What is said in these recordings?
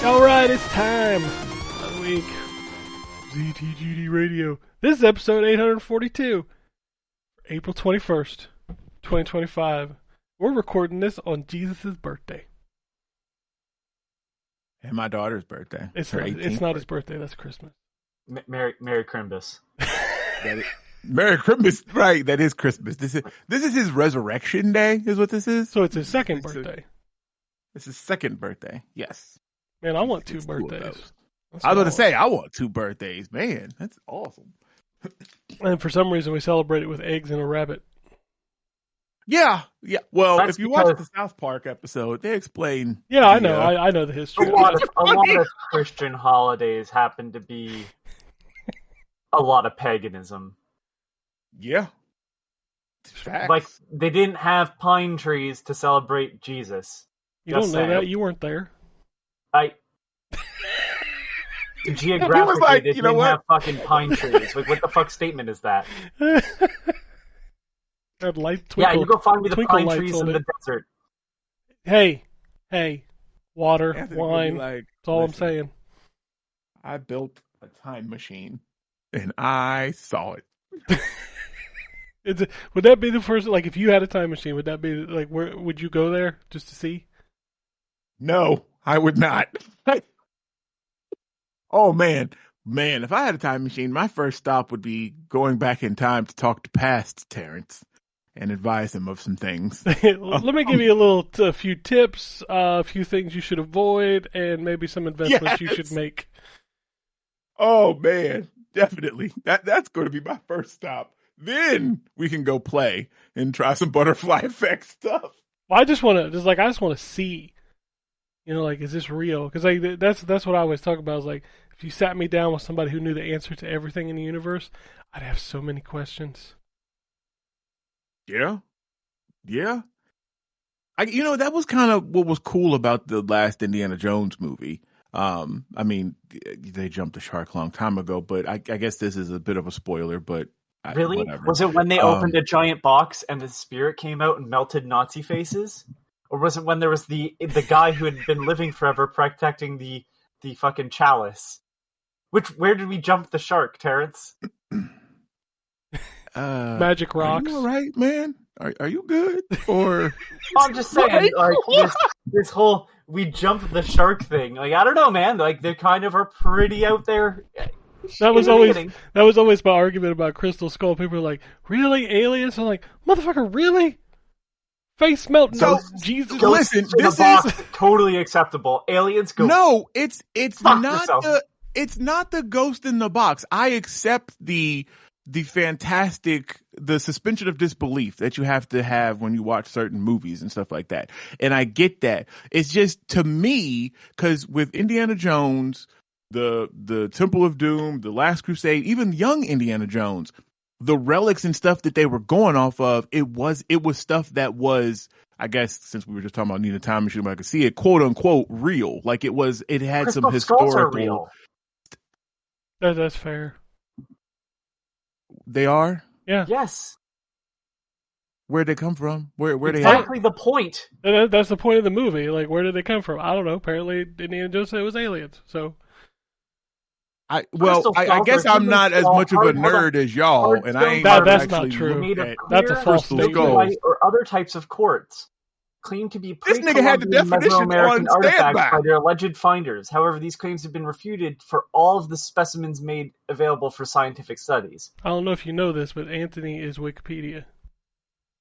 Alright, it's time. Another week. ZTGD Radio. This is episode 842. April 21st, 2025. We're recording this on Jesus' birthday. And my daughter's birthday. It's not his birthday, that's Christmas. Merry Crimbus. Merry Christmas, right? That is Christmas. This is his resurrection day, is what this is. So it's his second birthday. It's his second birthday. Yes. Man, I want two birthdays. I was going to say I want two birthdays. Man, that's awesome. And for some reason, we celebrate it with eggs and a rabbit. Yeah. Well, That's if you watch the South Park episode, they explain. Yeah, I know. I know the history. A lot of Christian holidays happen to be a lot of paganism. Yeah. Facts. Like, they didn't have pine trees to celebrate Jesus. You don't know that. You weren't there. Geographically, they didn't have fucking pine trees. Like, what the fuck statement is that? You go find me the pine trees in the desert. Hey, water, wine. Like, that's all I'm saying. I built a time machine, and I saw it. Would that be the first? Like, if you had a time machine, would that be like where would you go there just to see? No, I would not. Oh man, if I had a time machine, my first stop would be going back in time to talk to past Terrence and advise him of some things. Let me give you a few tips, a few things you should avoid, and maybe some investments you should make. Oh man, definitely. That's going to be my first stop. Then we can go play and try some butterfly effect stuff. Well, I just want to see. You know, like, is this real? Because like that's what I always talk about. Is like, if you sat me down with somebody who knew the answer to everything in the universe, I'd have so many questions. Yeah. That was kind of what was cool about the last Indiana Jones movie. I mean, they jumped the shark a long time ago, but I guess this is a bit of a spoiler. But really, whatever. Was it when they opened a giant box and the spirit came out and melted Nazi faces? Or was it when there was the guy who had been living forever protecting the fucking chalice? Where did we jump the shark, Terrence? Magic rocks. Are you all right, man? Are you good? Or I'm just saying, like this whole we jumped the shark thing. Like, I don't know, man. Like, they kind of are pretty out there. That was always my argument about Crystal Skull. People are like, "Really, aliens?" I'm like, "Motherfucker, really?" Face melting. So, Jesus. Listen, this is totally acceptable. Aliens go. No, it's not yourself. It's not the ghost in the box. I accept the fantastic, the suspension of disbelief that you have to have when you watch certain movies and stuff like that. And I get that. It's just, to me, because with Indiana Jones, the Temple of Doom, the Last Crusade, even young Indiana Jones, the relics and stuff that they were going off of, it was stuff that was, I guess, since we were just talking about needing a time machine, but I could see it, quote unquote, real. Like, it had Crystal some historical. Skulls are real. That's fair. They are? Yeah. Yes. Where'd they come from? Where they exactly the point. That's the point of the movie. Like, where did they come from? I don't know. Apparently, Indiana Jones said it was aliens. So. I guess I'm not as much of a nerd as y'all, and I ain't that's not true. That's a false statement. Or other types of quartz claim to be this nigga had the definition on artifacts by their alleged finders. However, these claims have been refuted for all of the specimens made available for scientific studies. I don't know if you know this, but Anthony is Wikipedia.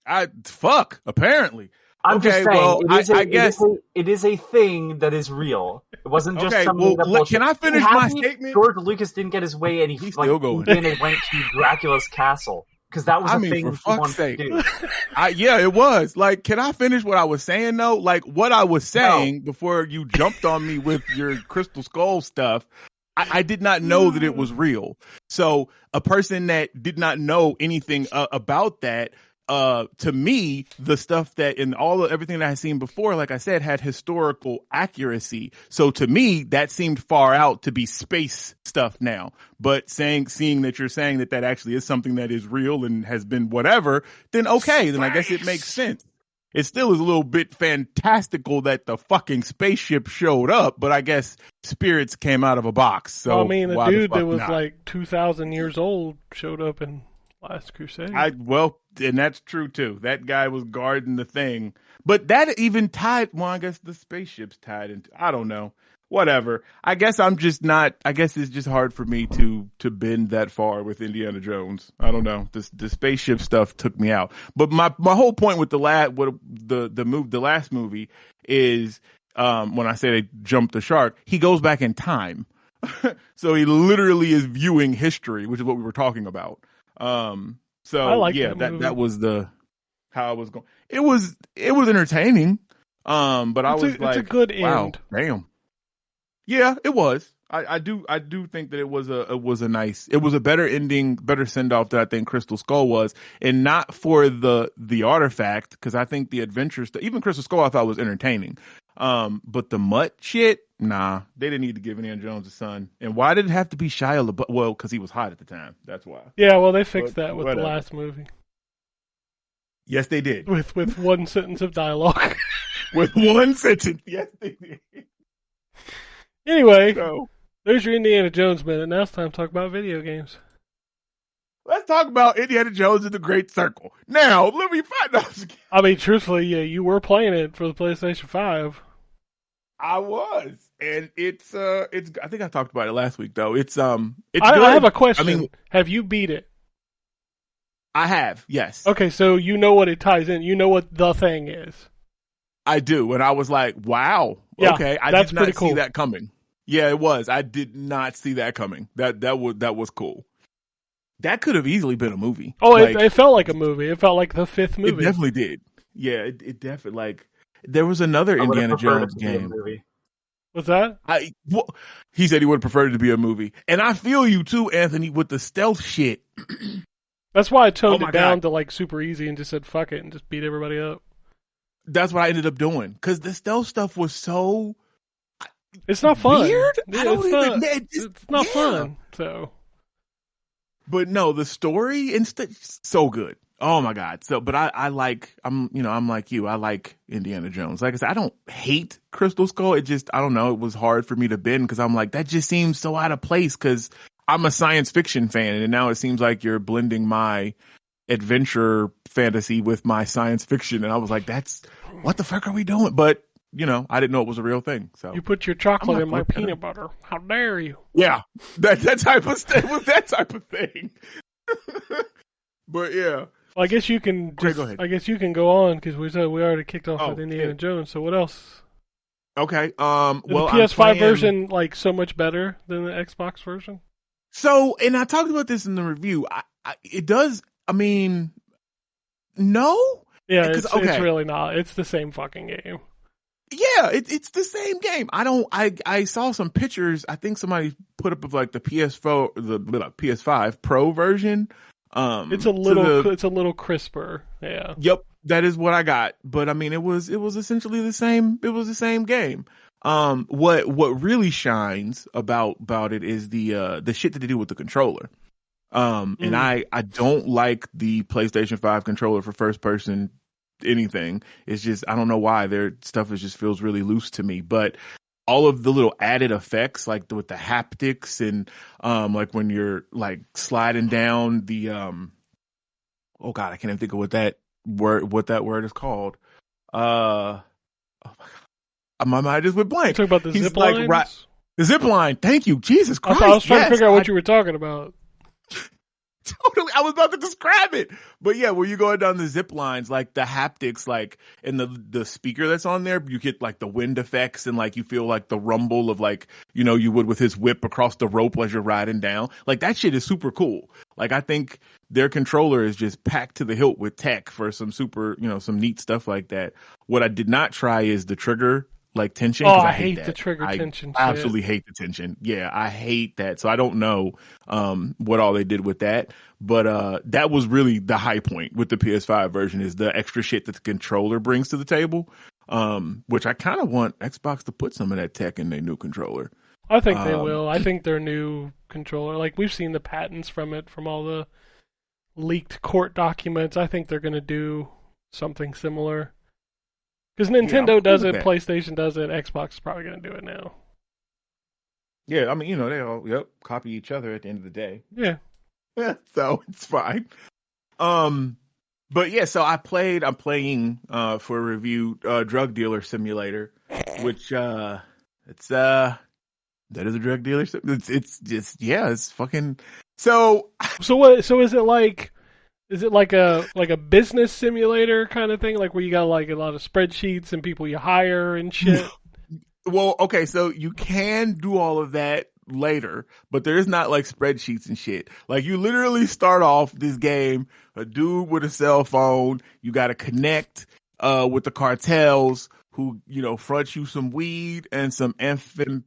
Apparently. I'm just saying, well, I guess it is a thing that is real. It wasn't just something that bullshit. Can I finish my statement? George Lucas didn't get his way, and he still going. And went to Dracula's castle because that was a thing for he wanted fuck's sake. to do. Yeah, it was. Like, can I finish what I was saying though? Like, what I was saying before you jumped on me with your Crystal Skull stuff. I did not know that it was real. So a person that did not know anything about that. To me, the stuff that in everything that I had seen before, like I said, had historical accuracy. So to me, that seemed far out to be space stuff now. But seeing that you're saying that actually is something that is real and has been whatever, then okay, then I guess it makes sense. It still is a little bit fantastical that the fucking spaceship showed up, but I guess spirits came out of a box. So well, I mean, the why dude the fuck that was not? like 2,000 years old showed up in Last Crusade. And that's true too. That guy was guarding the thing, but that even tied. Well, I guess the spaceship's tied into. I don't know. Whatever. I guess I'm just not. I guess it's just hard for me to bend that far with Indiana Jones. I don't know. The spaceship stuff took me out. But my whole point with the last movie is when I say they jumped the shark, he goes back in time, so he literally is viewing history, which is what we were talking about. So I like yeah, that was how I was going. It was entertaining. But I was like, it's a good wow, end. damn. Yeah, it was. I do think that it was a better ending, better send off than I think Crystal Skull was, and not for the artifact, because I think the adventures, even Crystal Skull, I thought was entertaining. But the Mutt shit, nah, they didn't need to give Indiana Jones a son. And why did it have to be Shia LaBeouf? Well, because he was hot at the time. That's why. Yeah, well, they fixed that with whatever. the last movie. Yes, they did. With one sentence of dialogue. With one sentence. Yes, they did. Anyway, So, there's your Indiana Jones minute. Now it's time to talk about video games. let's talk about Indiana Jones and the Great Circle. Now, let me find out. I mean, truthfully, yeah, you were playing it for the PlayStation 5. I was. And it's I think I talked about it last week though. It's I good. have a question. I mean, have you beat it? I have, yes. Okay, so you know what it ties in. You know what the thing is. I do. And I was like, wow. Yeah, okay. I that's did not pretty cool. see that coming. Yeah, it was. I did not see that coming. That was cool. That could have easily been a movie. Oh, Like, it felt like a movie. It felt like the fifth movie. it definitely did. Yeah, it definitely, like, there was another I would've Indiana preferred Jones it to be a game. movie. What's that? He said he would have preferred it to be a movie. And I feel you too, Anthony, with the stealth shit. That's why I toned Oh my it down God. to like super easy and just said fuck it and just beat everybody up. That's what I ended up doing. Because the stealth stuff was so It's not fun. weird. Yeah, I don't it's even. not, it's not yeah. fun. So But no, the story and so good. Oh my God. So, but I'm like you. I like Indiana Jones. Like I said, I don't hate Crystal Skull. It just, I don't know. It was hard for me to bend because I'm like, that just seems so out of place because I'm a science fiction fan. And now it seems like you're blending my adventure fantasy with my science fiction. And I was like, what the fuck are we doing? But, I didn't know it was a real thing. So you put your chocolate I'm in my not peanut butter. How dare you? yeah, that type of stuff was that type of thing. But yeah. Well, I guess you can Okay, just. go ahead. I guess you can go on because we said we already kicked off Oh, with Indiana yeah. Jones. So what else? Okay. Is Well, the I'm PS5 playing- version like so much better than the Xbox version? So, and I talked about this in the review. It does. I mean, no. Yeah, 'Cause, it's okay. really not. It's the same fucking game. Yeah, it's the same game. I saw some pictures. I think somebody put up of like the PS4, the PS5 Pro version. It's a little crisper. Yeah. Yep, that is what I got. But I mean, it was essentially the same. It was the same game. What really shines about it is the shit that they do with the controller. And I don't like the PlayStation 5 controller for first person anything. It's just, I don't know why their stuff just feels really loose to me. But all of the little added effects, like with the haptics and like when you're like sliding down the oh God, I can't even think of what that word is called. Oh my God. My mind just went You blank. talking about the He's zip like, lines? right, the zip line. Thank you, Jesus Christ. I was trying to Yes, figure out what you were talking about. Totally, I was about to describe it, but yeah, when you're going down the zip lines, like the haptics, like and the speaker that's on there, you get like the wind effects and like you feel like the rumble of like you would with his whip across the rope as you're riding down. Like that shit is super cool. Like I think their controller is just packed to the hilt with tech for some super some neat stuff like that. What I did not try is the trigger like tension. Oh, 'cause I hate hate that. the trigger I tension. absolutely hate the tension. Yeah, I hate that. So I don't know what all they did with that. But that was really the high point with the PS5 version is the extra shit that the controller brings to the table. Which I kind of want Xbox to put some of that tech in their new controller. I think they will. I think their new controller, like we've seen the patents from it, from all the leaked court documents. I think they're going to do something similar. Because I'm Nintendo cool does with it, that. PlayStation does it, Xbox is probably going to do it now. Yeah, I mean, they all copy each other at the end of the day. Yeah. So it's fine. But yeah, so I'm playing for a review Drug Dealer Simulator, which it's that is a drug dealer. It's just it's fucking so. So what? So is it like? Is it like a business simulator kind of thing, like where you got like a lot of spreadsheets and people you hire and shit? Well, okay, so you can do all of that later, but there's not like spreadsheets and shit. Like you literally start off this game, a dude with a cell phone, you got to connect with the cartels who, front you some weed and some Amphetamines?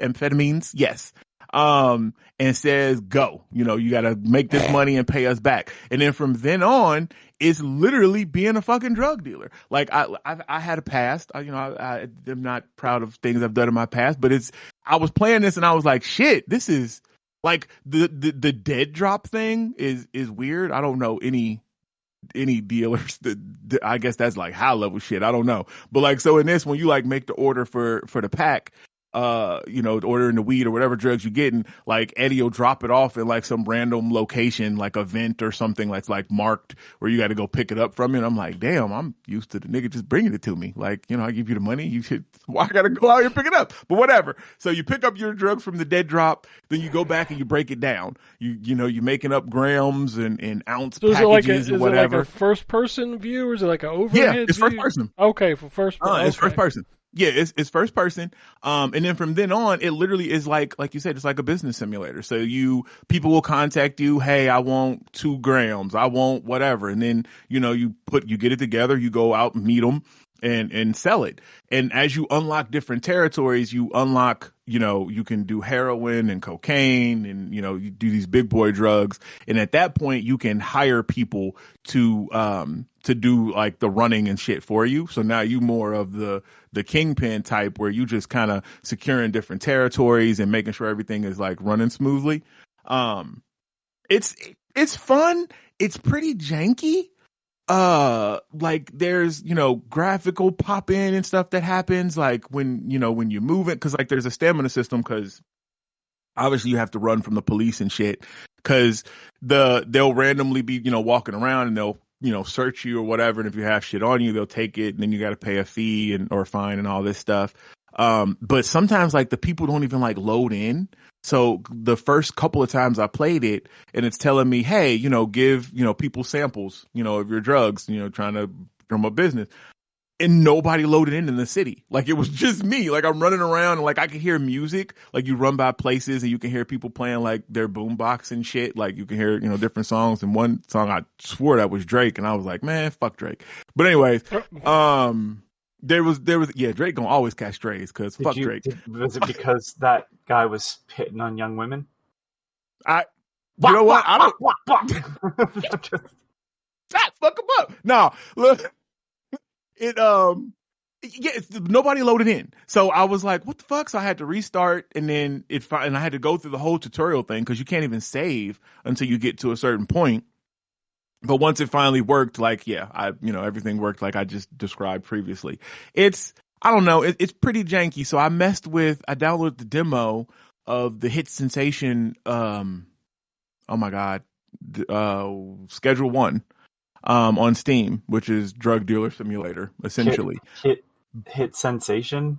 amphetamines, yes. And says go, you got to make this money and pay us back. And then from then on, it's literally being a fucking drug dealer. Like I had a past, I'm not proud of things I've done in my past, but I was playing this and I was like, shit, this is like the dead drop thing is weird. I don't know any dealers I guess that's like high level shit. I don't know. But like, so in this, when you like make the order for the pack, ordering the weed or whatever drugs you're getting, like Eddie will drop it off in like some random location, like a vent or something that's like marked where you got to go pick it up from you. And I'm like, damn, I'm used to the nigga just bringing it to me. Like, I give you the money, why I gotta go out here and pick it up? But whatever. So you pick up your drugs from the dead drop, then you go back and you break it down. You're making up grams and ounce So packages or whatever. Is it like a first person view or is it like an overhead Yeah, it's view? first person. Okay, for first person. It's first person. Yeah, it's first person. And then from then on, it literally is like you said, it's like a business simulator. So people will contact you. Hey, I want 2 grams. I want whatever. And then, you get it together, you go out and meet them and sell it. And as you unlock different territories, you unlock, you can do heroin and cocaine and, you do these big boy drugs. And at that point, you can hire people to do like the running and shit for you. So now you more of the kingpin type where you just kind of securing different territories and making sure everything is like running smoothly. It's fun. It's pretty janky. Like there's, graphical pop in and stuff that happens like when you move it. Cause like there's a stamina system cause obviously you have to run from the police and shit. Cause they'll randomly be, walking around and they'll, search you or whatever. And if you have shit on you, they'll take it and then you got to pay a fee or fine and all this stuff. But sometimes like the people don't even like load in. So the first couple of times I played it and it's telling me, hey, give, people samples, of your drugs, trying to drum up business. And nobody loaded in the city. Like it was just me. Like I'm running around and like I can hear music. Like you run by places and you can hear people playing like their boombox and shit. Like you can hear, different songs. And one song I swore that was Drake and I was like, man, fuck Drake. But anyways, there was Drake gonna always catch strays because fuck Drake. Was it because that guy was hitting on young women? You know what? I don't. Fuck him up. No, look. Nobody loaded in. So I was like, what the fuck? So I had to restart and then and I had to go through the whole tutorial thing because you can't even save until you get to a certain point. But once it finally worked, like, everything worked like I just described previously. I don't know. It's pretty janky. So I downloaded the demo of the hit sensation. Oh my God. Schedule 1. On Steam, which is Drug Dealer Simulator, essentially. Hit sensation?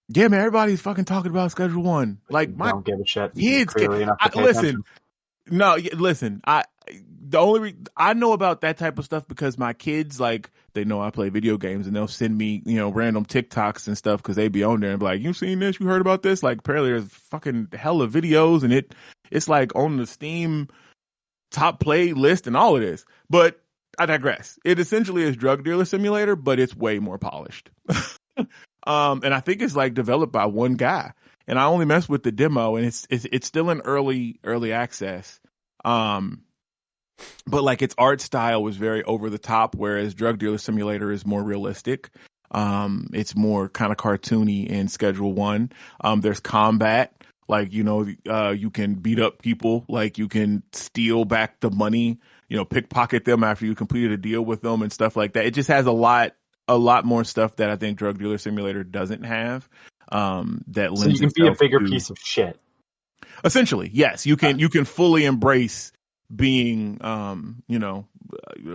Yeah, man, everybody's fucking talking about Schedule 1. Like, don't give a shit. Kids listen, I know about that type of stuff because my kids, like, they know I play video games and they'll send me, random TikToks and stuff because they be on there and be like, you seen this? You heard about this? Like, apparently there's fucking hella videos and it's like on the Steam top play list and all of this. But I digress. It essentially is Drug Dealer Simulator, but it's way more polished. And I think it's like developed by one guy. And I only messed with the demo, and it's still in early access. But like its art style was very over the top, whereas Drug Dealer Simulator is more realistic. It's more kind of cartoony in Schedule 1. There's combat. Like, you can beat up people, like you can steal back the money pickpocket them after you completed a deal with them and stuff like that. It just has a lot more stuff that I think Drug Dealer Simulator doesn't have. That lends so you can be a itself bigger to, piece of shit. essentially, yes, you can fully embrace being a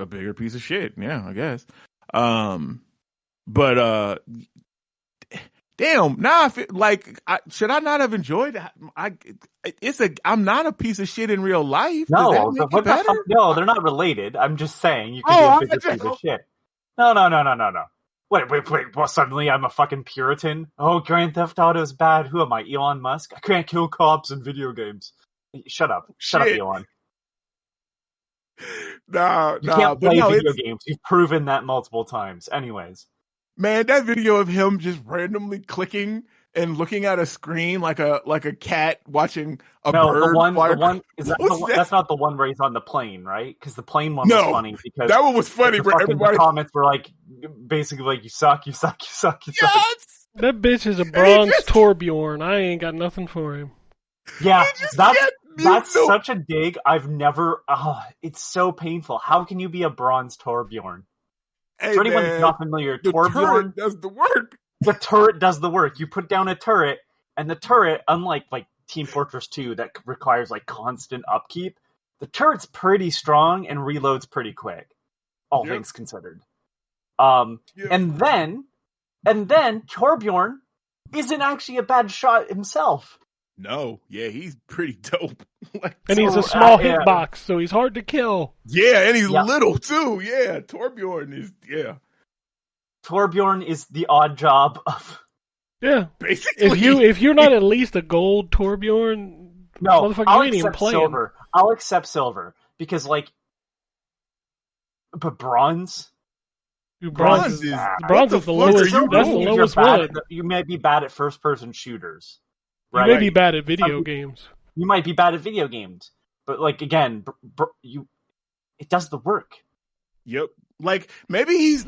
bigger piece of shit. Yeah, I guess. But damn, now I feel like should I not have enjoyed it? I'm not a piece of shit in real life. Does that No, make it what the better? fuck? No, they're not related. I'm just saying you can be a bigger piece of shit. No. Wait. Well, suddenly I'm a fucking Puritan. Oh, Grand Theft Auto is bad. Who am I, Elon Musk? I can't kill cops in video games. Shut up, Elon. You can't play video games. You've proven that multiple times. Anyways. Man, that video of him just randomly clicking and looking at a screen like a cat watching a bird. The one that's not the one where he's on the plane, right? Because the plane one was funny because that one was funny. Where everybody the comments were like basically like you suck. Yes! That bitch is a bronze Torbjorn. I ain't got nothing for him. Yeah, that's such a dig. I've never. It's so painful. How can you be a bronze Torbjorn? Hey, for anyone who's not familiar, Torbjorn does the work. The turret does the work. You put down a turret, and the turret, unlike like Team Fortress 2 that requires like constant upkeep, the turret's pretty strong and reloads pretty quick, all things considered. And then Torbjorn isn't actually a bad shot himself. No, yeah, he's pretty dope. And he's a small hitbox, so he's hard to kill. Yeah, and he's little too. Yeah, Torbjorn is the odd job of. Yeah, basically. If you're not at least a gold Torbjorn, motherfucker, you ain't even playing. Silver. I'll accept silver because but bronze. Bronze is the lowest. That's the lowest one. You may be bad at first-person shooters. Right? You may be bad at video games. You might be bad at video games, but again, it does the work. Yep. Maybe he's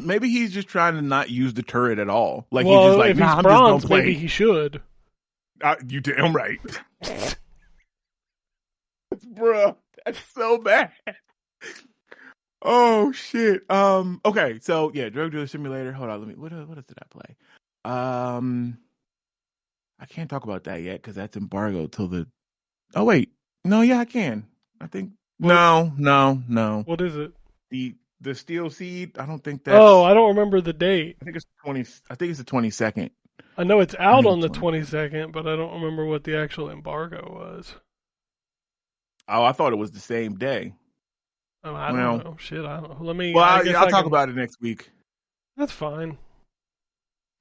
just trying to not use the turret at all. He's just like, if he's bronze, maybe he should. You damn right. Bruh, that's so bad. Oh shit. Okay, so yeah, Drug Dealer Simulator. Hold on, what did I play? I can't talk about that yet because that's embargoed till the. Oh wait, no, yeah, I can. I think no. What is it? The Steel Seed. I don't think that's. Oh, I don't remember the date. I think it's 20. I think it's the 22nd. I know it's out on the 22nd, but I don't remember what the actual embargo was. Oh, I thought it was the same day. Oh, I don't know. Shit, I don't know. Let me. Well, I'll talk about it next week. That's fine.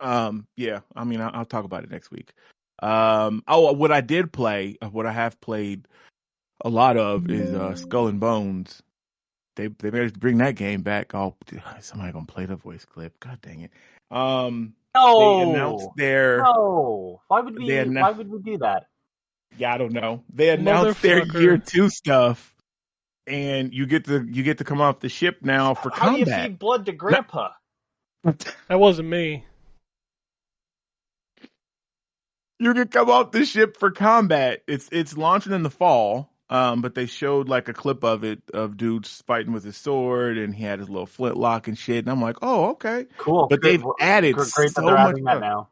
Yeah. I mean, I'll talk about it next week. What I did play, what I have played a lot of is Skull and Bones. They managed to bring that game back. Oh, somebody gonna play the voice clip. God dang it. No. They announced Why would we do that? Yeah, I don't know. They announced their year 2 stuff, and you get to come off the ship now for combat. How do you feed blood to Grandpa? That wasn't me. You can come off the ship for combat. It's launching in the fall. But they showed a clip of it of dudes fighting with his sword, and he had his little flintlock and shit. And I'm like, oh, okay, cool. But they've added great so that they're much adding that now.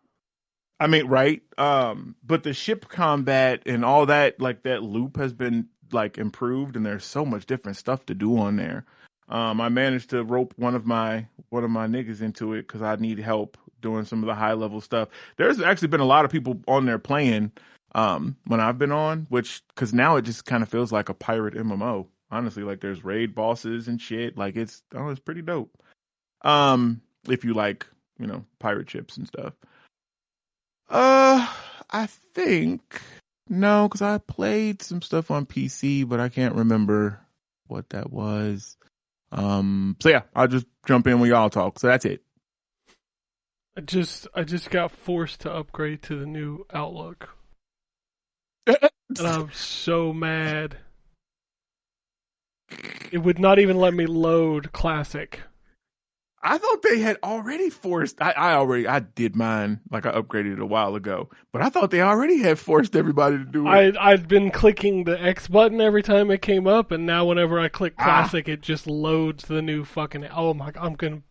I mean, right? But the ship combat and all that, that loop has been improved, and there's so much different stuff to do on there. I managed to rope one of my niggas into it because I need help doing some of the high level stuff. There's actually been a lot of people on there playing when I've been on, because now it just kind of feels like a pirate MMO. Honestly, there's raid bosses and shit. It's pretty dope. If you like, pirate ships and stuff. I think no, because I played some stuff on PC, but I can't remember what that was. So yeah, I'll just jump in when y'all talk. So that's it. I just got forced to upgrade to the new Outlook. And I'm so mad. It would not even let me load Classic. I thought they had already forced. I did mine, like I upgraded it a while ago, but I thought they already had forced everybody to do it. I'd been clicking the X button every time it came up, and now whenever I click classic, it just loads the new fucking. Oh my!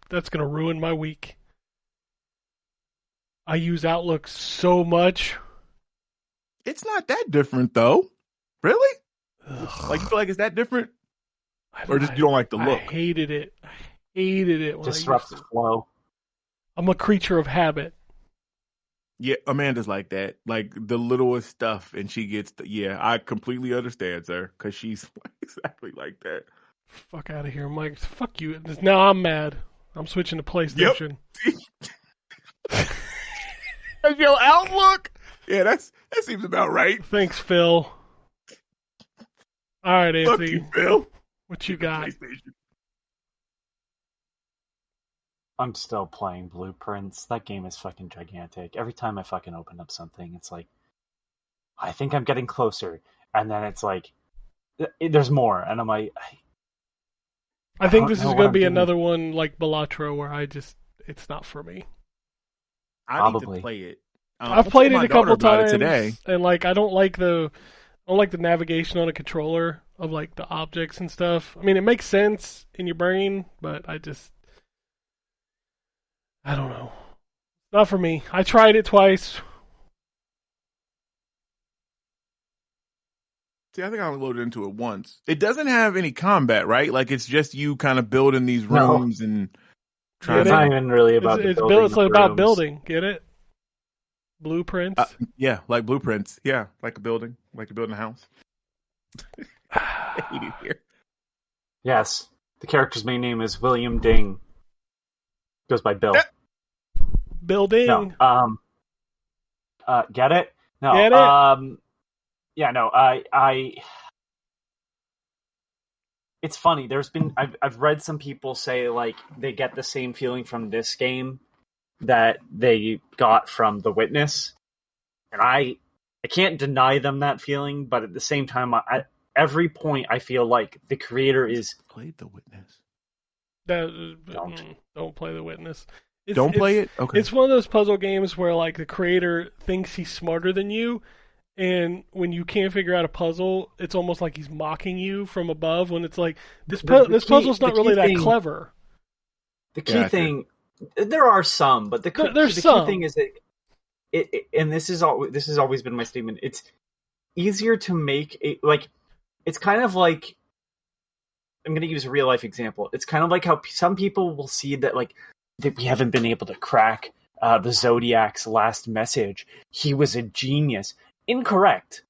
That's gonna ruin my week. I use Outlook so much. It's not that different, though. Really? Ugh. Like, you feel like it's that different? Or just you don't like the look? I hated it. I hated it. Disrupts flow. I'm a creature of habit. Yeah, Amanda's like that. Like, the littlest stuff, and she gets... I completely understand, sir, because she's exactly like that. Fuck out of here, Mike. Fuck you. Now I'm mad. I'm switching to PlayStation. Yep. Your Outlook? Yeah, that seems about right. Thanks, Phil. All right, Fuck Anthony. you, Phil. What you got? I'm still playing Blueprints. That game is fucking gigantic. Every time I fucking open up something, it's like, I think I'm getting closer. And then it's like, there's more. And I'm like... I think this is going to be another one like Balatro where it's not for me. I need to play it. I've played it a couple times today, and like I don't like the navigation on a controller of like the objects and stuff. I mean, it makes sense in your brain, but I don't know. Not for me. I tried it twice. See, I think I only loaded into it once. It doesn't have any combat, right? Like, it's just you kind of building these rooms and trying. It's not even really about it's about building. Get it? Blueprints. Yeah, like blueprints. Yeah, like a building, like you're building a house. I hate it here. Yes, the character's main name is William Ding. Goes by Bill. Building. No. Get it? No. Get it? Yeah. No. I. It's funny. I've read some people say like they get the same feeling from this game that they got from The Witness, and I can't deny them that feeling, but at the same time, at every point, I feel like the creator is played The Witness. Don't play The Witness. Don't play it. Okay. It's one of those puzzle games where like the creator thinks he's smarter than you, and when you can't figure out a puzzle, it's almost like he's mocking you from above. When it's like this puzzle's not really that clever. The key thing. There are some, but the key thing is that and this has always been my statement. It's easier to make it's kind of like, I'm going to use a real life example. It's kind of like how some people will see that like that we haven't been able to crack the Zodiac's last message. He was a genius. Incorrect.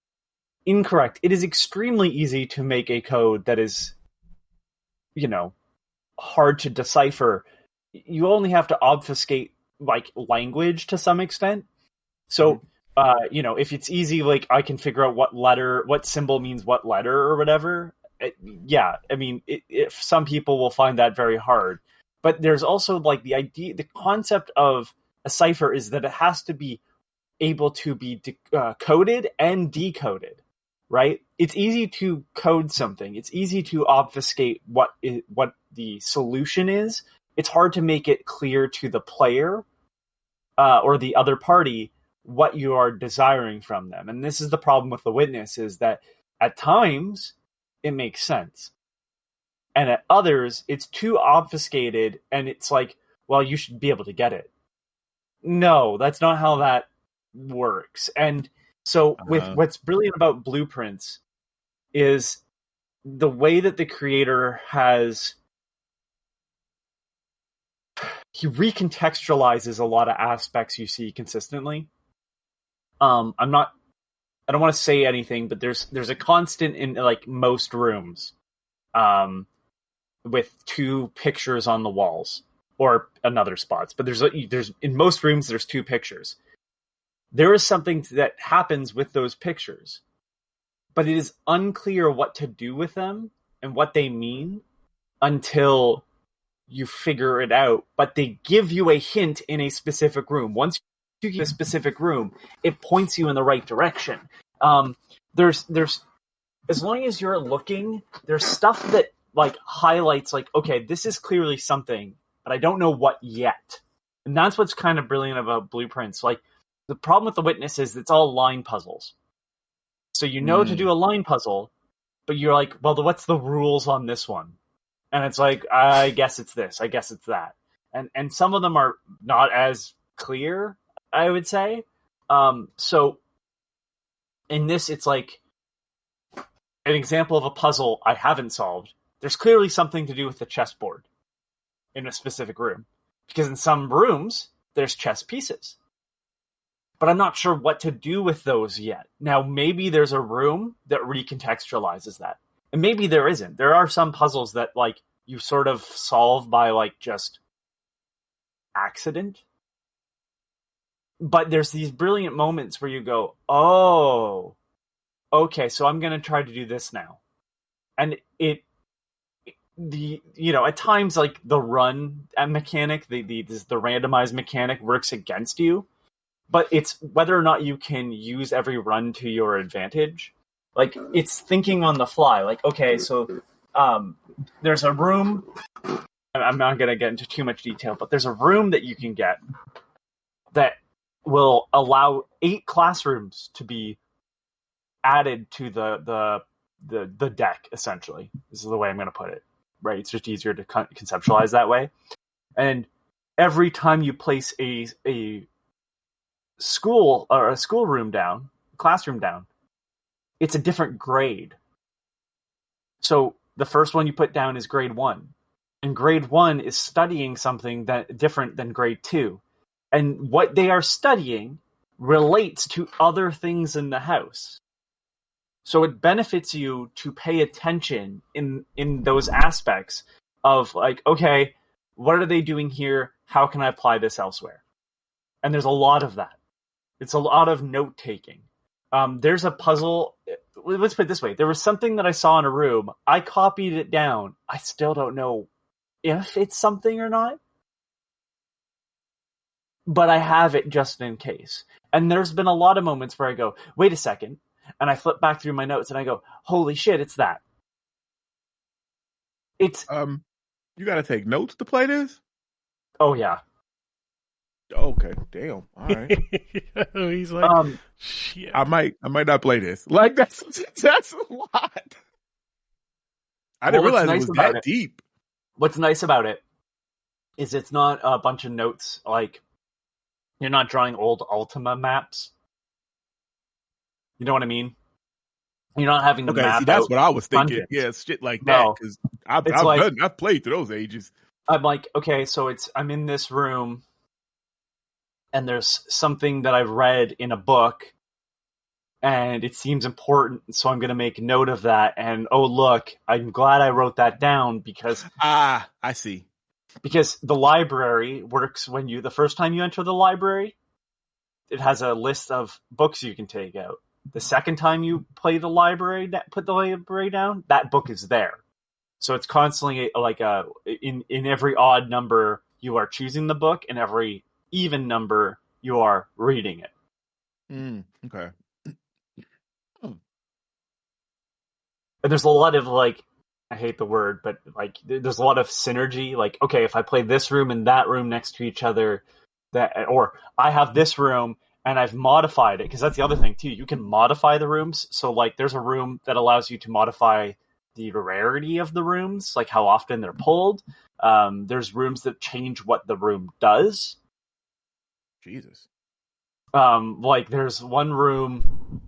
It is extremely easy to make a code that is, hard to decipher. You only have to obfuscate like language to some extent. So, if it's easy, like I can figure out what symbol means what letter or whatever. If some people will find that very hard, but there's also like the concept of a cipher is that it has to be able to be coded and decoded, right? It's easy to code something. It's easy to obfuscate what the solution is. It's hard to make it clear to the player or the other party what you are desiring from them. And this is the problem with The Witness, is that at times it makes sense. And at others, it's too obfuscated and it's like, well, you should be able to get it. No, that's not how that works. And so with what's brilliant about Blueprints is the way that the creator he recontextualizes a lot of aspects you see consistently. I don't want to say anything, but there's a constant in like most rooms, with two pictures on the walls or in other spots. But there's in most rooms there's two pictures. There is something that happens with those pictures, but it is unclear what to do with them and what they mean until you figure it out. But they give you a hint in a specific room. Once you get a specific room, it points you in the right direction. There's as long as you're looking, there's stuff that like highlights like, okay, this is clearly something but I don't know what yet. And that's what's kind of brilliant about blueprints. Like, the problem with the Witness is it's all line puzzles. So you know to do a line puzzle, but you're like, well, what's the rules on this one? And it's like, I guess it's this, I guess it's that. And some of them are not as clear, I would say. So in this, it's like an example of a puzzle I haven't solved. There's clearly something to do with the chessboard in a specific room. Because in some rooms, there's chess pieces. But I'm not sure what to do with those yet. Now, maybe there's a room that recontextualizes that. And maybe there isn't. There are some puzzles that, like, you sort of solve by, like, just accident. But there's these brilliant moments where you go, oh, okay, so I'm going to try to do this now. And at times, like, the run mechanic, the randomized mechanic works against you. But it's whether or not you can use every run to your advantage. Like, it's thinking on the fly. Like, okay, so there's a room. I'm not going to get into too much detail, but there's a room that you can get that will allow 8 classrooms to be added to the deck, essentially. This is the way I'm going to put it. Right? It's just easier to conceptualize that way. And every time you place a schoolroom down, classroom down, it's a different grade. So the first one you put down is grade 1. And grade 1 is studying something that different than grade 2. And what they are studying relates to other things in the house. So it benefits you to pay attention in those aspects of, like, okay, what are they doing here? How can I apply this elsewhere? And there's a lot of that. It's a lot of note-taking. There's a puzzle. Let's put it this way. There was something that I saw in a room. I copied it down. I still don't know if it's something or not. But I have it just in case. And there's been a lot of moments where I go, wait a second. And I flip back through my notes and I go, holy shit, it's that. It's you gotta take notes to play this? Oh yeah. Okay, damn. All right. He's like, shit. I might not play this. Like, that's a lot. I didn't realize it was that deep. What's nice about it is it's not a bunch of notes. Like, you're not drawing old Ultima maps. You know what I mean? You're not having to map. See, that's what I was thinking. Dungeons. Yeah, shit like that. Because I've played through those ages. I'm like, okay, so I'm in this room, and there's something that I've read in a book, and it seems important, so I'm going to make note of that. And oh, look, I'm glad I wrote that down because I see. Because the library works when the first time you enter the library, it has a list of books you can take out. The second time you play the library, put the library down, that book is there. So it's constantly like in every odd number you are choosing the book, and every even number you are reading it. Okay. And there's a lot of, like, I hate the word, but, like, there's a lot of synergy. Like, okay, if I play this room and that room next to each other, or I have this room and I've modified it, because that's the other thing too. You can modify the rooms. So, like, there's a room that allows you to modify the rarity of the rooms, like how often they're pulled. There's rooms that change what the room does. Jesus. Like, there's one room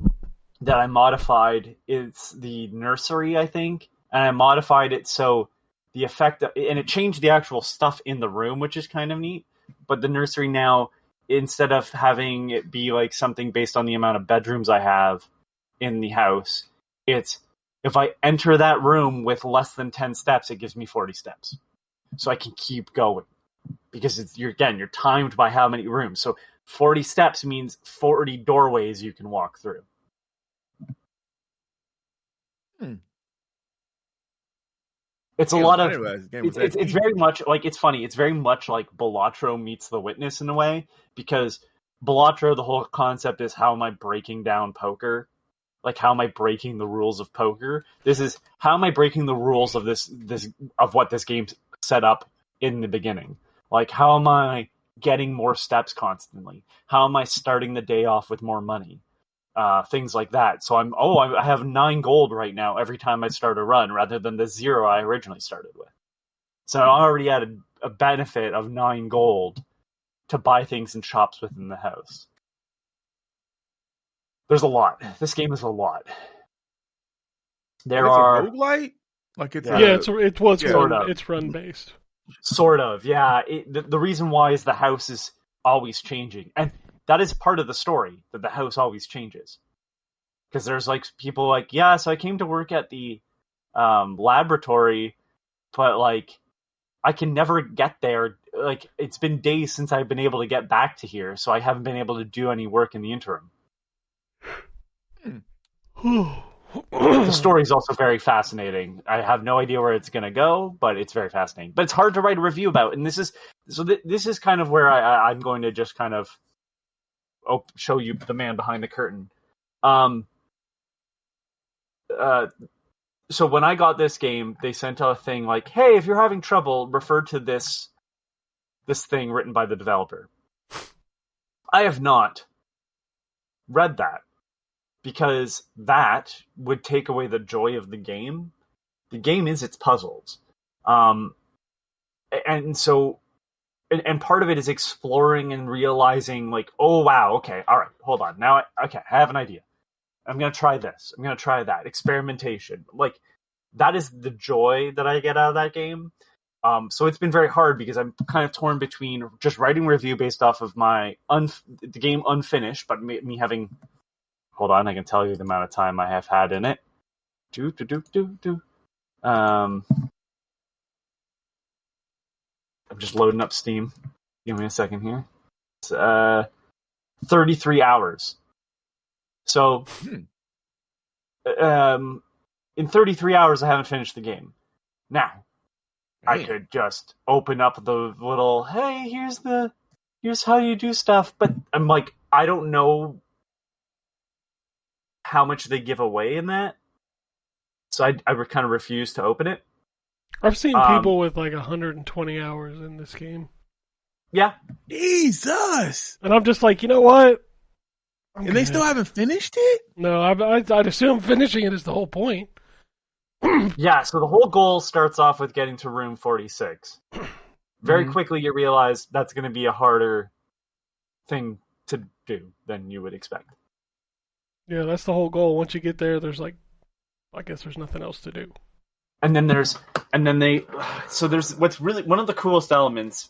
that I modified. It's the nursery, I think. And I modified it so the effect, and it changed the actual stuff in the room, which is kind of neat. But the nursery now, instead of having it be like something based on the amount of bedrooms I have in the house, it's if I enter that room with less than 10 steps, it gives me 40 steps. So I can keep going. Because you're timed by how many rooms. So 40 steps means 40 doorways you can walk through. It's a lot of. It's very much like, it's funny. It's very much like Balatro meets The Witness in a way, because Balatro, the whole concept is, how am I breaking down poker? Like, how am I breaking the rules of poker? This is, how am I breaking the rules of this of what this game set up in the beginning? Like, how am I getting more steps constantly? How am I starting the day off with more money? Things like that. So I have 9 gold right now every time I start a run, rather than the 0 I originally started with. So I already had a benefit of 9 gold to buy things in shops within the house. There's a lot. This game is a lot. There it's are a roguelite? Like it's Yeah, Sort of. it's run based. Sort of, yeah. The reason why is the house is always changing. And that is part of the story, that the house always changes. Because there's like people like, yeah, so I came to work at the laboratory, but like I can never get there. Like, it's been days since I've been able to get back to here, so I haven't been able to do any work in the interim. The story is also very fascinating. I have no idea where it's going to go, but it's very fascinating. But it's hard to write a review about, and this is kind of where I'm going to just kind of show you the man behind the curtain. So when I got this game, they sent out a thing like, hey, if you're having trouble, refer to this thing written by the developer. I have not read that, because that would take away the joy of the game. The game is its puzzles. And part of it is exploring and realizing, like, oh, wow, okay, all right, hold on. Now, I have an idea. I'm going to try this. I'm going to try that. Experimentation. Like, that is the joy that I get out of that game. So it's been very hard, because I'm kind of torn between just writing a review based off of my the game unfinished, but me having... Hold on, I can tell you the amount of time I have had in it. I'm just loading up Steam. Give me a second here. It's 33 hours. So, in 33 hours, I haven't finished the game. Now, I could just open up the little, hey, here's how you do stuff. But I'm like, I don't know how much they give away in that. So I kind of refuse to open it. I've seen people with like 120 hours in this game. Yeah. Jesus! And I'm just like, you know what? And they still haven't finished it? No, I'd assume finishing it is the whole point. Yeah, so the whole goal starts off with getting to room 46. Very quickly you realize that's going to be a harder thing to do than you would expect. Yeah, that's the whole goal. Once you get there, there's like, I guess there's nothing else to do. And then there's what's really one of the coolest elements.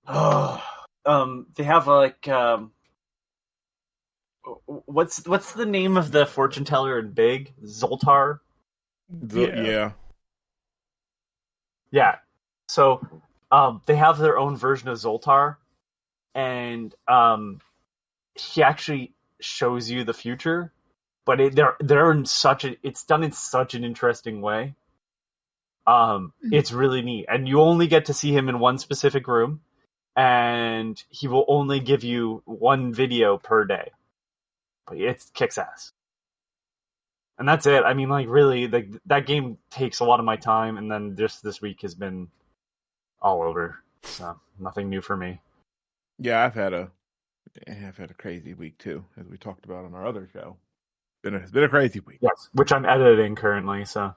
They have like, what's the name of the fortune teller in Big? Zoltar? Yeah. Yeah. So, they have their own version of Zoltar, and he actually shows you the future, but they're in it's done in such an interesting way. It's really neat, and you only get to see him in one specific room, and he will only give you one video per day, but it kicks ass. And that's it. I mean, like, really, that game takes a lot of my time, and then just this week has been all over. So nothing new for me. Yeah, I've had a crazy week too, as we talked about on our other show. It's been a crazy week. Yes, which I'm editing currently. So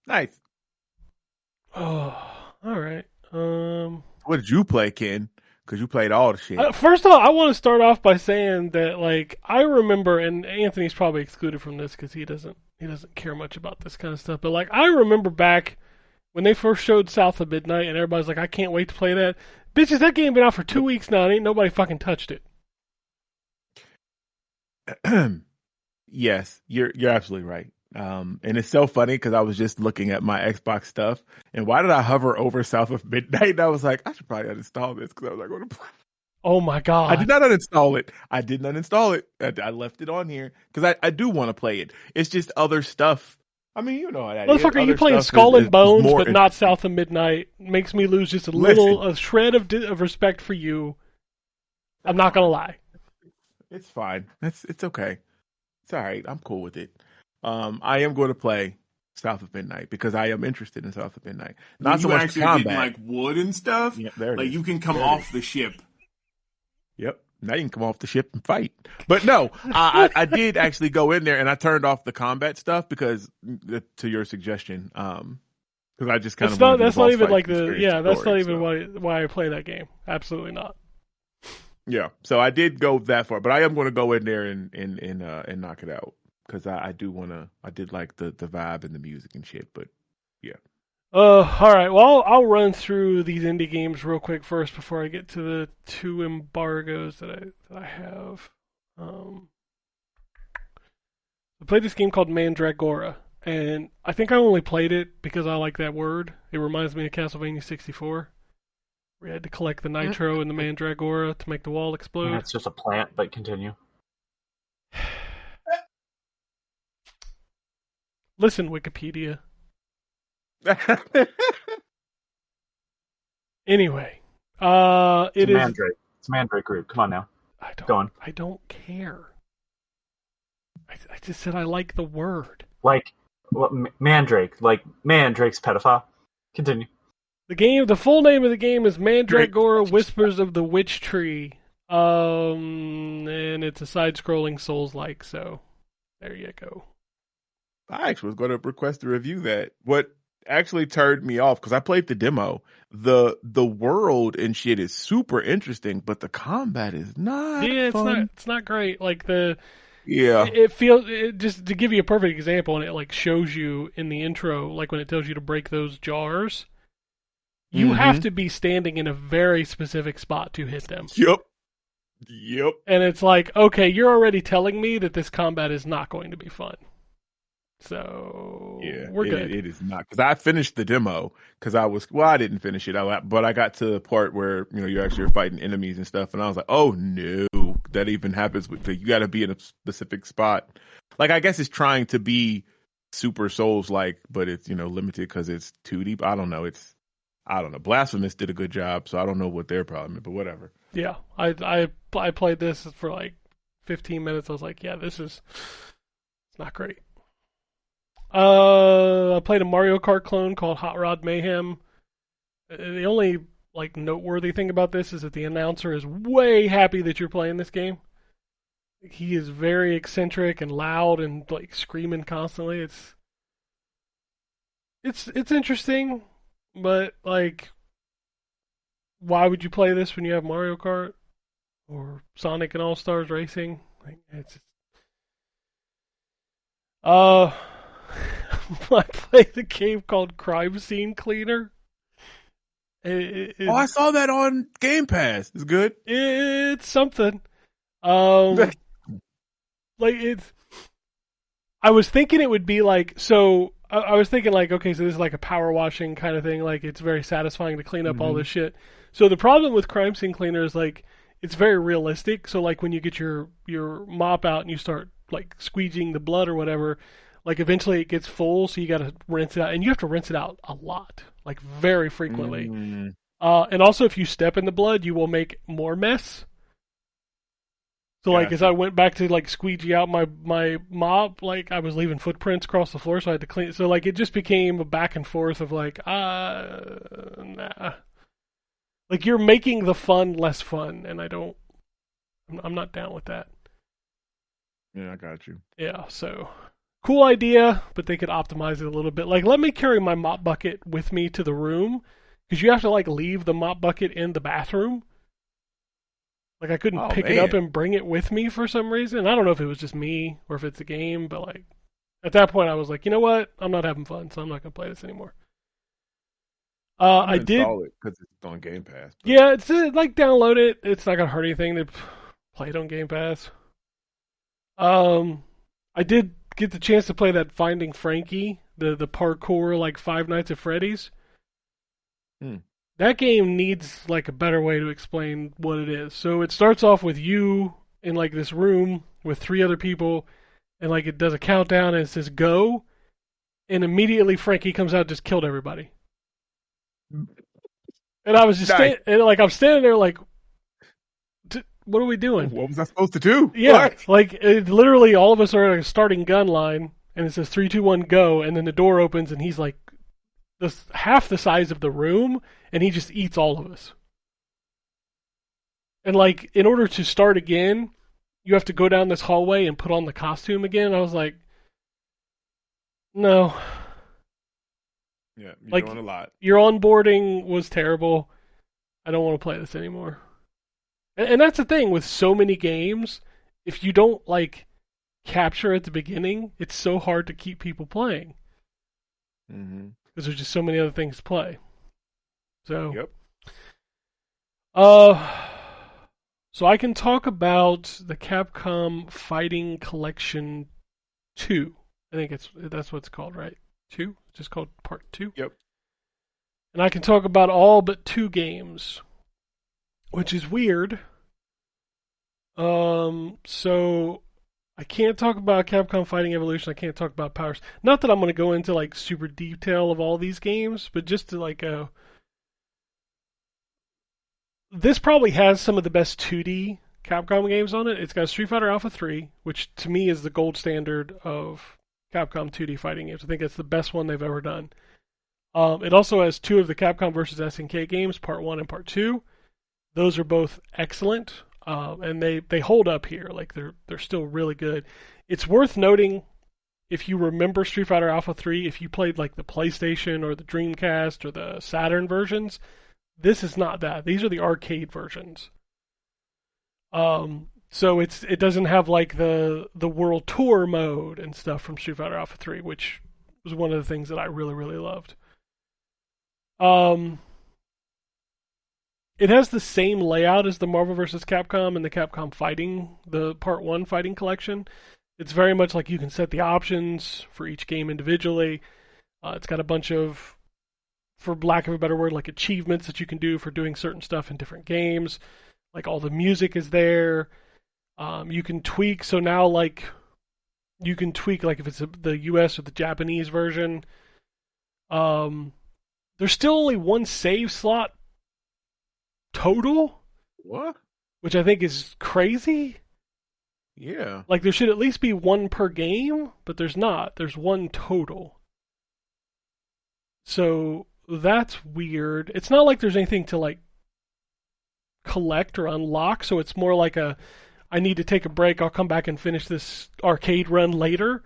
nice. Oh, all right. What did you play, Ken? Because you played all the shit. First of all, I want to start off by saying that, like, I remember, and Anthony's probably excluded from this because he doesn't care much about this kind of stuff. But like, I remember back when they first showed South of Midnight, and everybody's like, I can't wait to play that. Bitches, that game been out for 2 weeks now, and ain't nobody fucking touched it. Yes, you're absolutely right. And it's so funny because I was just looking at my Xbox stuff, and why did I hover over South of Midnight? And I was like, I should probably uninstall this because I was like, going to play. Oh my god! I did not uninstall it. I left it on here because I do want to play it. It's just other stuff. I mean, you know how that is. Motherfucker, you playing Skull and Bones, but not South of Midnight. Makes me lose just a shred of respect for you. I'm not gonna lie. It's fine. It's okay. It's all right. I'm cool with it. I am going to play South of Midnight because I am interested in South of Midnight. When Not so you much actually combat. getting like wood and stuff. Yeah, there it like is. you can come There it off is. the ship. Yep. Now you can come off the ship and fight. But no, I did actually go in there and I turned off the combat stuff because to your suggestion, because I just kind of that's not even like that's not even why I play that game. Absolutely not. Yeah, so I did go that far, but I am going to go in there and knock it out because I do want to. I did like the vibe and the music and shit, but yeah. All right. Well, I'll run through these indie games real quick first before I get to the 2 embargoes that I have. I played this game called Mandragora, and I think I only played it because I like that word. It reminds me of Castlevania 64. We had to collect the nitro and the Mandragora to make the wall explode. Yeah, it's just a plant, but continue. Listen, Wikipedia. Anyway, It's Mandrake. It's Mandrake group. Come on now. Go on. I don't care. I just said I like the word. Like Mandrake. Like Mandrake's pedophile. Continue. The full name of the game is Mandragora Whispers of the Witch Tree. And it's a side-scrolling Souls-like, so there you go. I actually was going to request to review that. What actually turned me off, because I played the demo, the world and shit is super interesting, but the combat is not fun. It's not great. Like Yeah. It feels, just to give you a perfect example, and it like shows you in the intro, like when it tells you to break those jars, you have to be standing in a very specific spot to hit them. Yep. And it's like, okay, you're already telling me that this combat is not going to be fun. So yeah, we're good. It is not, because I finished the demo because I didn't finish it, but I got to the part where you actually are fighting enemies and stuff, and I was like, oh no, that even happens. You got to be in a specific spot. Like I guess it's trying to be Super Souls like, but it's limited because it's 2D. I don't know. Blasphemous did a good job, so I don't know what their problem is, but whatever. Yeah, I played this for like 15 minutes. I was like, yeah, it's not great. I played a Mario Kart clone called Hot Rod Mayhem. The only like noteworthy thing about this is that the announcer is way happy that you're playing this game. He is very eccentric and loud and like screaming constantly. It's interesting, but like, why would you play this when you have Mario Kart or Sonic and All Stars Racing? Like, it's I played a game called Crime Scene Cleaner. I saw that on Game Pass. It's good. It's something. Like I was thinking it would be like, so I was thinking like, okay, so this is like a power washing kind of thing. Like it's very satisfying to clean up all this shit. So the problem with Crime Scene Cleaner is like, it's very realistic. So like when you get your mop out and you start like squeegeeing the blood or whatever, like eventually it gets full, so you got to rinse it out, and you have to rinse it out a lot, like very frequently. And also, if you step in the blood, you will make more mess. So like, as I went back to like squeegee out my mop, like I was leaving footprints across the floor, so I had to clean. So like, it just became a back and forth of like, nah. Like you're making the fun less fun, and I'm not down with that. Yeah, I got you. Yeah, so. Cool idea, but they could optimize it a little bit. Like, let me carry my mop bucket with me to the room, because you have to, like, leave the mop bucket in the bathroom. Like, I couldn't pick it up and bring it with me for some reason. I don't know if it was just me or if it's a game, but, like, at that point I was like, you know what? I'm not having fun, so I'm not going to play this anymore. I did install it because it's on Game Pass. But... Yeah, it's like, download it. It's not going to hurt anything to play it on Game Pass. I did get the chance to play that Finding Frankie, the parkour like Five Nights at Freddy's. That game needs like a better way to explain what it is. So it starts off with you in like this room with 3 other people, and like it does a countdown and it says go, and immediately Frankie comes out and just killed everybody. And I was just I'm standing there like, what are we doing? What was I supposed to do? Yeah, like literally all of us are at a starting gun line, and it says 3, 2, 1, go, and then the door opens and he's like half the size of the room, and he just eats all of us. And like, in order to start again, you have to go down this hallway and put on the costume again. I was like, no. Yeah, you're like, doing a lot. Your onboarding was terrible. I don't want to play this anymore. And that's the thing with so many games. If you don't like capture at the beginning, it's so hard to keep people playing. Mm-hmm. Because there's just so many other things to play. So, yep. So I can talk about the Capcom Fighting Collection 2. I think that's what it's called, right? 2? It's just called Part 2? Yep. And I can talk about all but 2 games, which is weird. So I can't talk about Capcom Fighting Evolution. I can't talk about Powers. Not that I'm going to go into like super detail of all these games, but just to like this probably has some of the best 2D Capcom games on it. It's got Street Fighter Alpha 3, which to me is the gold standard of Capcom 2D fighting games. I think it's the best one they've ever done. It also has 2 of the Capcom vs. SNK games, Part 1 and Part 2. Those are both excellent, and they hold up here. Like they're still really good. It's worth noting, if you remember Street Fighter Alpha 3, if you played like the PlayStation or the Dreamcast or the Saturn versions, this is not that. These are the arcade versions. So it doesn't have like the World Tour mode and stuff from Street Fighter Alpha 3, which was one of the things that I really, really loved. It has the same layout as the Marvel vs. Capcom and the Capcom Fighting, the Part 1 Fighting Collection. It's very much like you can set the options for each game individually. It's got a bunch of, for lack of a better word, like achievements that you can do for doing certain stuff in different games. Like all the music is there. You can tweak, so now like you can tweak like if it's the US or the Japanese version. There's still only one save slot total. What? Which I think is crazy. Yeah. Like there should at least be one per game, but there's not. There's one total. So that's weird. It's not like there's anything to like collect or unlock, so it's more like I need to take a break, I'll come back and finish this arcade run later.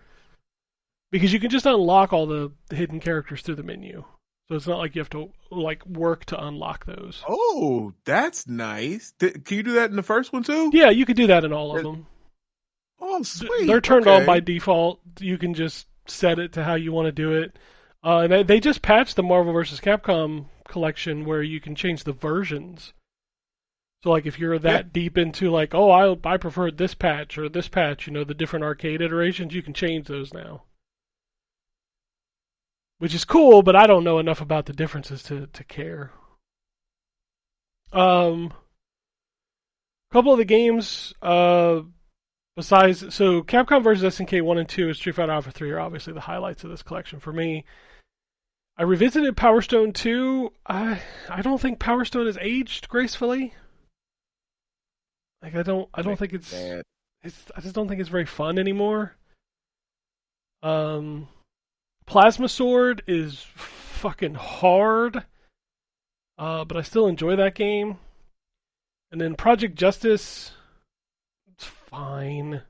Because you can just unlock all the hidden characters through the menu. So it's not like you have to like work to unlock those. Oh, that's nice. Can you do that in the first one too? Yeah, you could do that in all of them. Oh, sweet. They're turned on by default. You can just set it to how you want to do it. And they just patched the Marvel vs. Capcom collection where you can change the versions. So like if you're that deep into like, oh, I preferred this patch or this patch, you know, the different arcade iterations, you can change those now. Which is cool, but I don't know enough about the differences to care. Couple of the games, besides, so Capcom vs. SNK 1 and 2 and Street Fighter Alpha 3 are obviously the highlights of this collection for me. I revisited Power Stone 2. I don't think Power Stone has aged gracefully. Like I don't think it's I just don't think it's very fun anymore. Plasma Sword is fucking hard, but I still enjoy that game. And then Project Justice, it's fine.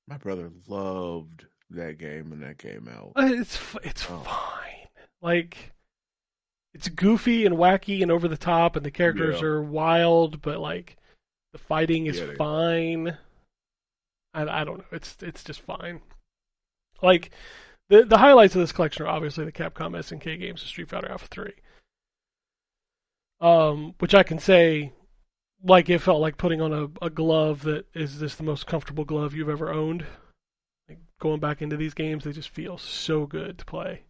My brother loved that game when that came out. It's fine. Like, it's goofy and wacky and over the top, and the characters are wild, but like the fighting is fine. I don't know. It's just fine. Like. The highlights of this collection are obviously the Capcom SNK games of Street Fighter Alpha 3. Which I can say, like, it felt like putting on a glove that is just the most comfortable glove you've ever owned. Like, going back into these games, they just feel so good to play.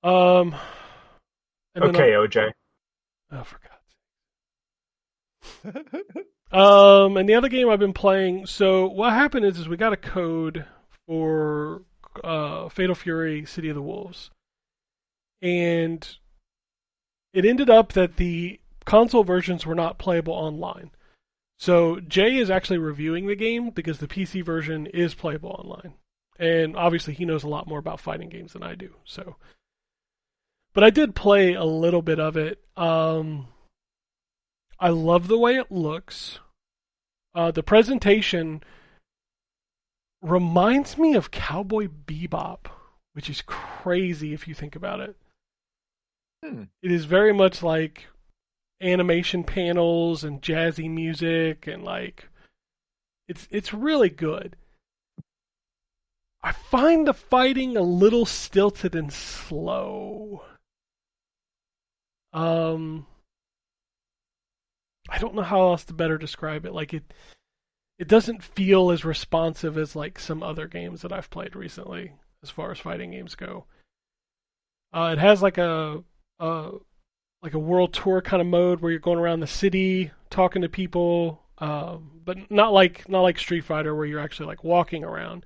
Okay, OJ. Oh, for God's sake. And the other game I've been playing, so what happened is we got a code for Fatal Fury City of the Wolves. And it ended up that the console versions were not playable online. So Jay is actually reviewing the game because the PC version is playable online. And obviously he knows a lot more about fighting games than I do. So, but I did play a little bit of it. I love the way it looks. The presentation reminds me of Cowboy Bebop, which is crazy if you think about it. It is very much like animation panels and jazzy music, and like it's really good. I find the fighting a little stilted and slow. I don't know how else to better describe it. Like it doesn't feel as responsive as like some other games that I've played recently, as far as fighting games go. It has like a world tour kind of mode where you're going around the city talking to people, but not like Street Fighter where you're actually like walking around.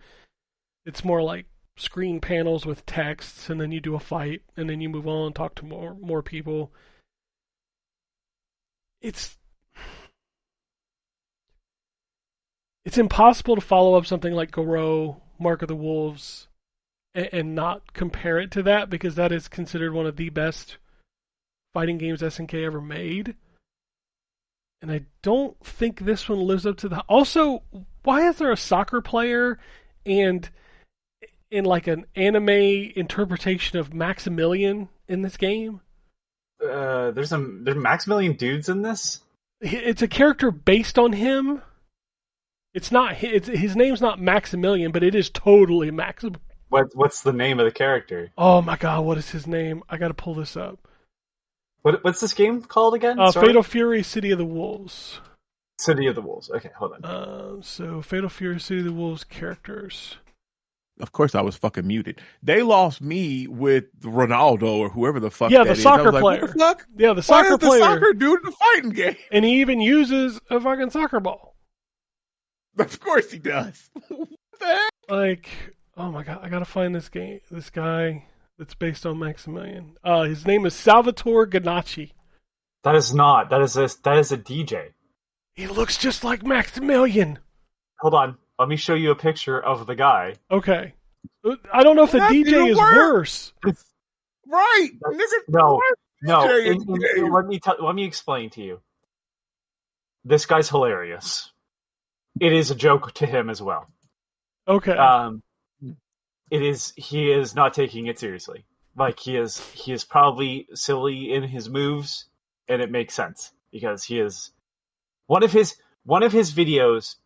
It's more like screen panels with texts, and then you do a fight, and then you move on and talk to more people. It's impossible to follow up something like Goro, Mark of the Wolves, and not compare it to that, because that is considered one of the best fighting games SNK ever made. And I don't think this one lives up to that. Also, why is there a soccer player and in like an anime interpretation of Maximilian in this game? There's Maximilian dudes in this? It's a character based on him. It's not his name's not Maximilian, but it is totally Maximilian. What's the name of the character? Oh my god, what is his name? I gotta pull this up. What's this game called again? Fatal Fury City of the Wolves. City of the Wolves. Okay, hold on. So Fatal Fury City of the Wolves characters. Of course, I was fucking muted. They lost me with Ronaldo or whoever the fuck. Yeah, that the is. soccer Like, player. what the fuck? Yeah, the soccer Why is player. the soccer dude in the fighting game? And he even uses a fucking soccer ball. Of course he does. What the heck? Like, oh my god, I gotta find this guy that's based on Maximilian. His name is Salvatore Ganacci. That is a DJ. He looks just like Maximilian. Hold on. Let me show you a picture of the guy. Okay. I don't know if the That's DJ even is worse. worse. Right. No. DJ. Let me explain to you. This guy's hilarious. It is a joke to him as well. Okay. He is not taking it seriously. Like he is probably silly in his moves, and it makes sense because he is one of his videos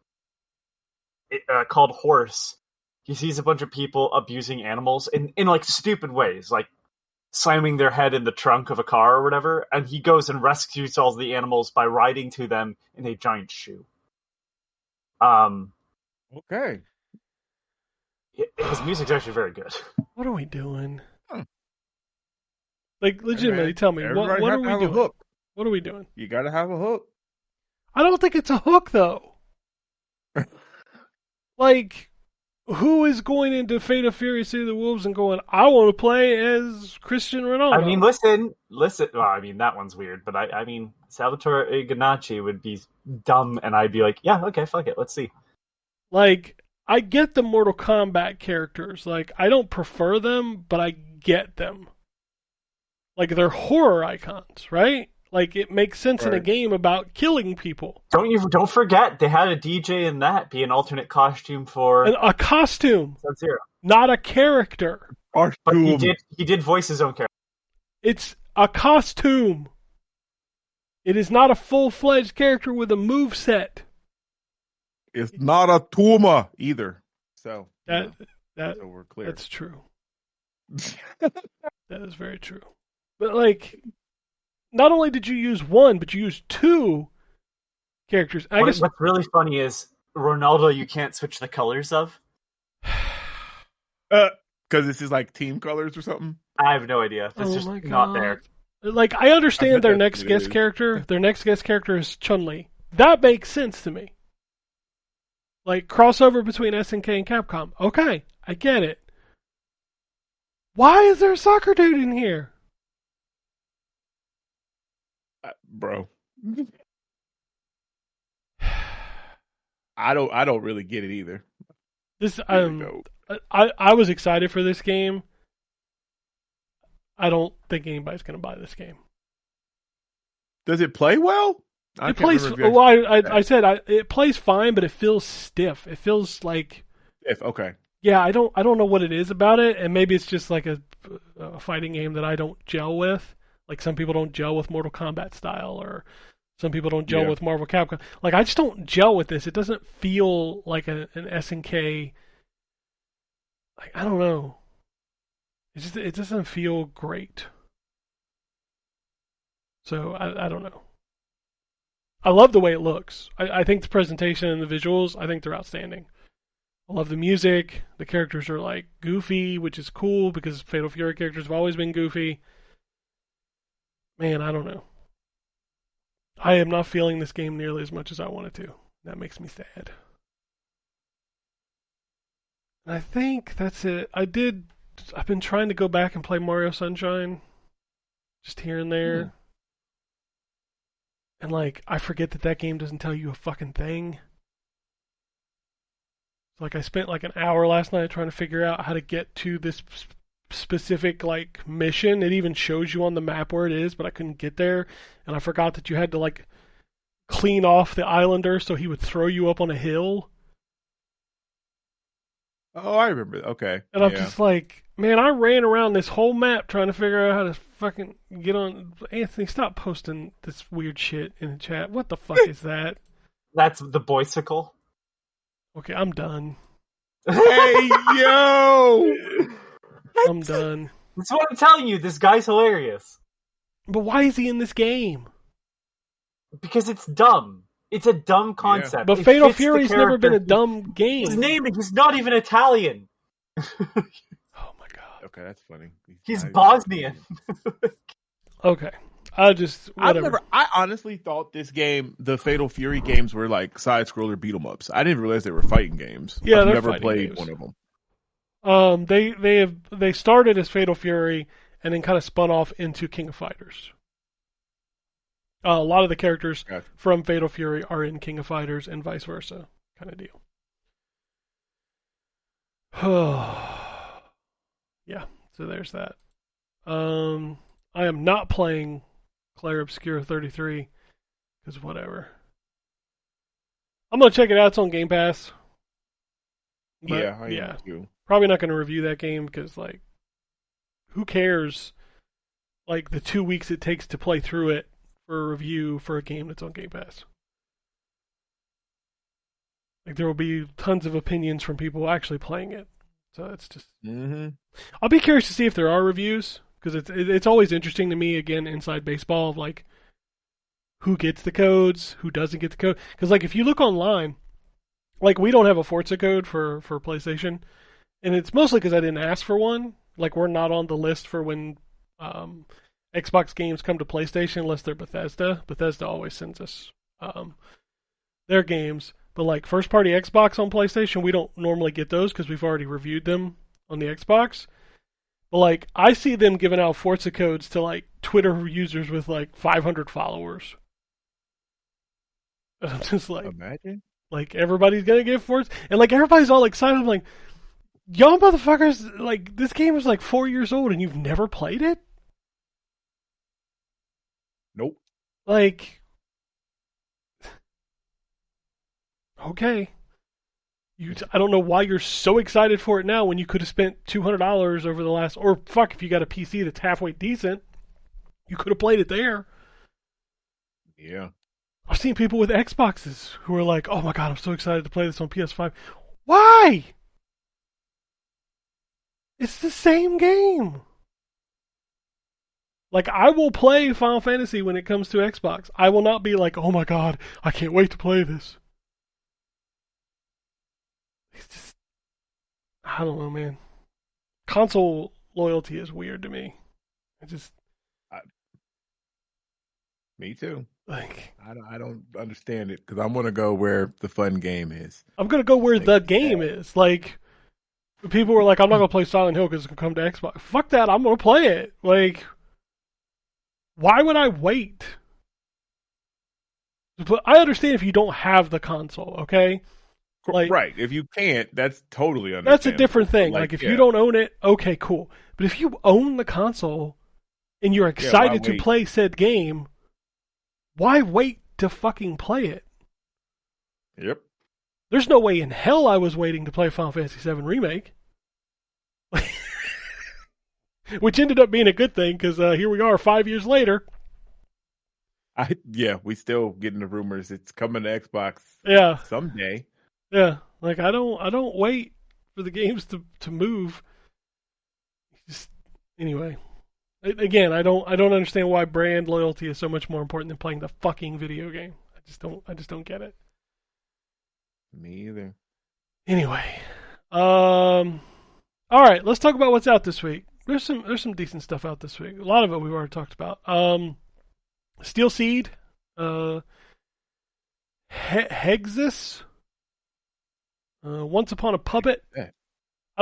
called Horse. He sees a bunch of people abusing animals in like stupid ways, like slamming their head in the trunk of a car or whatever, and he goes and rescues all the animals by riding to them in a giant shoe. Okay. His music's actually very good. What are we doing? Huh. Like, legitimately, tell me, what are we doing? Hook. What are we doing? You gotta have a hook. I don't think it's a hook, though. Like, who is going into Fate of Fury City of the Wolves and going, I want to play as Cristiano Ronaldo? I mean, listen. Well, I mean, that one's weird, but I mean, Salvatore Ganacci would be dumb, and I'd be like, yeah, okay, fuck it, let's see. Like, I get the Mortal Kombat characters. Like, I don't prefer them, but I get them. Like, they're horror icons, right? Like, it makes sense in a game about killing people. Don't forget, they had a DJ in that be an alternate costume for A costume, Sub-Zero. not a character. But he did voice his own character. It's a costume. It is not a full-fledged character with a move set. It's not a tumor either. So So we're clear. That's true. That is very true. But like, not only did you use one, but you used two characters. I guess What's really funny is Ronaldo. You can't switch the colors of. Because this is like team colors or something. I have no idea. It's just not there. Like, I understand their next guest character. Their next guest character is Chun-Li. That makes sense to me. Like, crossover between SNK and Capcom. Okay, I get it. Why is there a soccer dude in here? Bro. I don't really get it either. This Really I was excited for this game. I don't think anybody's going to buy this game. Does it play well? It plays well. I said it plays fine, but it feels stiff. It feels like okay. Yeah, I don't know what it is about it, and maybe it's just like a fighting game that I don't gel with. Like some people don't gel with Mortal Kombat style, or some people don't gel with Marvel Capcom. Like I just don't gel with this. It doesn't feel like an SNK. Like I don't know. It doesn't feel great. So I don't know. I love the way it looks. I think the presentation and the visuals, I think they're outstanding. I love the music. The characters are like goofy, which is cool because Fatal Fury characters have always been goofy. Man, I don't know. I am not feeling this game nearly as much as I wanted to. That makes me sad. And I think that's it. I've been trying to go back and play Mario Sunshine. Just here and there. And like, I forget that game doesn't tell you a fucking thing. Like I spent like an hour last night trying to figure out how to get to this specific like mission. It even shows you on the map where it is, but I couldn't get there. And I forgot that you had to like clean off the islander so he would throw you up on a hill. Oh, I remember. Okay. And I'm just like, man, I ran around this whole map trying to figure out how to fucking get on. Anthony, stop posting this weird shit in the chat. What the fuck is that? That's the bicycle. Okay, I'm done. Hey, yo! I'm done. That's what I'm telling you. This guy's hilarious. But why is he in this game? Because it's dumb. It's a dumb concept. Yeah. But Fatal Fury's never been a dumb game. His name is not even Italian. Oh my god. Okay, that's funny. He's Bosnian. Okay. Whatever. I honestly thought this game, the Fatal Fury games, were like side-scroller beat-em-ups. I didn't realize they were fighting games. Yeah, I've they're never fighting played games. one of them. They started as Fatal Fury and then kind of spun off into King of Fighters. A lot of the characters from Fatal Fury are in King of Fighters and vice versa, kind of deal. Yeah, so there's that. I am not playing Clair Obscura 33 because whatever. I'm gonna check it out. It's on Game Pass. But, I am too. Probably not gonna review that game because like, who cares? Like the 2 weeks it takes to play through it for a review for a game that's on Game Pass. Like there will be tons of opinions from people actually playing it. So it's just. I'll be curious to see if there are reviews because it's always interesting to me. Again, inside baseball, of like who gets the codes, who doesn't get the code. Because like if you look online, like we don't have a Forza code for PlayStation, and it's mostly because I didn't ask for one. Like we're not on the list for when Xbox games come to PlayStation unless they're Bethesda. Bethesda always sends us their games. But like first-party Xbox on PlayStation, we don't normally get those because we've already reviewed them on the Xbox. But like I see them giving out Forza codes to like Twitter users with like 500 followers. And I'm just like, imagine. Like everybody's gonna get Forza, and like everybody's all excited. I'm like, y'all motherfuckers! Like this game is like 4 years old, and you've never played it. Nope. Like. Okay. I don't know why you're so excited for it now when you could have spent $200 over the last, or fuck, if you got a PC that's halfway decent, you could have played it there. Yeah. I've seen people with Xboxes who are like, oh my god, I'm so excited to play this on PS5. Why? It's the same game. Like, I will play Final Fantasy when it comes to Xbox. I will not be like, oh my god, I can't wait to play this. It's just, I don't know, man. Console loyalty is weird to me. Me too. Like, I don't understand it because I'm gonna go where the fun game is. I'm gonna go where the game is. Like, people were like, I'm not gonna play Silent Hill because it's gonna come to Xbox. Fuck that, I'm gonna play it. Like, why would I wait? But I understand if you don't have the console, okay? Like, right. If you can't, that's totally understandable. that's a different thing. Like if you don't own it, okay, cool. But if you own the console and you're excited to play said game, why wait to fucking play it? Yep. There's no way in hell I was waiting to play Final Fantasy VII Remake. Which ended up being a good thing, because here we are 5 years later. We still getting the rumors it's coming to Xbox someday. Yeah, like I don't wait for the games to move. Anyway. Again, I don't understand why brand loyalty is so much more important than playing the fucking video game. I just don't get it. Me either. Anyway, all right, let's talk about what's out this week. There's some decent stuff out this week. A lot of it we've already talked about. Steel Seed, Hexus, Once Upon a Puppet. I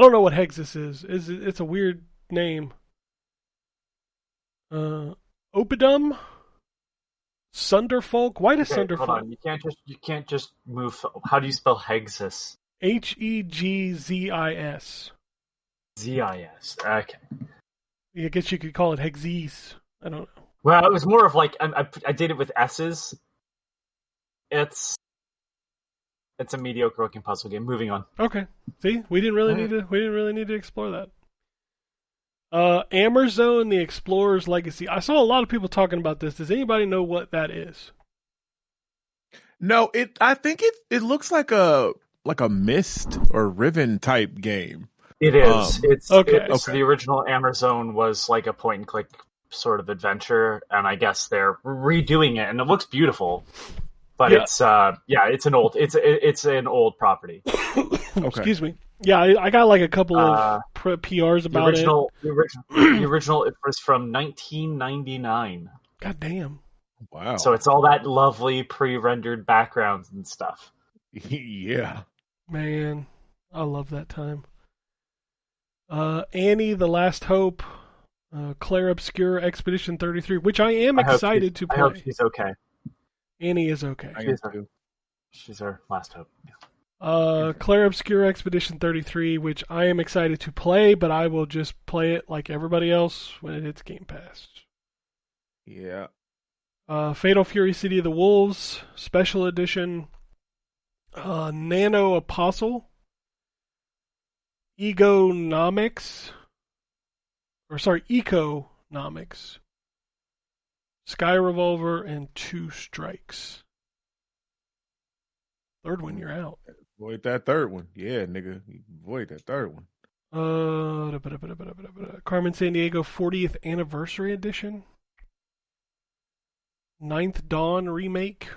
don't know what Hexus is. It's a weird name. Opidum, Sunderfolk. Why does Sunderfolk? Hold on, you can't just move. How do you spell Hexus? Hegzis. Zis. Okay. I guess you could call it Hexis. I don't know. Well, it was more of like I did it with S's. It's a mediocre looking puzzle game. Moving on. Okay. See, we didn't really need to explore that. Amazon: The Explorer's Legacy. I saw a lot of people talking about this. Does anybody know what that is? No, I think it looks like a Myst or Riven type game. It is. It's okay. The original Amazon was like a point and click sort of adventure, and I guess they're redoing it, and it looks beautiful. But it's an old property. Excuse me. Yeah, I got like a couple of PRs about it. The original it was from 1999. God damn. Wow. So it's all that lovely pre-rendered backgrounds and stuff. Yeah. Man, I love that time. Annie, The Last Hope, Claire Obscure Expedition 33, which I am excited to play. I hope she's okay. Annie is okay. She's our last hope. Yeah. Claire Obscure Expedition 33, which I am excited to play, but I will just play it like everybody else when it hits Game Pass. Yeah. Fatal Fury City of the Wolves, Special Edition. Nano Apostle. Economics. Sky Revolver, and Two Strikes. Third one, you're out. Avoid that third one. Yeah, nigga. Avoid that third one. Carmen Sandiego 40th Anniversary Edition. Ninth Dawn Remake.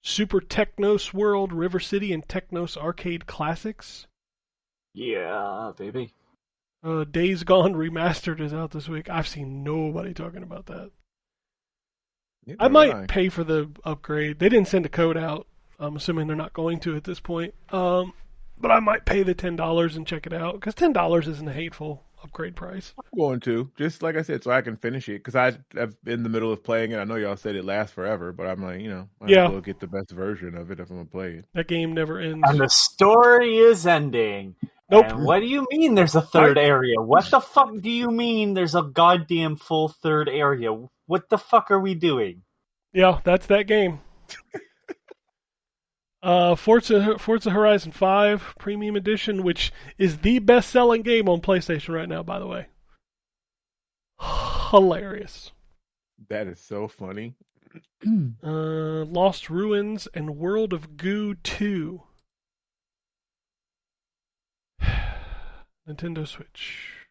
Super Technos World, River City, and Technos Arcade Classics. Yeah, baby. Days Gone Remastered is out this week. I've seen nobody talking about that. Yeah, I might pay for the upgrade. They didn't send a code out. I'm assuming they're not going to at this point. But I might pay the $10 and check it out, because $10 isn't a hateful upgrade price. I'm going to, just like I said, so I can finish it, because I'm in the middle of playing it. I know y'all said it lasts forever, but I'm like, I will get the best version of it if I'm going to play it. That game never ends. And the story is ending. Nope. And what do you mean there's a third area? What the fuck do you mean there's a goddamn full third area? What the fuck are we doing? Yeah, that's that game. Forza Horizon 5 Premium Edition, which is the best-selling game on PlayStation right now, by the way. Hilarious. That is so funny. Lost Ruins and World of Goo 2. Nintendo Switch.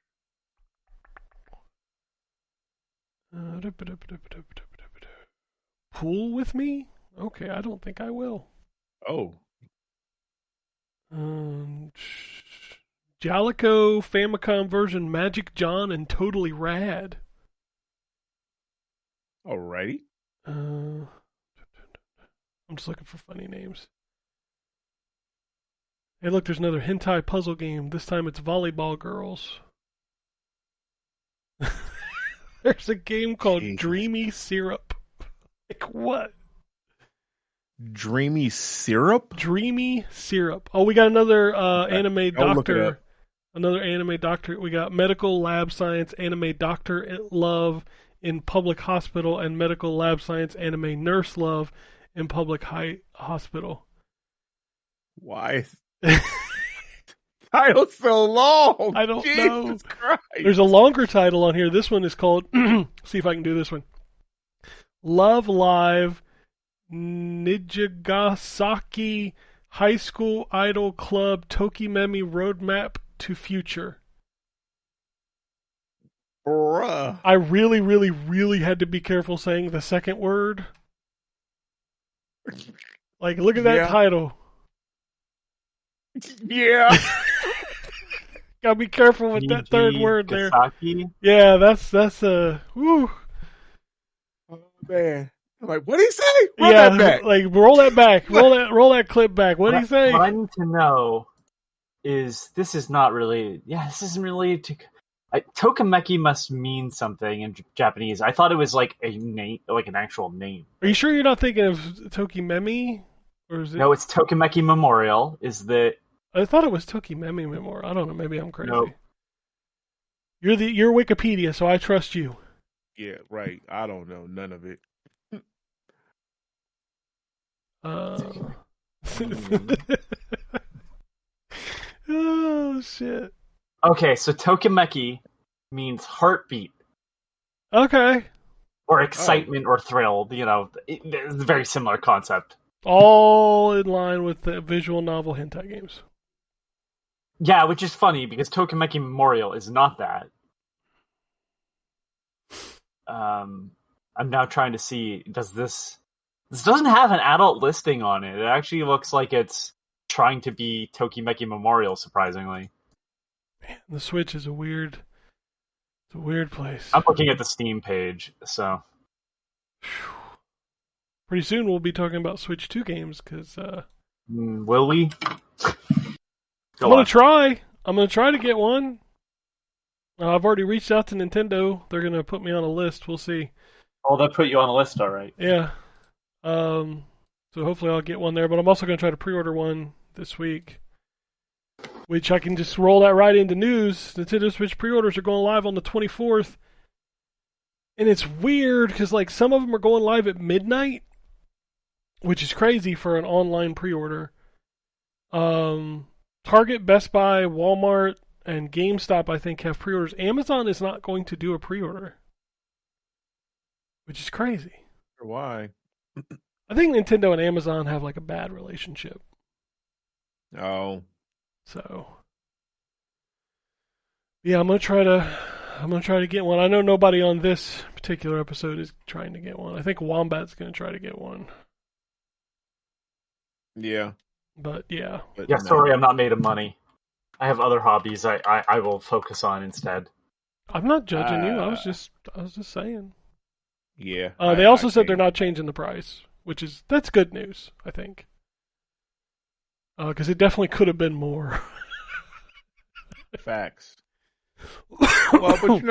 Pool with me? Okay, I don't think I will. Oh. Jalico Famicom version Magic John and Totally Rad. Alrighty. I'm just looking for funny names. Hey, look, there's another hentai puzzle game. This time it's Volleyball Girls. There's a game called Dreamy Syrup. Like, what? Dreamy Syrup? Dreamy Syrup. Oh, we got another anime I'll look it doctor. up. Another anime doctor. We got medical lab science anime doctor love in public hospital and medical lab science anime nurse love in public hospital. Why is title so long? I don't Jesus know. Christ. There's a longer title on here. This one is called, see if I can do this one. Love Live Nijigasaki High School Idol Club Tokimemi Roadmap to Future. Bruh. I really, really, really had to be careful saying the second word. Like, look at that Yeah. title. Yeah. Gotta be careful with that third word there. Nijigasaki? Yeah, that's whew. Oh, man. I'm like, what'd he say? Run Yeah, that back. like roll that back. Roll that clip back. What do you say? What I need to know is this is not related. Yeah, this isn't related to. Tokimeki must mean something in Japanese. I thought it was like a name, like an actual name. Are you sure you're not thinking of Tokimemi? Or is it? No, it's Tokimeki Memorial. Is the I thought it was Tokimemi Memorial. I don't know. Maybe I'm crazy. Nope. You're Wikipedia, so I trust you. Yeah, right. I don't know none of it. Oh shit. okay? So Tokimeki means heartbeat Okay. or excitement or thrill. You know, it's a very similar concept. All in line with the visual novel hentai games. Yeah, which is funny because Tokimeki Memorial is not that. I'm now trying to see, does this doesn't have an adult listing on it. It actually looks like it's trying to be Tokimeki Memorial, surprisingly. Man, the Switch is a weird place. I'm looking at the Steam page, so. Pretty soon we'll be talking about Switch 2 games, because Will we? I'm going to try. I'm going to try to get one. I've already reached out to Nintendo. They're going to put me on a list. We'll see. Oh, that put you on a list, alright. Yeah. So hopefully I'll get one there, but I'm also going to try to pre-order one this week, which I can just roll that right into news. Nintendo Switch pre-orders are going live on the 24th, and it's weird because like some of them are going live at midnight, which is crazy for an online pre-order. Target, Best Buy, Walmart, and GameStop, I think, have pre-orders. Amazon is not going to do a pre-order, which is crazy. Why? I think Nintendo and Amazon have like a bad relationship. Oh. So, yeah, I'm gonna try to get one. I know nobody on this particular episode is trying to get one. I think Wombat's gonna try to get one. Yeah. But yeah. But Yeah, no. sorry, I'm not made of money. I have other hobbies I will focus on instead. I'm not judging you. I was just saying. Yeah. They also said they're not changing the price, that's good news, I think. Because it definitely could have been more. Facts. Well, but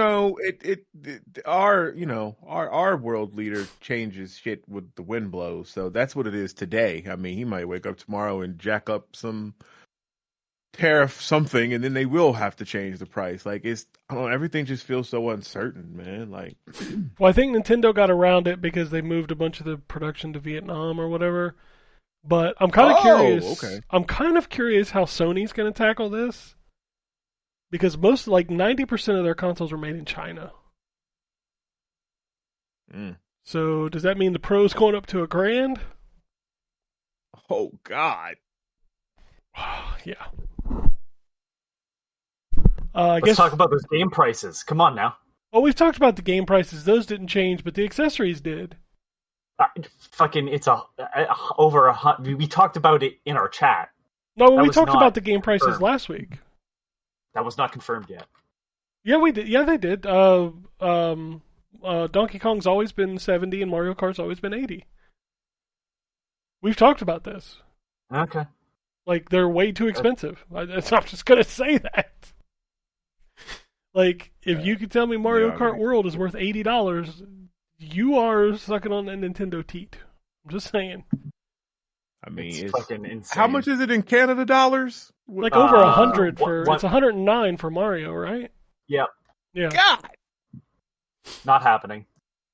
our world leader changes shit with the wind blows, so that's what it is today. I mean, he might wake up tomorrow and jack up some tariff something, and then they will have to change the price. Like I don't know, everything just feels so uncertain, man. Like, well, I think Nintendo got around it because they moved a bunch of the production to Vietnam or whatever. But I'm kind of curious. Okay. I'm kind of curious how Sony's going to tackle this. Because 90% of their consoles are made in China. So does that mean the Pro's going up to $1,000? Oh God. Yeah. Let's talk about those game prices. Come on now. Well, we've talked about the game prices. Those didn't change, but the accessories did. It's over $100. We talked about it in our chat. No, we talked about the game prices confirmed. last week. That was not confirmed yet. Yeah, we did. Yeah, they did. Donkey Kong's always been 70 and Mario Kart's always been 80. We've talked about this. Okay. Like, they're way too expensive. I'm just going to say that. Like, if you could tell me Mario Kart World is worth $80, you are sucking on a Nintendo teat. I'm just saying. I mean, it's fucking insane. How much is it in Canada dollars? Like over 100 for it's 109 for Mario, right? Yep. Yeah. God. Not happening.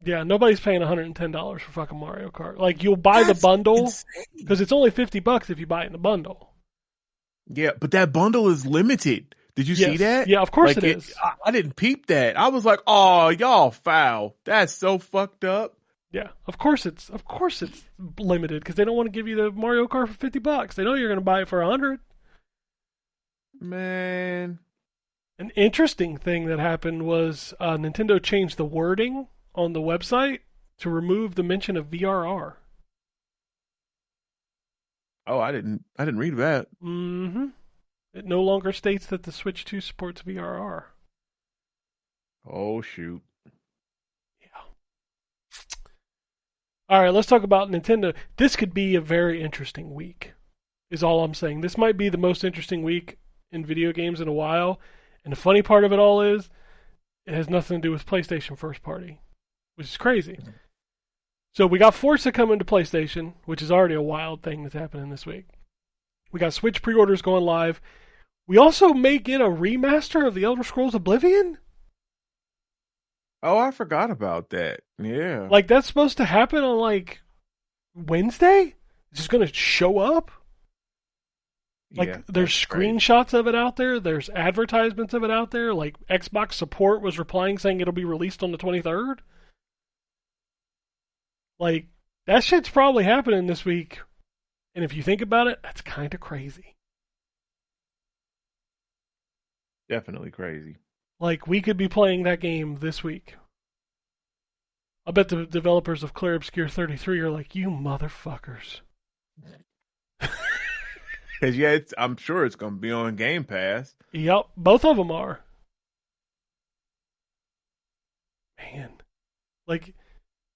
Yeah, nobody's paying $110 for fucking Mario Kart. Like, you'll buy the bundle because it's only $50 if you buy it in the bundle. Yeah, but that bundle is limited. Did you see that? Yeah, of course it is. I didn't peep that. I was like, "Oh, y'all foul. That's so fucked up." Yeah, of course it's limited because they don't want to give you the Mario Kart for $50. They know you're going to buy it for 100. Man, an interesting thing that happened was Nintendo changed the wording on the website to remove the mention of VRR. Oh, I didn't read that. Mm-hmm. It no longer states that the Switch 2 supports VRR. Oh, shoot. Yeah. All right, let's talk about Nintendo. This could be a very interesting week, is all I'm saying. This might be the most interesting week in video games in a while. And the funny part of it all is, it has nothing to do with PlayStation first party, which is crazy. So we got Forza coming to PlayStation, which is already a wild thing that's happening this week. We got Switch pre-orders going live. We also may get a remaster of The Elder Scrolls Oblivion. Oh, I forgot about that. Yeah. Like, that's supposed to happen on, like, Wednesday? It's just going to show up? Like, yeah, there's screenshots of it out there. There's advertisements of it out there. Like, Xbox support was replying saying it'll be released on the 23rd. Like, that shit's probably happening this week. And if you think about it, that's kind of crazy. Definitely crazy. Like, we could be playing that game this week. I bet the developers of Clear Obscure 33 are like, you motherfuckers. Because, yeah, I'm sure it's going to be on Game Pass. Yep, both of them are. Man. Like,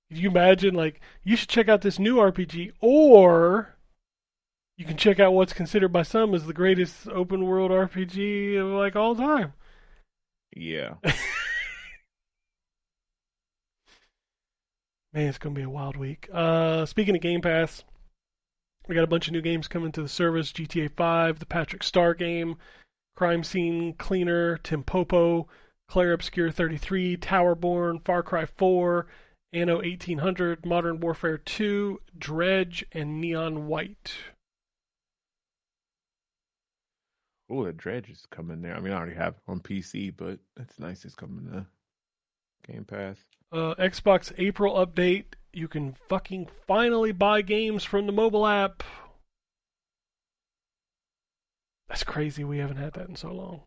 can you imagine, like, you should check out this new RPG, or you can check out what's considered by some as the greatest open world RPG of, like, all time. Yeah. Man, it's going to be a wild week. Speaking of Game Pass, we got a bunch of new games coming to the service. GTA 5, the Patrick Star game, Crime Scene Cleaner, Timpopo, Claire Obscure 33, Towerborn, Far Cry 4, Anno 1800, Modern Warfare 2, Dredge, and Neon White. Oh, the Dredge is coming there. I mean, I already have it on PC, but it's nice it's coming to Game Pass. Xbox April update. You can fucking finally buy games from the mobile app. That's crazy. We haven't had that in so long.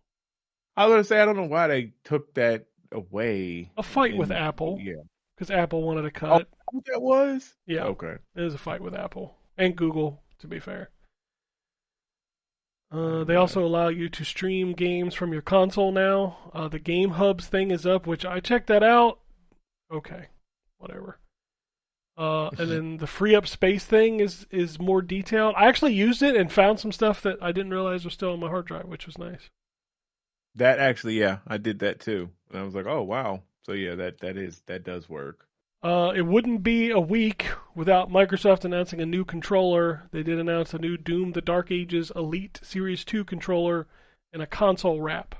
I was going to say, I don't know why they took that away. A fight with Apple. Yeah. Because Apple wanted a cut. Oh, what that was? Yeah. Okay. It was a fight with Apple. And Google, to be fair. They also allow you to stream games from your console now. The Game Hubs thing is up, which I checked that out. Okay. Whatever. And then the free up space thing is more detailed. I actually used it and found some stuff that I didn't realize was still on my hard drive, which was nice. That actually, yeah, I did that too. And I was like, oh, wow. So yeah, that does work. It wouldn't be a week without Microsoft announcing a new controller. They did announce a new Doom the Dark Ages Elite Series 2 controller and a console wrap.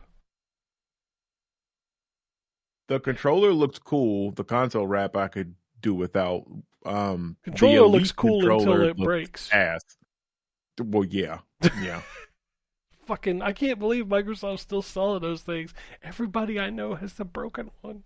The controller looks cool. The console wrap I could do without. Controller looks cool until it breaks. Ass. Well, yeah. Yeah. Fucking, I can't believe Microsoft's still selling those things. Everybody I know has the broken one.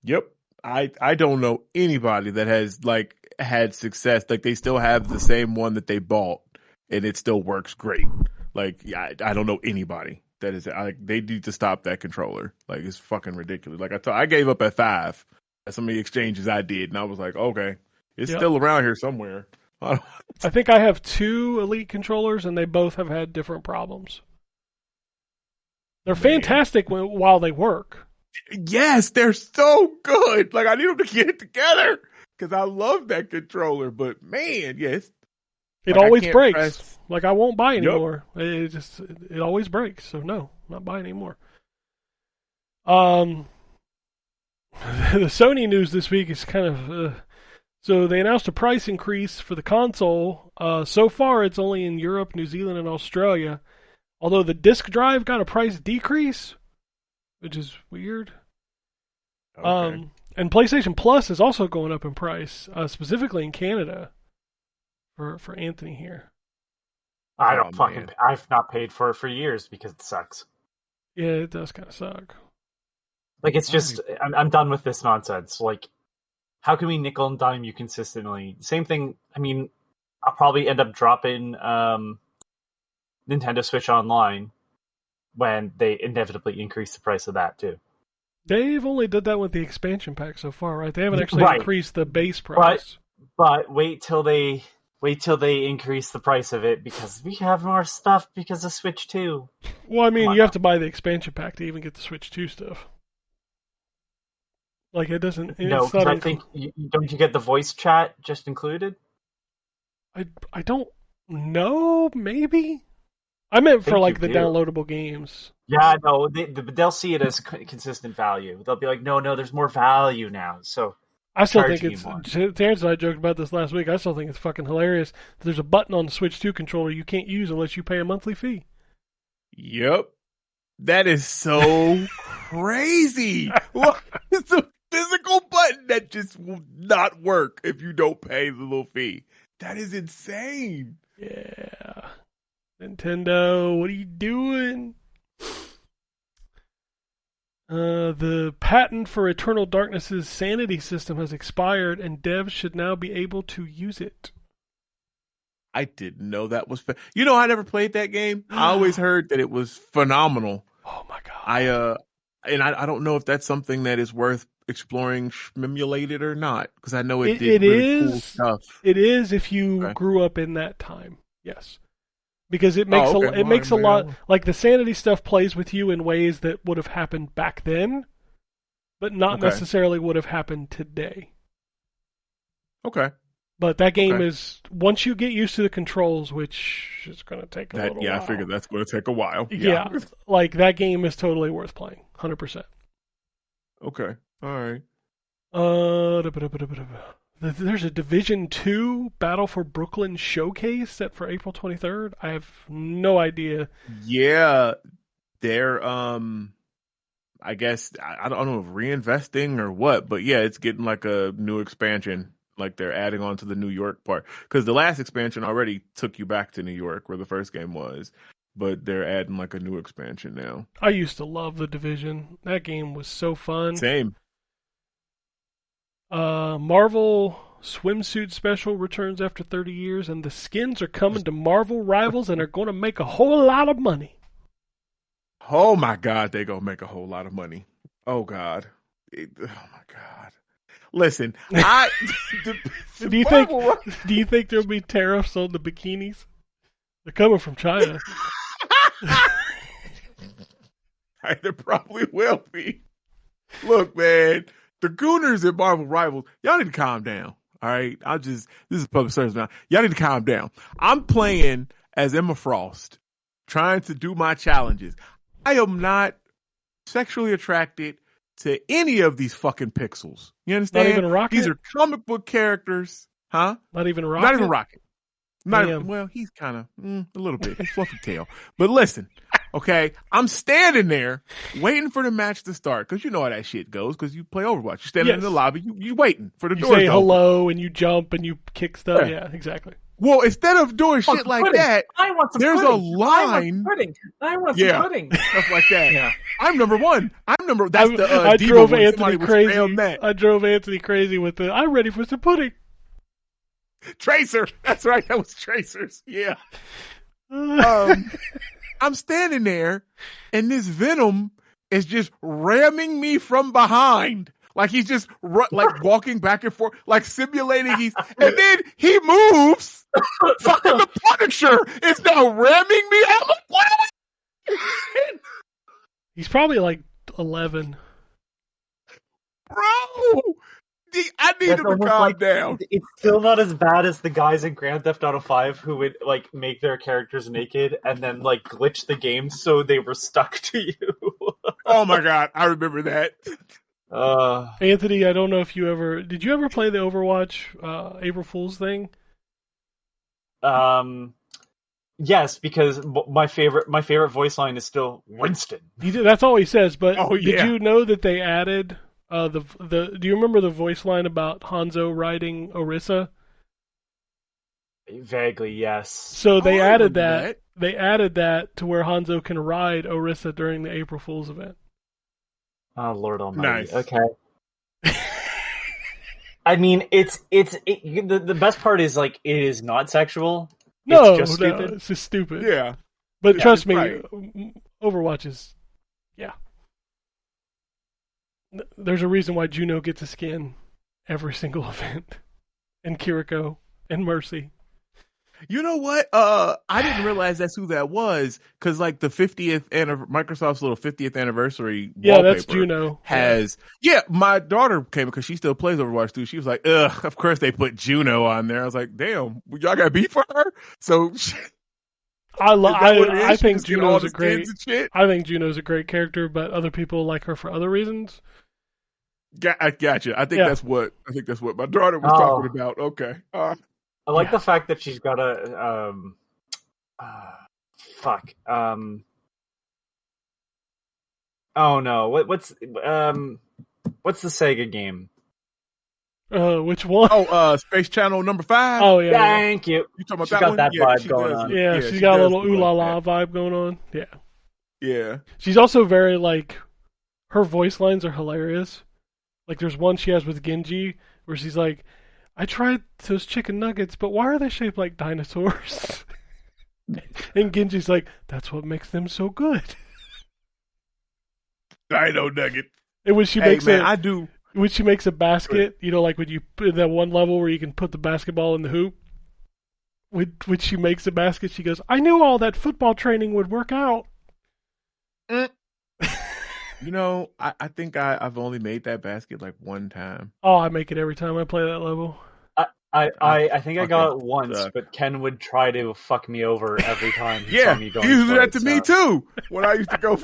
Yep. I don't know anybody that has like had success. Like they still have the same one that they bought and it still works great. Like I don't know anybody that is they need to stop that controller. Like it's fucking ridiculous. Like I gave up at 5 at some of the exchanges I did and I was like, okay, it's still around here somewhere. I think I have 2 Elite controllers and they both have had different problems. They're fantastic while they work. Yes, they're so good. Like I need them to get it together because I love that controller. But man, yes, it always breaks. Like I won't buy anymore. Yep. It always breaks. So no, I'm not buying anymore. The Sony news this week is kind of So they announced a price increase for the console. So far, it's only in Europe, New Zealand, and Australia. Although the disc drive got a price decrease, which is weird. Okay. And PlayStation Plus is also going up in price, specifically in Canada. For Anthony here. I don't I've not paid for it for years because it sucks. Yeah, it does kind of suck. Like, it's just, I'm done with this nonsense. Like, how can we nickel and dime you consistently? Same thing, I mean, I'll probably end up dropping Nintendo Switch Online when they inevitably increase the price of that, too. They've only did that with the expansion pack so far, right? They haven't actually increased the base price. But wait till they increase the price of it, because we have more stuff because of Switch 2. Well, I mean, you have to buy the expansion pack to even get the Switch 2 stuff. Like, it doesn't... No, because I think... Don't you get the voice chat just included? I don't know, maybe? I meant for, like, the downloadable games. Yeah, no, they'll see it as consistent value. They'll be like, no, there's more value now, so... I still think it's... Terrence and I joked about this last week. I still think it's fucking hilarious. There's a button on the Switch 2 controller you can't use unless you pay a monthly fee. Yep. That is so crazy. Well, it's a physical button that just will not work if you don't pay the little fee. That is insane. Yeah. Nintendo, what are you doing? The patent for Eternal Darkness's sanity system has expired, and devs should now be able to use it. I didn't know that was... You know, I never played that game. I always heard that it was phenomenal. Oh my god! I don't know if that's something that is worth exploring, emulated or not, because I know it did really cool stuff. It is if you grew up in that time. Yes. Because it makes a lot, like the sanity stuff plays with you in ways that would have happened back then, but not necessarily would have happened today. Okay. But that game is, once you get used to the controls, which is going to take a little while. Yeah, I figured that's going to take a while. Yeah, like that game is totally worth playing, 100%. Okay, all right. There's a Division 2 Battle for Brooklyn showcase set for April 23rd. I have no idea. Yeah, they're I guess I don't know if reinvesting or what, but yeah, it's getting like a new expansion. Like they're adding on to the New York part, because the last expansion already took you back to New York where the first game was, but they're adding like a new expansion now. I used to love the Division. That game was so fun. Same. Marvel Swimsuit Special returns after 30 years, and the skins are coming to Marvel Rivals and are going to make a whole lot of money. Oh my God, they're going to make a whole lot of money. Oh God. Oh my God. Listen, do you think there'll be tariffs on the bikinis? They're coming from China. There probably will be. Look, man, the Gooners at Marvel Rivals, y'all need to calm down. All right, this is public service now. Y'all need to calm down. I'm playing as Emma Frost, trying to do my challenges. I am not sexually attracted to any of these fucking pixels. You understand? Not even Rocket? These are comic book characters. Huh? Not even Rocket? Not even Rocket. Well, he's kind of a little bit. He's fluffy tail. But listen, okay, I'm standing there waiting for the match to start, because you know how that shit goes, because you play Overwatch. You're standing in the lobby, you waiting for the door to open. You say hello and you jump and you kick stuff. Yeah, exactly. Well, instead of doing shit like that, there's a line. I want some pudding. Stuff like that. Yeah. I'm number one. That's I drove Anthony crazy. I drove Anthony crazy with the, I'm ready for some pudding. Tracer. That's right. That was Tracers. Yeah. I'm standing there, and this Venom is just ramming me from behind. Like he's just like walking back and forth, like simulating and then he moves. Fucking the Punisher is now ramming me. I'm like, what are we? He's probably like 11. Bro, I need him to calm down. It's still not as bad as the guys in Grand Theft Auto 5 who would like make their characters naked and then like glitch the game so they were stuck to you. Oh my God, I remember that. Anthony, I don't know if did you ever play the Overwatch April Fool's thing? Yes, because my favorite voice line is still Winston. That's all he says. But Oh, did yeah. you know that they added the? Do you remember the voice line about Hanzo riding Orisa? Vaguely, yes. So they I added remember that. They added that to where Hanzo can ride Orisa during the April Fool's event. Oh, Lord Almighty. Nice. Okay. I mean, the best part is like it is not sexual. No, it's just stupid. it's just stupid. Yeah. But Yeah, trust me, right. Overwatch is, yeah. There's a reason why Juno gets a skin every single event, and Kiriko and Mercy. You know what? I didn't realize that's who that was because, like, the 50th Microsoft's little 50th anniversary Yeah, wallpaper that's Juno. has. Yeah, my daughter came because she still plays Overwatch too. She was like, "Ugh, of course they put Juno on there." I was like, "Damn, y'all got beef for her?" So, I think Juno's a great. I think Juno's a great character, but other people like her for other reasons. I gotcha. I think Yeah. that's what my daughter was talking about. Okay. I like the fact that she's got a fuck. Oh no! What's the Sega game? Which one? Oh, Space Channel number 5. Oh yeah. Thank you. You talking about She's that got one? that Yeah, vibe she going does. on. Yeah, she she's got a does little look ooh la like la vibe going on. Yeah. Yeah. She's also very like, her voice lines are hilarious. Like there's one she has with Genji where she's like, "I tried those chicken nuggets, but why are they shaped like dinosaurs?" And Genji's like, "That's what makes them so good." Dino Nugget. And when she Hey, makes man, I do. when she makes a basket, you know, like when you in that one level where you can put the basketball in the hoop. When she makes a basket, she goes, "I knew all that football training would work out." You know, I think I've only made that basket like one time. Oh, I make it every time I play that level. I think I got it fucking once, suck. but Ken would try to fuck me over every time he Yeah, saw me going. he used to do for that it, to so. me too when I used to go.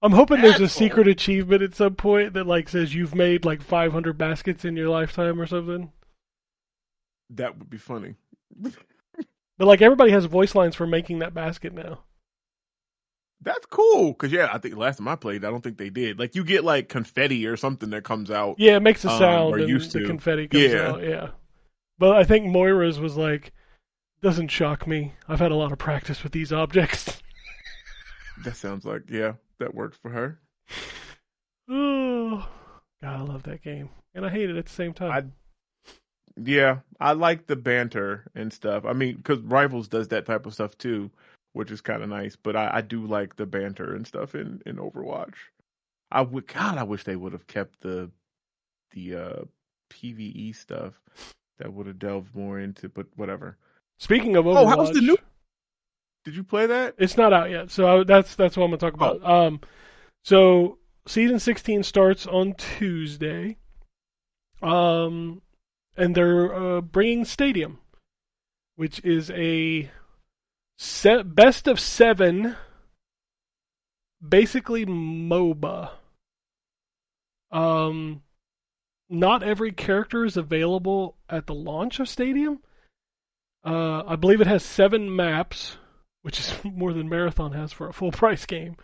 I'm hoping there's a Asshole. secret achievement at some point that like says you've made like 500 baskets in your lifetime or something. That would be funny. But like everybody has voice lines for making that basket now. That's cool because I think last time I played, I don't think they did. Like you get like confetti or something that comes out. Yeah, it makes a sound or and used the to. confetti comes Yeah. out. Yeah. But I think Moira's was like, doesn't shock me. I've had a lot of practice with these objects. That sounds like that works for her. Oh, God, I love that game. And I hate it at the same time. I like the banter and stuff. I mean, because Rivals does that type of stuff too, which is kind of nice. But I do like the banter and stuff in Overwatch. I wish they would have kept the PvE stuff. That would have delved more into, but whatever. Speaking of Overwatch, how's the new? Did you play that? It's not out yet, so that's what I'm gonna talk about. So season 16 starts on Tuesday. And they're bringing Stadium, which is a best of 7, basically MOBA. Not every character is available at the launch of Stadium. I believe it has 7 maps, which is more than Marathon has for a full price game.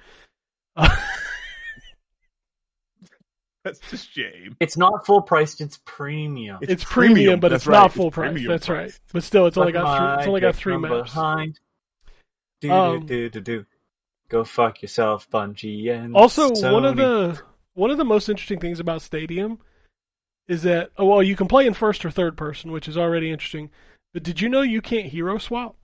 That's a shame. It's not full priced; it's premium. It's premium, but That's it's right. not full It's price. premium That's price. right. But still, it's only Suck got 3 my dick maps. from behind. Do. Go fuck yourself, Bungie and Also, Sony. one of the most interesting things about Stadium is that you can play in first or third person, which is already interesting. But did you know you can't hero swap?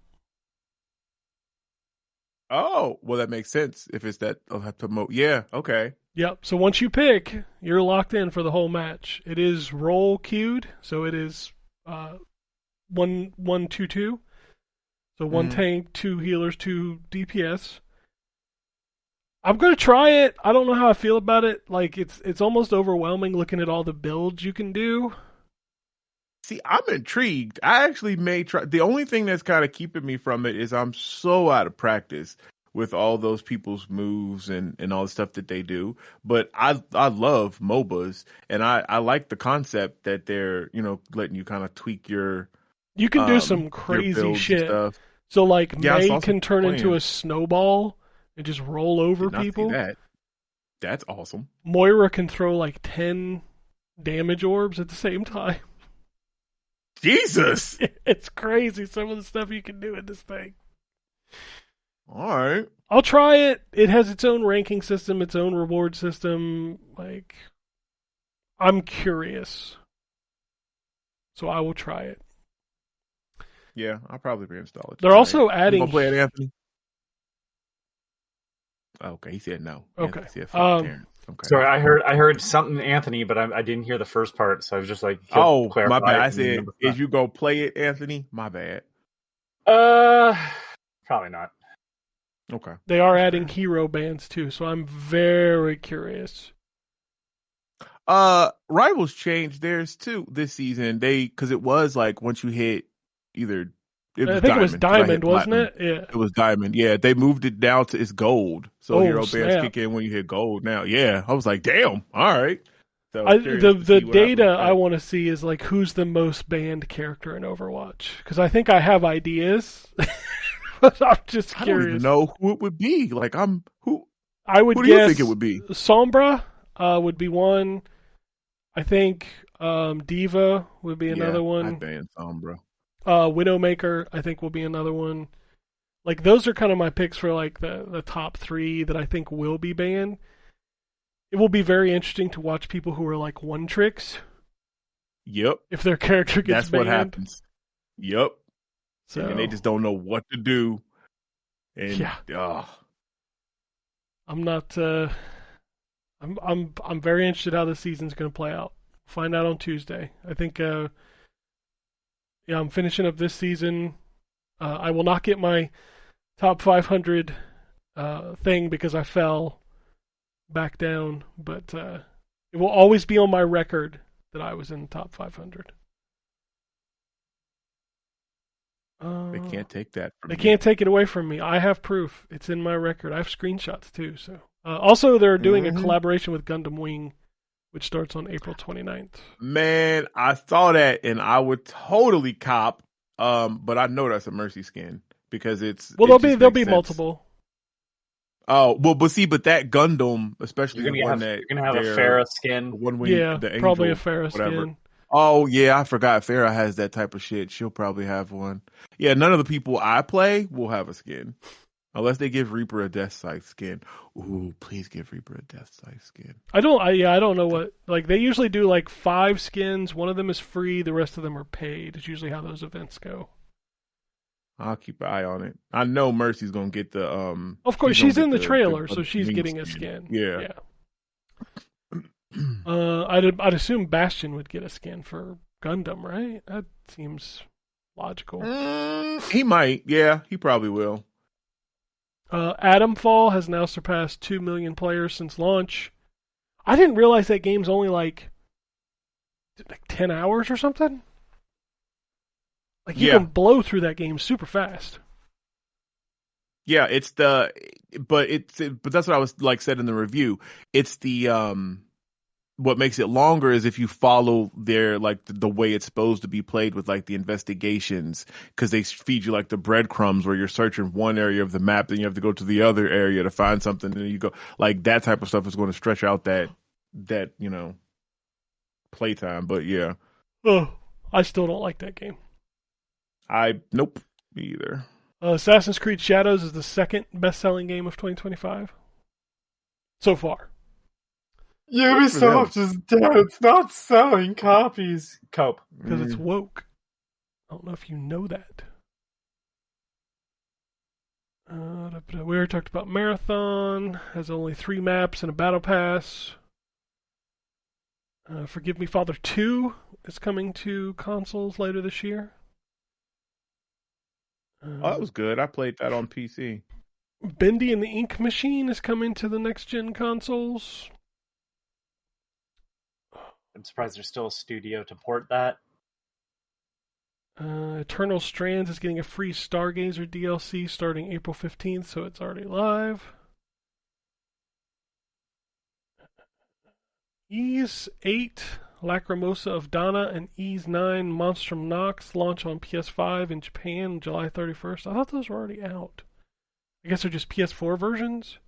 Oh, well, that makes sense if it's that. I'll have to promote. Yeah, okay. Yep. So once you pick, you're locked in for the whole match. It is role queued, so it is 1-1-2-2. So 1 tank, 2 healers, 2 DPS. I'm gonna try it. I don't know how I feel about it. Like it's almost overwhelming looking at all the builds you can do. See, I'm intrigued. I actually may try. The only thing that's kind of keeping me from it is I'm so out of practice with all those people's moves and all the stuff that they do. But I love MOBAs, and I like the concept that they're, letting you kind of tweak your You can do some your crazy builds and shit. stuff. So like Yeah, I May saw some can turn into playing. a snowball and just roll over Did not see people. that. That's awesome. Moira can throw like 10 damage orbs at the same time. Jesus. It's crazy some of the stuff you can do in this thing. All right. I'll try it. It has its own ranking system, its own reward system. Like, I'm curious. So I will try it. Yeah, I'll probably reinstall it. They're also You adding... gonna play it, Anthony? Okay, he said no. Okay. Anthony said fuck Terrence. Okay. Sorry, I heard something, Anthony, but I didn't hear the first part, so I was just like, Oh, clarify my bad. I it, said, is you go play it, Anthony? My bad. Probably not. Okay. They are adding hero bands too, so I'm very curious. Rivals changed theirs too this season. Because it was like once you hit either I think it was Diamond, wasn't it? Yeah. It was Diamond. Yeah, they moved it down to it's Gold. So hero bands snap. kick in when you hit Gold now. Yeah, I was like, damn. All right. So the data I want to see is like who's the most banned character in Overwatch, because I think I have ideas. But I'm just curious. I don't even know who it would be. Like who? I would who do guess you think it would be? Sombra would be one. I think Diva would be another one. I banned Sombra. Widowmaker, I think, will be another one. Like, those are kind of my picks for like the top 3 that I think will be banned. It will be very interesting to watch people who are like one tricks. Yep. If their character gets banned. That's what happens. Yep. So, and they just don't know what to do. And yeah. I'm not. I'm very interested how this season's going to play out. Find out on Tuesday. I think. I'm finishing up this season. I will not get my top 500 thing because I fell back down, but it will always be on my record that I was in the top 500. They can't take that from They you. can't take it away from me. I have proof. It's in my record. I have screenshots too. So also, they're doing a collaboration with Gundam Wing, which starts on April 29th. Man, I saw that and I would totally cop. But I know that's a Mercy skin because it's there'll be multiple. Oh well, but that Gundam, especially you're gonna have a Farah skin. The probably Angel, a Farah skin. Oh yeah, I forgot Farah has that type of shit. She'll probably have one. Yeah, none of the people I play will have a skin. Unless they give Reaper a Death Sight skin. Ooh, please give Reaper a Death Sight skin. I don't know what, like, they usually do like 5 skins. One of them is free. The rest of them are paid. It's usually how those events go. I'll keep an eye on it. I know Mercy's gonna get the Of course, she's in the trailer, so she's getting a skin. Yeah. I'd assume Bastion would get a skin for Gundam, right? That seems logical. He might. Yeah, he probably will. Atomfall has now surpassed 2 million players since launch. I didn't realize that game's only like 10 hours or something. Like, you can blow through that game super fast. Yeah, but that's what I was like said in the review. It's the what makes it longer is if you follow their like the way it's supposed to be played with like the investigations, because they feed you like the breadcrumbs where you're searching one area of the map, then you have to go to the other area to find something, and then you go like that type of stuff is going to stretch out that playtime. But yeah, I still don't like that game. Nope, me either. Assassin's Creed Shadows is the second best-selling game of 2025 so far. Ubisoft is dead. It's not selling copies. Cope. Because it's woke. I don't know if you know that. We already talked about Marathon. Has only 3 maps and a battle pass. Forgive Me Father 2 is coming to consoles later this year. That was good. I played that on PC. Bendy and the Ink Machine is coming to the next-gen consoles. I'm surprised there's still a studio to port that. Eternal Strands is getting a free Stargazer DLC starting April 15th, so it's already live. Ys 8, Lacrimosa of Dana, and Ys 9, Monstrum Nox launch on PS5 in Japan July 31st. I thought those were already out. I guess they're just PS4 versions?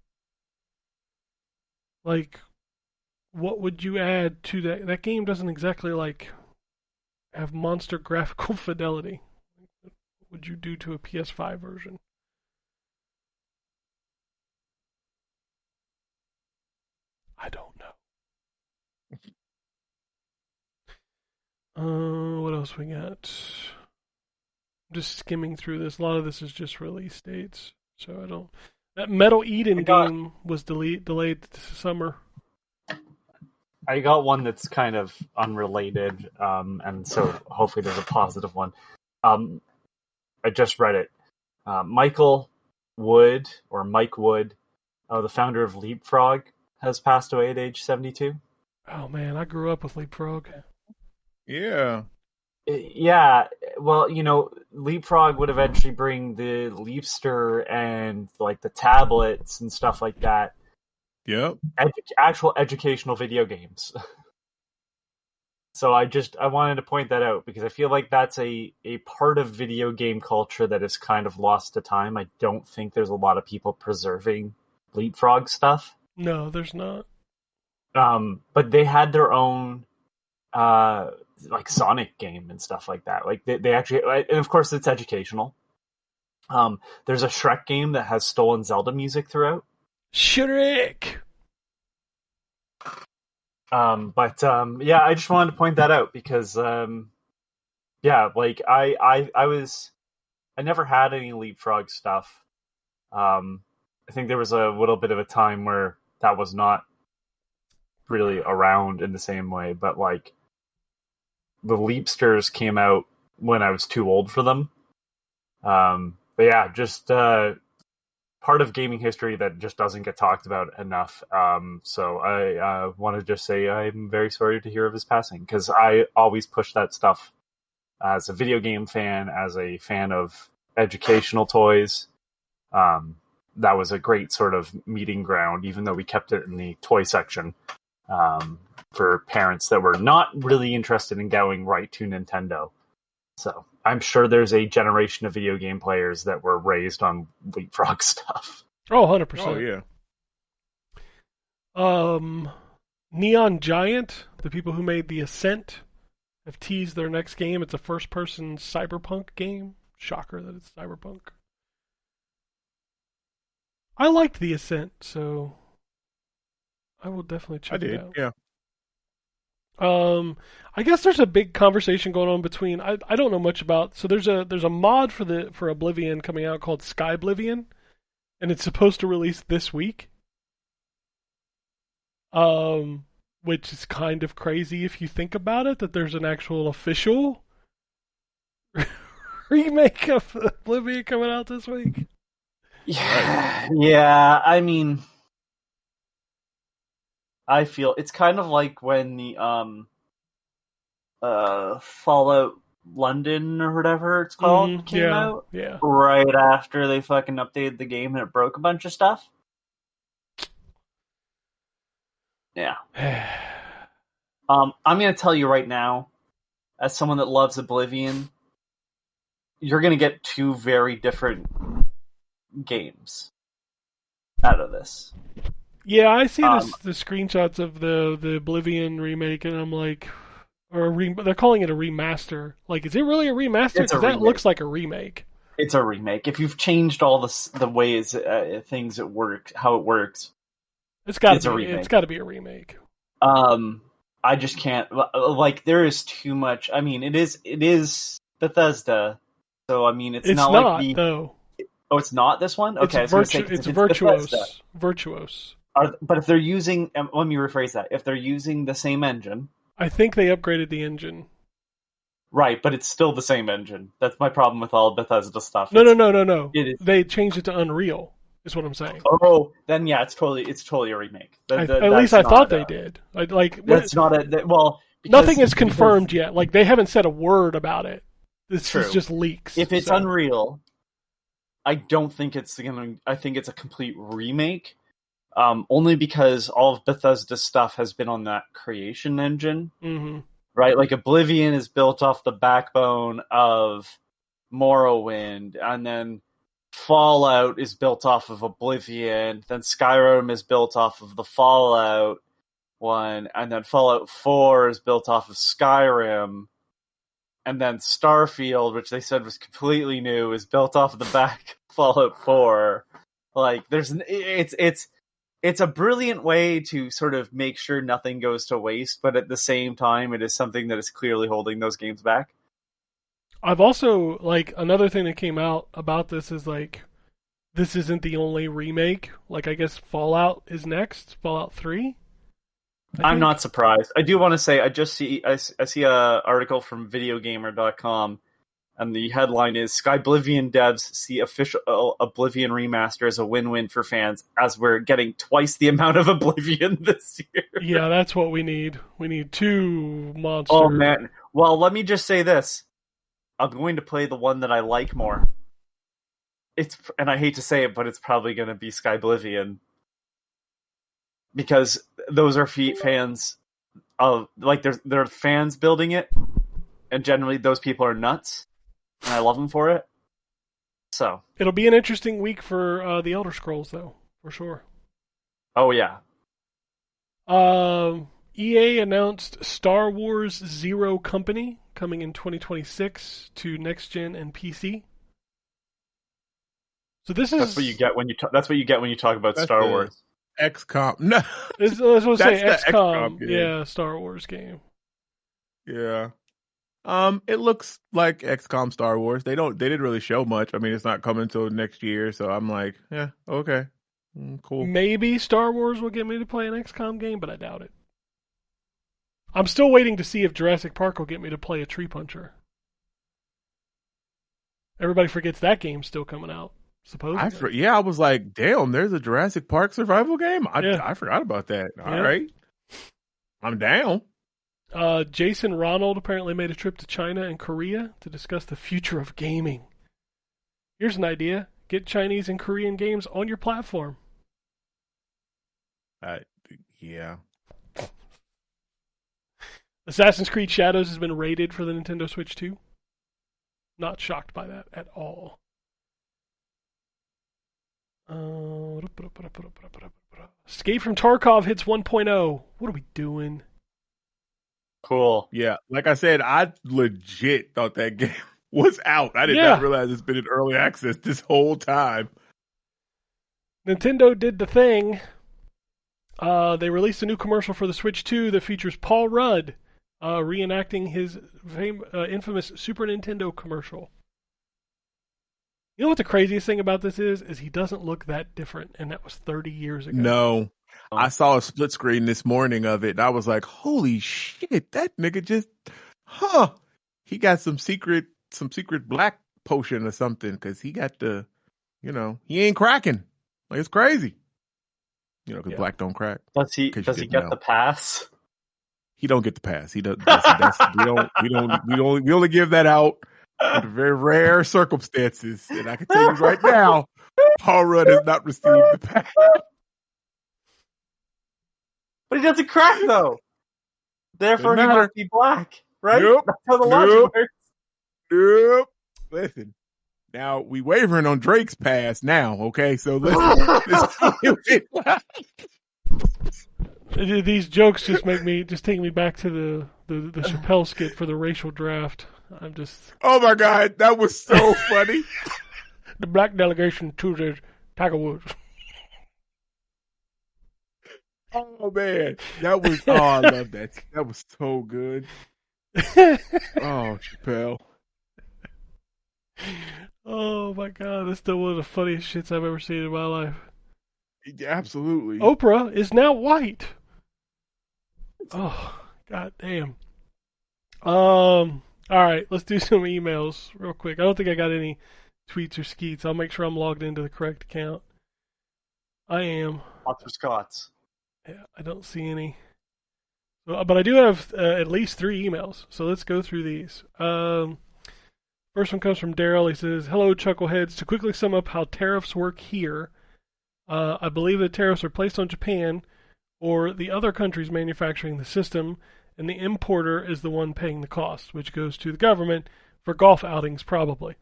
Like, what would you add to that? That game doesn't exactly, have monster graphical fidelity. What would you do to a PS5 version? I don't know. What else we got? I'm just skimming through this. A lot of this is just release dates, so I don't. That Metal Eden game was delayed this summer. I got one that's kind of unrelated, and so hopefully there's a positive one. I just read it. Mike Wood, the founder of Leapfrog, has passed away at age 72. Oh man, I grew up with Leapfrog. Yeah. Yeah, well, Leapfrog would eventually bring the Leapster and the tablets and stuff like that. Yep. Actual educational video games. So I wanted to point that out because I feel like that's a part of video game culture that is kind of lost to time. I don't think there's a lot of people preserving Leapfrog stuff. No, there's not. But they had their own Sonic game and stuff like that. They actually, and of course it's educational. There's a Shrek game that has stolen Zelda music throughout. Shrek. I just wanted to point that out because I never had any Leapfrog stuff. I think there was a little bit of a time where that was not really around in the same way, but the Leapsters came out when I was too old for them. Part of gaming history that just doesn't get talked about enough. So I want to just say I'm very sorry to hear of his passing, because I always push that stuff as a video game fan, as a fan of educational toys. That was a great sort of meeting ground, even though we kept it in the toy section, for parents that were not really interested in going right to Nintendo. So I'm sure there's a generation of video game players that were raised on Leapfrog stuff. Oh, 100%. Oh, yeah. Neon Giant, the people who made The Ascent, have teased their next game. It's a first-person cyberpunk game. Shocker that it's cyberpunk. I liked The Ascent, so I will definitely check it out. Yeah. I guess there's a big conversation going on between. I don't know much about. So there's a mod for Oblivion coming out called Skyblivion, and it's supposed to release this week. Which is kind of crazy if you think about it, that there's an actual official remake of Oblivion coming out this week. Yeah. I mean, I feel it's kind of like when the Fallout London or whatever it's called came out. Yeah. Right after they fucking updated the game and it broke a bunch of stuff. Yeah. I'm gonna tell you right now, as someone that loves Oblivion, you're gonna get two very different games out of this. Yeah, I see the screenshots of the Oblivion remake, and I'm like, they're calling it a remaster. Like, is it really a remaster? Because that looks like a remake. It's a remake. If you've changed all the ways things how it works, it's got to be a remake. I just can't. There is too much. I mean, it is Bethesda, so I mean, it's not though. Oh, it's not this one. Okay, it's Virtuos. But if they're using, let me rephrase that. If they're using the same engine, I think they upgraded the engine. Right, but it's still the same engine. That's my problem with all Bethesda stuff. No. They changed it to Unreal. Is what I'm saying. Oh, then yeah, it's totally a remake. At least I thought they did. That's not a well. Nothing is confirmed yet. Like, they haven't said a word about it. This True. is just leaks. If it's so. Unreal, I don't think it's gonna. I think it's a complete remake. Only because all of Bethesda's stuff has been on that creation engine, right? Like Oblivion is built off the backbone of Morrowind, and then Fallout is built off of Oblivion, then Skyrim is built off of the Fallout one, and then Fallout 4 is built off of Skyrim, and then Starfield, which they said was completely new, is built off of the back Fallout 4. Like, it's a brilliant way to sort of make sure nothing goes to waste, but at the same time, it is something that is clearly holding those games back. I've also, like, another thing that came out about this is, like, this isn't the only remake. Like, I guess Fallout is next, Fallout 3. I'm not surprised. I do want to say, I see a article from videogamer.com, and the headline is, Skyblivion devs see official Oblivion remaster as a win-win for fans, as we're getting twice the amount of Oblivion this year. Yeah, that's what we need. We need 2 monsters. Oh, man. Well, let me just say this. I'm going to play the one that I like more. And I hate to say it, but it's probably going to be Skyblivion. Because those are fans of, like, they're fans building it, and generally those people are nuts. And I love them for it. So it'll be an interesting week for the Elder Scrolls, though, for sure. Oh yeah. EA announced Star Wars Zero Company coming in 2026 to next gen and PC. So that's what you get when you talk about Star Wars. XCOM. No, that's what I say. XCOM. XCOM Yeah, Star Wars game. Yeah. It looks like XCOM Star Wars. They didn't really show much. I mean, it's not coming until next year, so I'm like, yeah, okay. Cool. Maybe Star Wars will get me to play an XCOM game, but I doubt it. I'm still waiting to see if Jurassic Park will get me to play a Tree Puncher. Everybody forgets that game's still coming out, supposedly. I was like, damn, there's a Jurassic Park survival game? I forgot about that. All right. I'm down. Jason Ronald apparently made a trip to China and Korea to discuss the future of gaming. Here's an idea. Get Chinese and Korean games on your platform. Yeah. Assassin's Creed Shadows has been rated for the Nintendo Switch 2. Not shocked by that at all. Escape from Tarkov hits 1.0. What are we doing? Cool. Yeah, like I said, I legit thought that game was out. I did not realize it's been in early access this whole time. Nintendo did the thing. They released a new commercial for the Switch 2 that features Paul Rudd reenacting his infamous Super Nintendo commercial. You know what the craziest thing about this is? Is he doesn't look that different, and that was 30 years ago. No. I saw a split screen this morning of it, and I was like, holy shit, that nigga just, he got some secret black potion or something, because he got the, he ain't cracking. Like, it's crazy. Because black don't crack. Does he get the pass? He don't get the pass. He does. We only give that out under very rare circumstances. And I can tell you right now, Paul Rudd has not received the pass. But he doesn't crack though. Therefore, he must be black, right? Nope. That's how the logic works. Nope. Listen. Now we wavering on Drake's pass now, okay? So listen. These jokes just take me back to the Chappelle skit for the racial draft. I'm just. Oh my God, that was so funny. The black delegation chooses Tiger Woods. Oh man, that was. Oh, I love that. That was so good. Oh, Chappelle. Oh my God, that's still one of the funniest shits I've ever seen in my life. Yeah, absolutely. Oprah is now white. Oh, God damn. All right, let's do some emails real quick. I don't think I got any tweets or skeets. I'll make sure I'm logged into the correct account. I am. Lots of Scots. Yeah, I don't see any. But I do have at least 3 emails, so let's go through these. First one comes from Daryl. He says, "Hello, Chuckleheads. To quickly sum up how tariffs work here, I believe that tariffs are placed on Japan or the other countries manufacturing the system, and the importer is the one paying the cost, which goes to the government for golf outings, probably.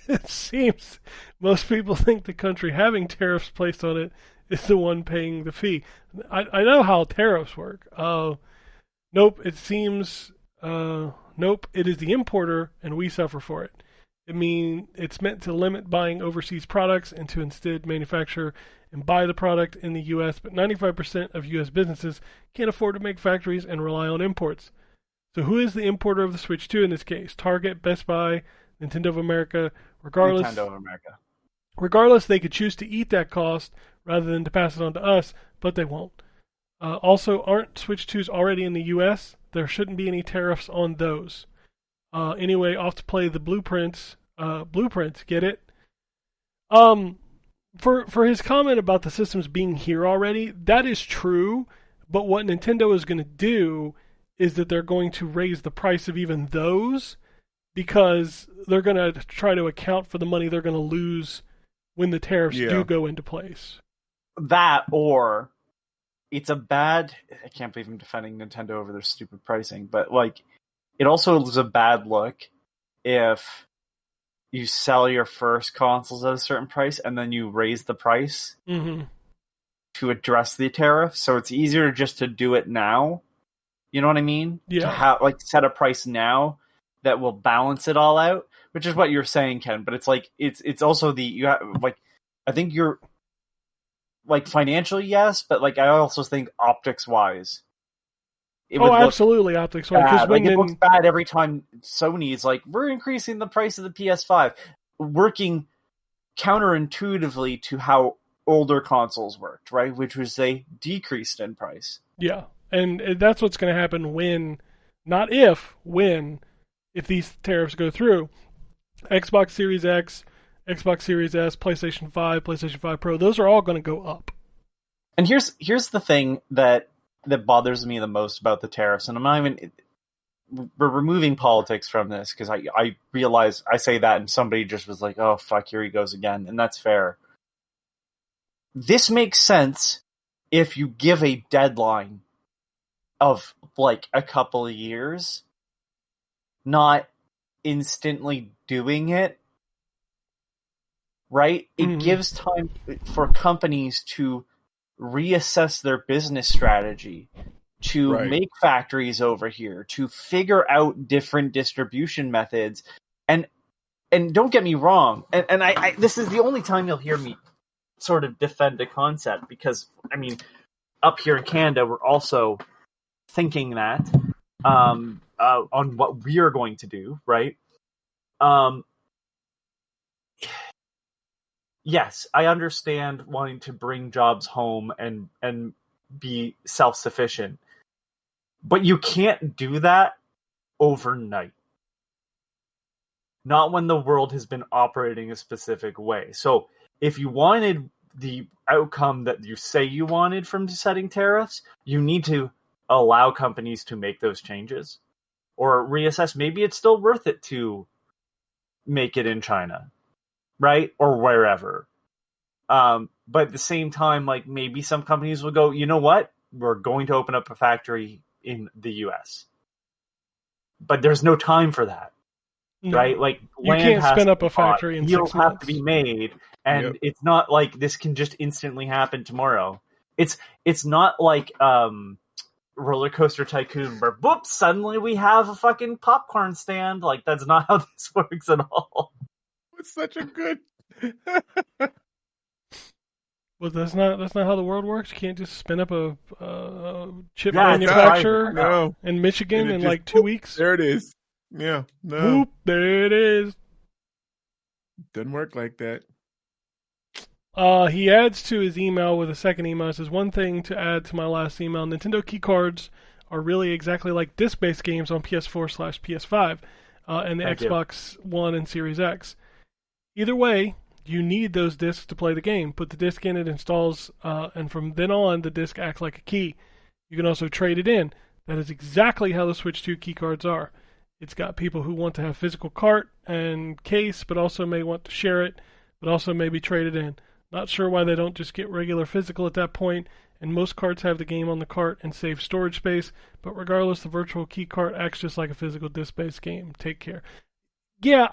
It seems most people think the country having tariffs placed on it is the one paying the fee. I know how tariffs work. Nope, it seems... nope, it is the importer, and we suffer for it. It's meant to limit buying overseas products and to instead manufacture and buy the product in the U.S., but 95% of U.S. businesses can't afford to make factories and rely on imports. So who is the importer of the Switch 2 in this case? Target, Best Buy, Nintendo of America, regardless, they could choose to eat that cost rather than to pass it on to us, but they won't. Also, aren't Switch 2s already in the U.S.? There shouldn't be any tariffs on those. Anyway, off to play the blueprints. Get it? For his comment about the systems being here already, that is true, but what Nintendo is going to do is that they're going to raise the price of even those, because they're going to try to account for the money they're going to lose when the tariffs do go into place. That, or it's a bad... I can't believe I'm defending Nintendo over their stupid pricing, but it also is a bad look if you sell your first consoles at a certain price and then you raise the price to address the tariff. So it's easier just to do it now. You know what I mean? Yeah. To set a price now that will balance it all out, which is what you're saying, Ken. But it's it's also I think you're financially, yes, but I also think optics wise. Absolutely, optics wise. It looks bad every time Sony is we're increasing the price of the PS5, working counterintuitively to how older consoles worked, right? Which was they decreased in price. Yeah, and that's what's going to happen when if these tariffs go through. Xbox Series X, Xbox Series S, PlayStation 5, PlayStation 5 Pro, those are all going to go up. And here's the thing that bothers me the most about the tariffs, and we're removing politics from this, because I realize I say that and somebody just was like, oh fuck, here he goes again, and that's fair. This makes sense if you give a deadline of a couple of years, not instantly doing it, right? It gives time for companies to reassess their business strategy, to make factories over here, to figure out different distribution methods. And don't get me wrong, and I this is the only time you'll hear me sort of defend a concept, because up here in Canada we're also thinking that on what we are going to do, right? Yes, I understand wanting to bring jobs home and be self-sufficient, but you can't do that overnight. Not when the world has been operating a specific way. So if you wanted the outcome that you say you wanted from setting tariffs, you need to allow companies to make those changes or reassess. Maybe it's still worth it to make it in China, right? Or wherever. But at the same time, maybe some companies will go, you know what? We're going to open up a factory in the US. But there's no time for that. No. Right? You can't spin up a factory in 6 months. Deals have to be made, and it's not like this can just instantly happen tomorrow. It's not like Roller Coaster Tycoon, where whoops, suddenly we have a fucking popcorn stand. That's not how this works at all. It's such a good. Well, that's not how the world works. You can't just spin up a chip manufacturer in Michigan in 2 weeks. There it is. Yeah, no. Whoop, there it is. Doesn't work like that. He adds to his email with a second email. It says, one thing to add to my last email, Nintendo key cards are really exactly like disc-based games on PS4/PS5 and the Xbox One and Series X. Either way, you need those discs to play the game. Put the disc in, it installs, and from then on, the disc acts like a key. You can also trade it in. That is exactly how the Switch 2 key cards are. It's got people who want to have physical cart and case, but also may want to share it, but also maybe trade it in. Not sure why they don't just get regular physical at that point, and most carts have the game on the cart and save storage space, but regardless, the virtual key cart acts just like a physical disc-based game. Take care. Yeah,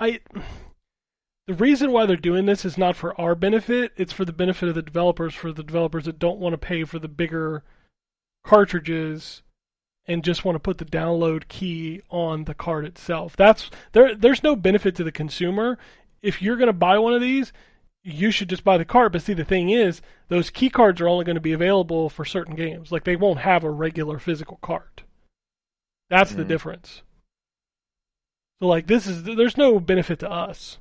the reason why they're doing this is not for our benefit, it's for the benefit of the developers, for the developers that don't want to pay for the bigger cartridges and just want to put the download key on the card itself. There's no benefit to the consumer. If you're going to buy one of these, you should just buy the card. But see, the thing is, those key cards are only going to be available for certain games. Like, they won't have a regular physical card. That's the difference. So, like, there's no benefit to us.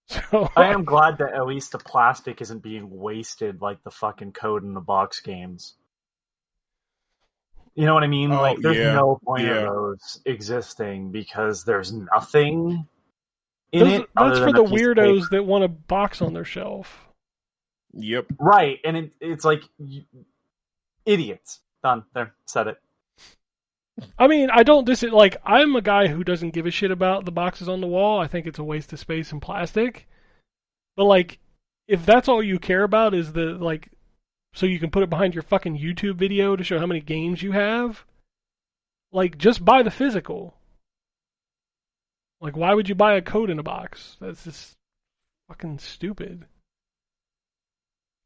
So I am glad that at least the plastic isn't being wasted like the fucking code in the box games. You know what I mean? Like, there's no point of those existing because there's nothing in it. That's for the weirdos that want a box on their shelf. Yep. Right, and it's like, idiots. Done. There. Said it. I mean, I'm a guy who doesn't give a shit about the boxes on the wall. I think it's a waste of space and plastic. But, like, if that's all you care about is so you can put it behind your fucking YouTube video to show how many games you have, like, just buy the physical. Like, why would you buy a code in a box? That's just fucking stupid.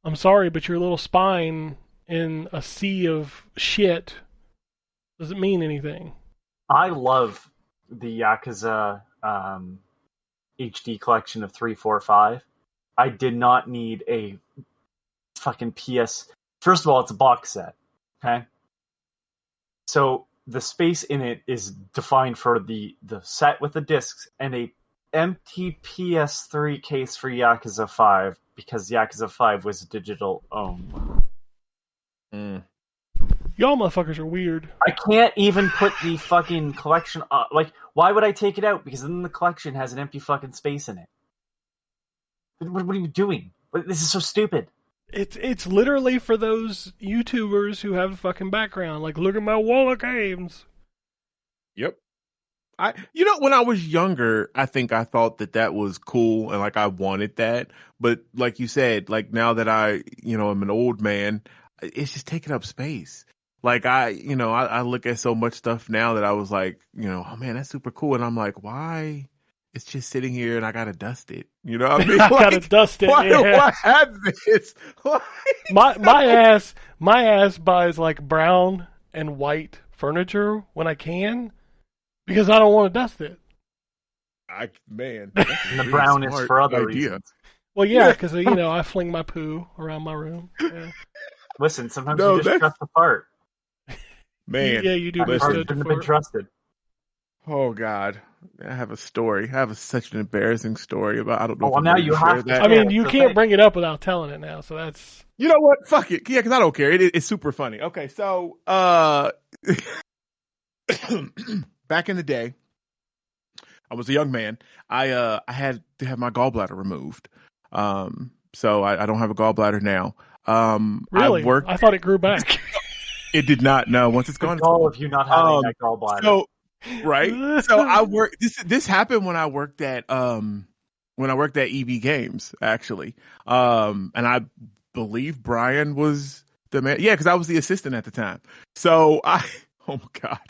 I'm sorry, but your little spine in a sea of shit doesn't mean anything. I love the Yakuza HD collection of 3, 4, 5. I did not need a fucking PS. First of all, it's a box set. Okay? So the space in it is defined for the set with the discs and a empty PS3 case for Yakuza 5 because Yakuza 5 was digital owned. Y'all motherfuckers are weird. I can't even put the fucking collection on. Like, why would I take it out? Because then the collection has an empty fucking space in it. What are you doing? This is so stupid. It's literally for those YouTubers who have a fucking background. Like, look at my wall of games. Yep. When I was younger, I think I thought that was cool and like I wanted that. But like you said, like now that I am an old man, it's just taking up space. Like I look at so much stuff now that I was like, oh man, that's super cool. And I'm like, why? It's just sitting here and I gotta dust it. You know what I mean? I gotta dust it. Why have this? my ass buys like brown and white furniture when I can because I don't want to dust it. The brown is for other reasons. Well, yeah, because I fling my poo around my room. Yeah. Listen, sometimes you just trust the fart. Man, yeah, you do. That fart shouldn't have been trusted. Oh God, I have a story. I have such an embarrassing story about. I don't know. Well, now you have to. I mean, you can't bring it up without telling it now. So that's. You know what? Fuck it. Yeah, because I don't care. It's super funny. Okay, so back in the day, I was a young man. I had to have my gallbladder removed. So I don't have a gallbladder now. Really? I thought it grew back. It did not. No, once it's gone. It's all of you not having that gallbladder. So, right. So I work. This happened when I worked at EB Games actually. And I believe Brian was the man. Yeah, because I was the assistant at the time. So oh my God.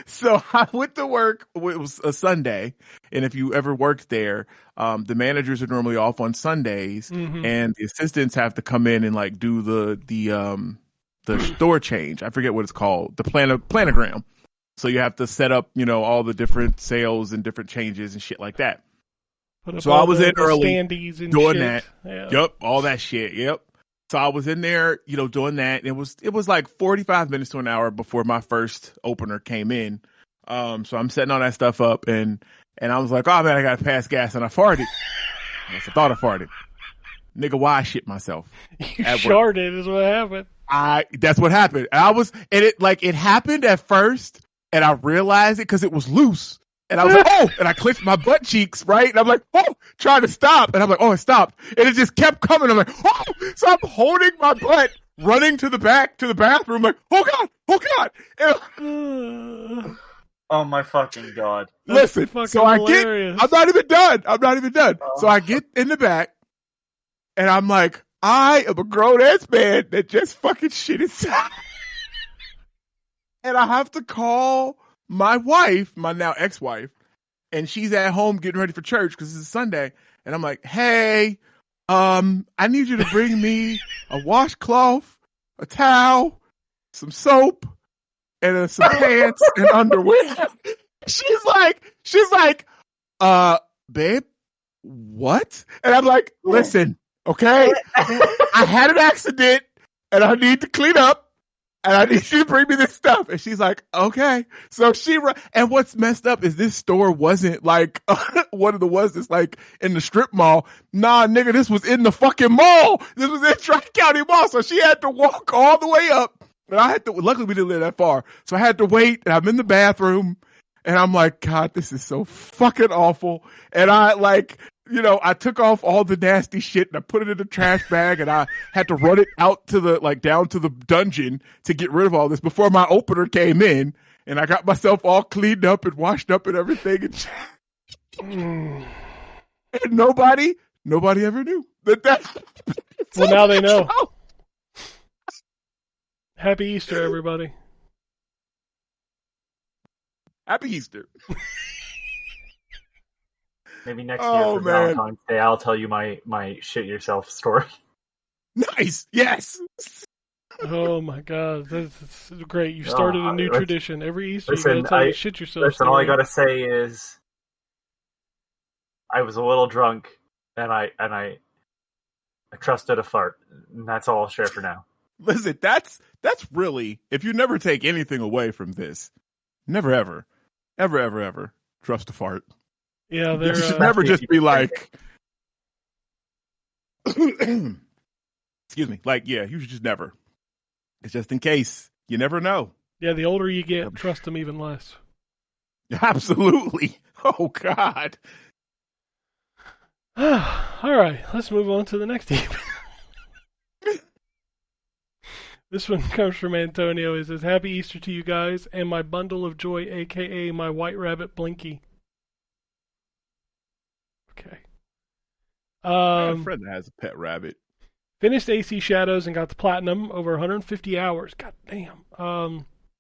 So I went to work. It was a Sunday, and if you ever worked there, the managers are normally off on Sundays, and the assistants have to come in and like do the store change. I forget what it's called, the planogram. So you have to set up, all the different sales and different changes and shit like that. So I was in early doing that. Yeah. Yep, all that shit. Yep. So I was in there, doing that. And it was like 45 minutes to an hour before my first opener came in. So I'm setting all that stuff up, and I was like, oh man, I gotta pass gas, and I farted. I thought I farted. Nigga, why I shit myself? You sharted is what happened. That's what happened. And it happened at first, and I realized it because it was loose. And I was like, oh, and I clenched my butt cheeks, right? And I'm like, oh, trying to stop. And I'm like, oh, it stopped. And it just kept coming. I'm like, oh, so I'm holding my butt, running to the bathroom, like, oh God. And Oh my fucking god. That's Listen, fucking so hilarious. I'm not even done. So I get in the back, and I'm like, I am a grown ass man that just fucking shit himself. And I have to call my wife, my now ex-wife, and she's at home getting ready for church because it's a Sunday. And I'm like, hey, I need you to bring me a washcloth, a towel, some soap, and some pants and underwear. She's like, babe, what? And I'm like, listen, okay, I had an accident and I need to clean up. And I need you to bring me this stuff. And she's like, okay. So and what's messed up is this store wasn't like one of the ones that's like in the strip mall. Nah, nigga, this was in the fucking mall. This was in Tri-County Mall. So she had to walk all the way up. And I had to, luckily we didn't live that far. So I had to wait, and I'm in the bathroom, and I'm like, God, this is so fucking awful. And I took off all the nasty shit and I put it in the trash bag, and I had to run it out to down to the dungeon to get rid of all this before my opener came in, and I got myself all cleaned up and washed up and everything. And nobody ever knew that. Well, now they know. Happy Easter, everybody. Happy Easter. Maybe next year for Valentine's Day, I'll tell you my shit yourself story. Nice. Yes. Oh my God, that's great! You started a new tradition. Every Easter, you gotta tell you shit yourself. Listen, all I gotta say is, I was a little drunk, and I trusted a fart. And that's all I'll share for now. Listen, that's really, if you never take anything away from this, never ever trust a fart. Yeah, you should never just be like, excuse me, like, yeah, you should just never. It's just in case. You never know. Yeah, the older you get, trust them even less. Absolutely. Oh, God. All right, let's move on to the next email. This one comes from Antonio. He says, Happy Easter to you guys and my bundle of joy, a.k.a. my white rabbit Blinky. Okay. I have a friend that has a pet rabbit. Finished AC Shadows and got the platinum over 150 hours. God damn.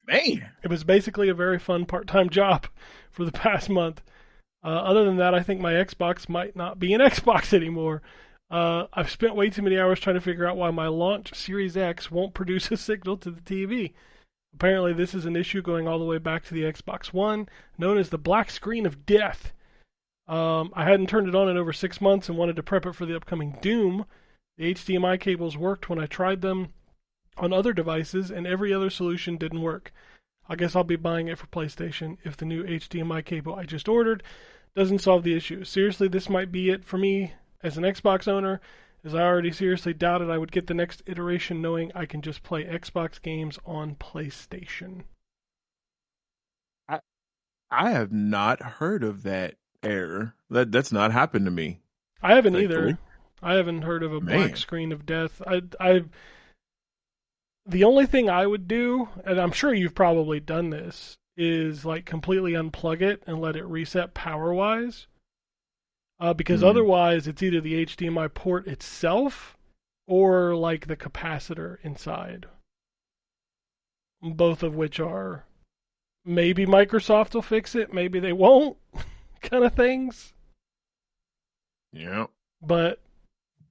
Man. It was basically a very fun part-time job for the past month. Other than that, I think my Xbox might not be an Xbox anymore. I've spent way too many hours trying to figure out why my launch Series X won't produce a signal to the TV. Apparently, this is an issue going all the way back to the Xbox One, known as the black screen of death. I hadn't turned it on in over 6 months and wanted to prep it for the upcoming Doom. The HDMI cables worked when I tried them on other devices, and every other solution didn't work. I guess I'll be buying it for PlayStation if the new HDMI cable I just ordered doesn't solve the issue. Seriously, this might be it for me as an Xbox owner, as I already seriously doubted I would get the next iteration knowing I can just play Xbox games on PlayStation. I have not heard of that error. That's not happened to me. I haven't either. I haven't heard of a black screen of death. The only thing I would do, and I'm sure you've probably done this, is like completely unplug it and let it reset power-wise. Because otherwise, it's either the HDMI port itself or like the capacitor inside. Both of which are maybe Microsoft will fix it, maybe they won't, kind of things. Yeah. But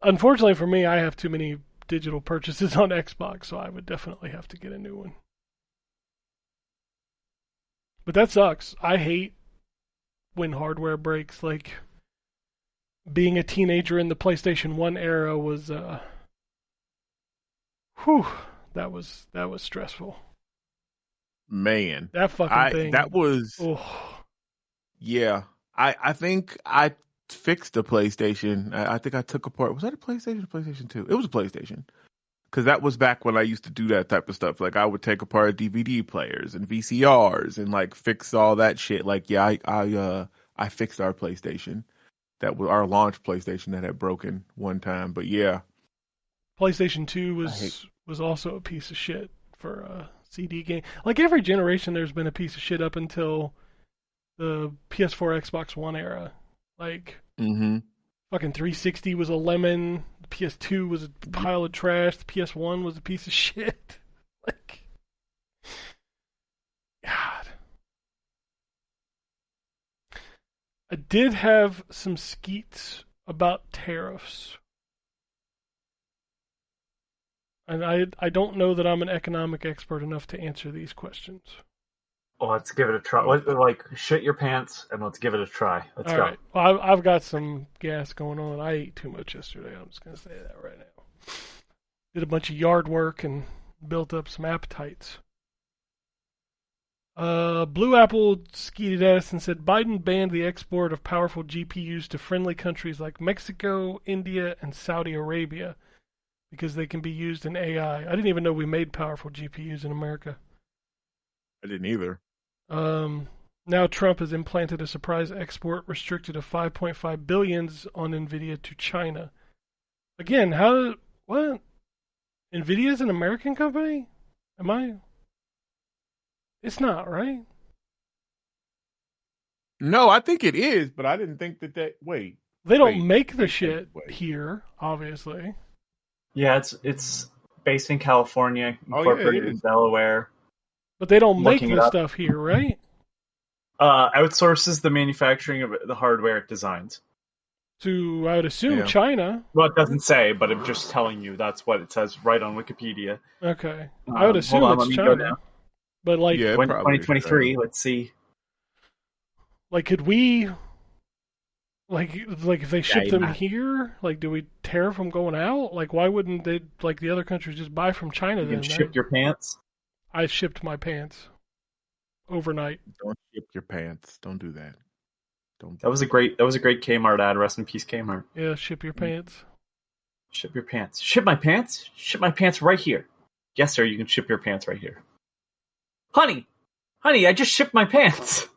unfortunately for me, I have too many digital purchases on Xbox, so I would definitely have to get a new one. But that sucks. I hate when hardware breaks. Like, being a teenager in the PlayStation 1 era was, that was stressful. Man. That fucking thing. That was, yeah. I think I fixed the PlayStation. I think I took apart, was that a PlayStation or PlayStation 2? It was a PlayStation. Because that was back when I used to do that type of stuff. Like, I would take apart DVD players and VCRs and, like, fix all that shit. Like, yeah, I fixed our PlayStation. That was our launch PlayStation that had broken one time. But, yeah. PlayStation 2 was also a piece of shit for a CD game. Like, every generation there's been a piece of shit up until the PS4, Xbox One era. Like, Mm-hmm. fucking 360 was a lemon. The PS2 was a pile of trash. The PS1 was a piece of shit. Like, God. I did have some skeets about tariffs. And I don't know that I'm an economic expert enough to answer these questions. Well, let's give it a try. Like, shit your pants and let's give it a try. Let's All go. right. Well, I've got some gas going on. I ate too much yesterday. I'm just going to say that right now. Did a bunch of yard work and built up some appetites. Blue Apple skeeted at us and said Biden banned the export of powerful GPUs to friendly countries like Mexico, India, and Saudi Arabia because they can be used in AI. I didn't even know we made powerful GPUs in America. I didn't either. Now Trump has implanted a surprise export restricted to 5.5 billions on NVIDIA to China. Again, what? NVIDIA's an American company? It's not, right? No, I think it is, but I didn't think that. Wait. They don't make the shit here, obviously. Yeah, it's based in California, incorporated in Delaware. But they don't make the stuff here, right? Outsources the manufacturing of the hardware it designs. To, I would assume, China. Well, it doesn't say, but I'm just telling you that's what it says right on Wikipedia. Okay. I would assume it's China. But like, when 2023, let's see. Like, could we, like if they ship them here, like, do we tariff them going out? Like, why wouldn't they, like the other countries, just buy from China then? You can ship your pants? I shipped my pants overnight. Don't ship your pants. Don't do that. Don't. That was a great Kmart ad. Rest in peace, Kmart. Yeah, ship your pants. Ship your pants. Ship my pants? Ship my pants right here. Yes, sir, you can ship your pants right here. Honey, I just shipped my pants.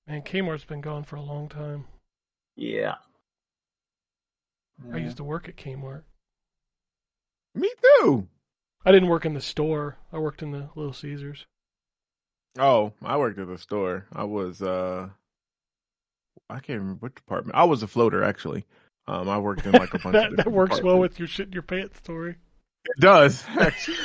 Man, Kmart's been gone for a long time. Yeah. I used to work at Kmart. Me too. I didn't work in the store. I worked in the Little Caesars. Oh, I worked at the store. I was I can't remember what department. I was a floater actually. I worked in like a bunch of that works well with your shit in your pants story. It does, actually.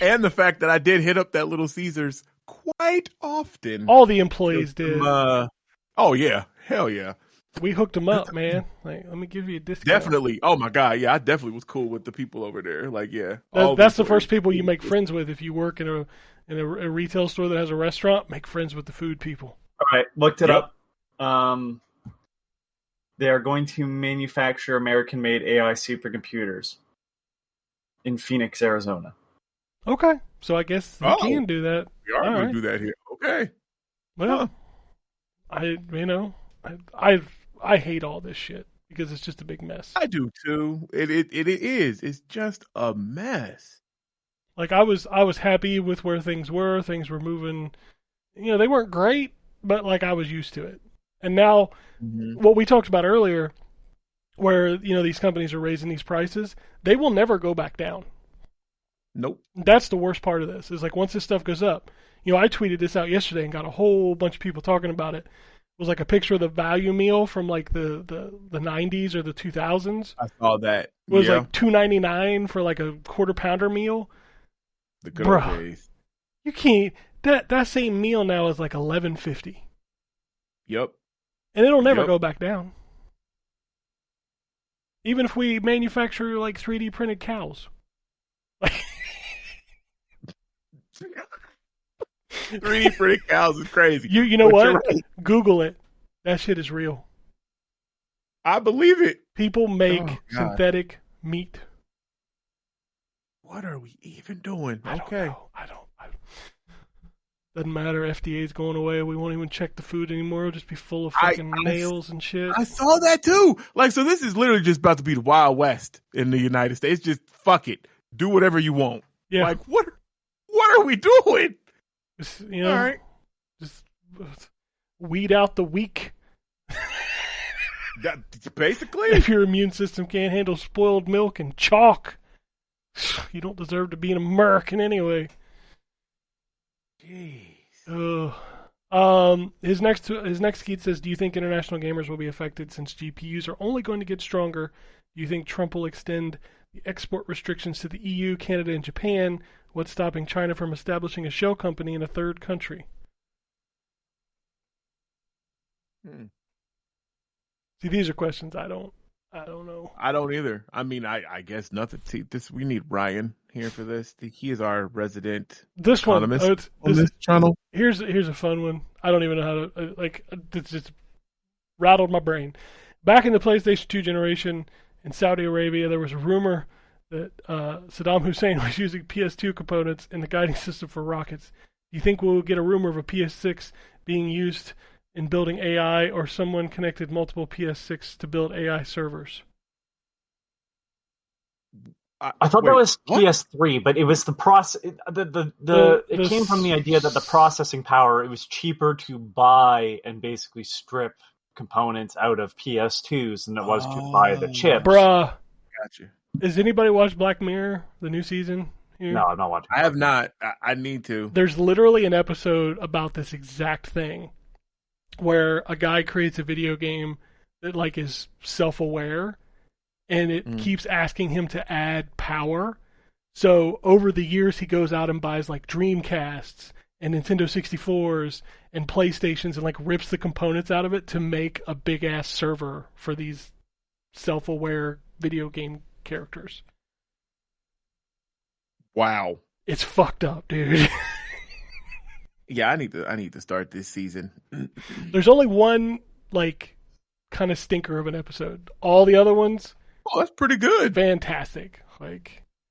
And the fact that I did hit up that Little Caesars quite often. All the employees did. Oh yeah, hell yeah. We hooked them up, man. Like, let me give you a discount. Definitely. Oh my god, yeah, I definitely was cool with the people over there. Like, yeah, that's the first people you make friends with if you work in a retail store that has a restaurant. Make friends with the food people. All right, looked it up. They are going to manufacture American-made AI supercomputers in Phoenix, Arizona. Okay, so I guess you can do that. We are going to do that here. Okay. Well, I hate all this shit because it's just a big mess. I do too. It is. It's just a mess. Like I was happy with where things were. Things were moving. You know, they weren't great, but like I was used to it. And now, what we talked about earlier, where these companies are raising these prices, they will never go back down. Nope. That's the worst part of this. Is like once this stuff goes up. I tweeted this out yesterday and got a whole bunch of people talking about it. It was like a picture of the value meal from like the 90s or the 2000s. I saw that. It was like $2.99 for like a quarter pounder meal. The good old days. You can't. That same meal now is like $11.50. Yep. And it'll never go back down. Even if we manufacture like 3D printed cows. 3D printed cows is crazy. You know what? Right. Google it. That shit is real. I believe it. People make synthetic meat. What are we even doing? I don't know. Doesn't matter. FDA's going away. We won't even check the food anymore. It'll just be full of fucking nails and shit. I saw that too. Like, so this is literally just about to be the Wild West in the United States. Just fuck it. Do whatever you want. Yeah. Like, what are we doing? All right. Just weed out the weak. Basically. If your immune system can't handle spoiled milk and chalk, you don't deserve to be an American anyway. Jeez. His next tweet says, "Do you think international gamers will be affected since GPUs are only going to get stronger? Do you think Trump will extend the export restrictions to the EU, Canada, and Japan? What's stopping China from establishing a shell company in a third country?" See, these are questions I don't know. I don't either. I mean, I guess nothing. See, we need Ryan here for this. He is our resident economist on this channel. Here's a fun one. I don't even know how to it's just rattled my brain. Back in the PlayStation 2 generation in Saudi Arabia, there was a rumor that Saddam Hussein was using PS2 components in the guiding system for rockets. Do you think we'll get a rumor of a PS6 being used in building AI, or someone connected multiple PS6 to build AI servers? I thought that was PS3, but it was the process. It came from the idea that the processing power, it was cheaper to buy and basically strip components out of PS2s than it was to buy the chips. Bruh. Gotcha. Has anybody watched Black Mirror, the new season? Here? No, I'm not watching. I have not. I need to. There's literally an episode about this exact thing, where a guy creates a video game that is self-aware, and it keeps asking him to add power. So over the years, he goes out and buys Dreamcasts and Nintendo 64s and PlayStations and rips the components out of it to make a big ass server for these self-aware video game characters. Wow. It's fucked up, dude. Yeah, I need to start this season. There's only one kind of stinker of an episode. All the other ones, that's pretty good. Fantastic.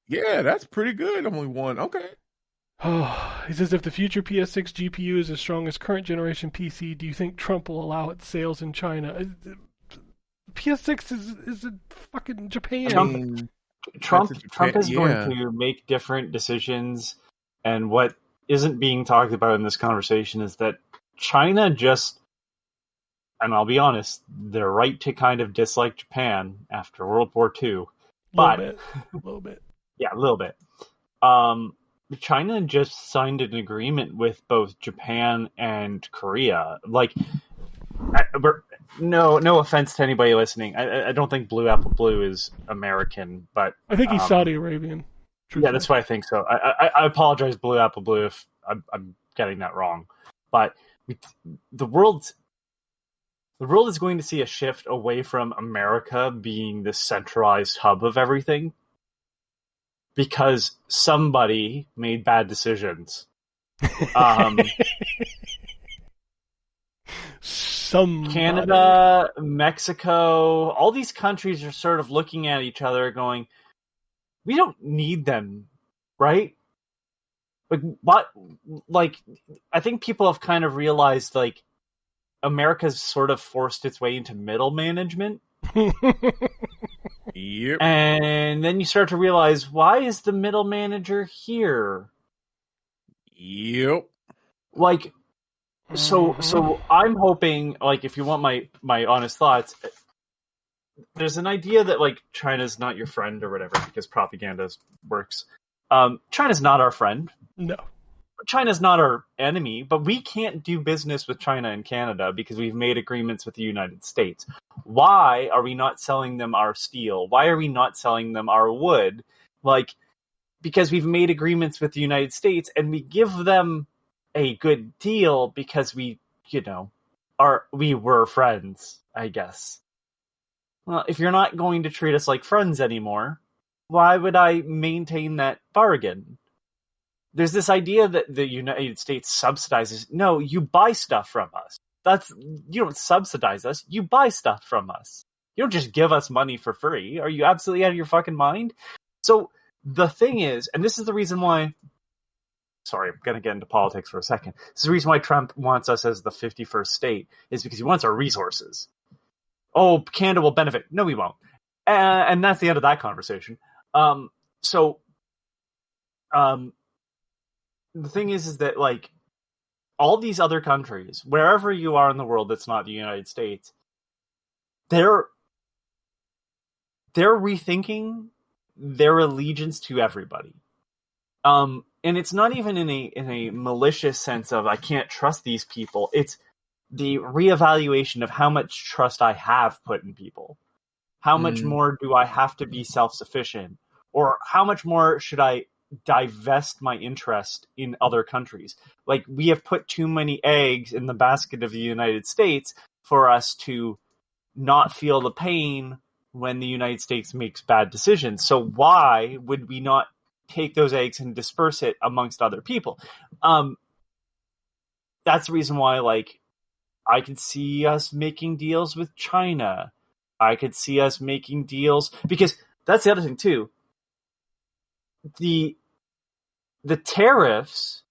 Yeah, that's pretty good. Only one. Okay. He says, if the future PS6 GPU is as strong as current generation PC, do you think Trump will allow its sales in China? PS6 is in fucking Japan. Trump is going to make different decisions, and what isn't being talked about in this conversation is that China just, and I'll be honest, they're right to kind of dislike Japan after World War II. A little bit. Yeah, a little bit. China just signed an agreement with both Japan and Korea. No offense to anybody listening. I don't think Blue Apple Blue is American, but I think he's Saudi Arabian. Truthfully. Yeah, that's what I think. So I apologize, Blue Apple Blue, if I'm getting that wrong. But the world is going to see a shift away from America being the centralized hub of everything, because somebody made bad decisions. Canada, Mexico, all these countries are sort of looking at each other going, we don't need them, right? I think people have kind of realized, America's sort of forced its way into middle management. Yep. And then you start to realize, why is the middle manager here? Yep. So I'm hoping, if you want my honest thoughts, there's an idea that China's not your friend or whatever, because propaganda works. China's not our friend. No. China's not our enemy, but we can't do business with China and Canada because we've made agreements with the United States. Why are we not selling them our steel? Why are we not selling them our wood? Because we've made agreements with the United States, and we give them a good deal because we were friends, I guess. Well, if you're not going to treat us like friends anymore, why would I maintain that bargain? There's this idea that the United States subsidizes. No, you buy stuff from us. You don't subsidize us. You buy stuff from us. You don't just give us money for free. Are you absolutely out of your fucking mind? So the thing is, and this is the reason why, sorry, I'm going to get into politics for a second. This is the reason why Trump wants us as the 51st state, is because he wants our resources. Oh, Canada will benefit. No, we won't. And that's the end of that conversation. The thing is that all these other countries, wherever you are in the world that's not the United States, they're rethinking their allegiance to everybody. and it's not even in a malicious sense of I can't trust these people. It's the reevaluation of how much trust I have put in people. How much more do I have to be self-sufficient? Or how much more should I divest my interest in other countries? Like, we have put too many eggs in the basket of the United States for us to not feel the pain when the United States makes bad decisions. So why would we not take those eggs and disperse it amongst other people? That's the reason why, like, I could see us making deals with China. I could see us making deals, because that's the other thing too. The tariffs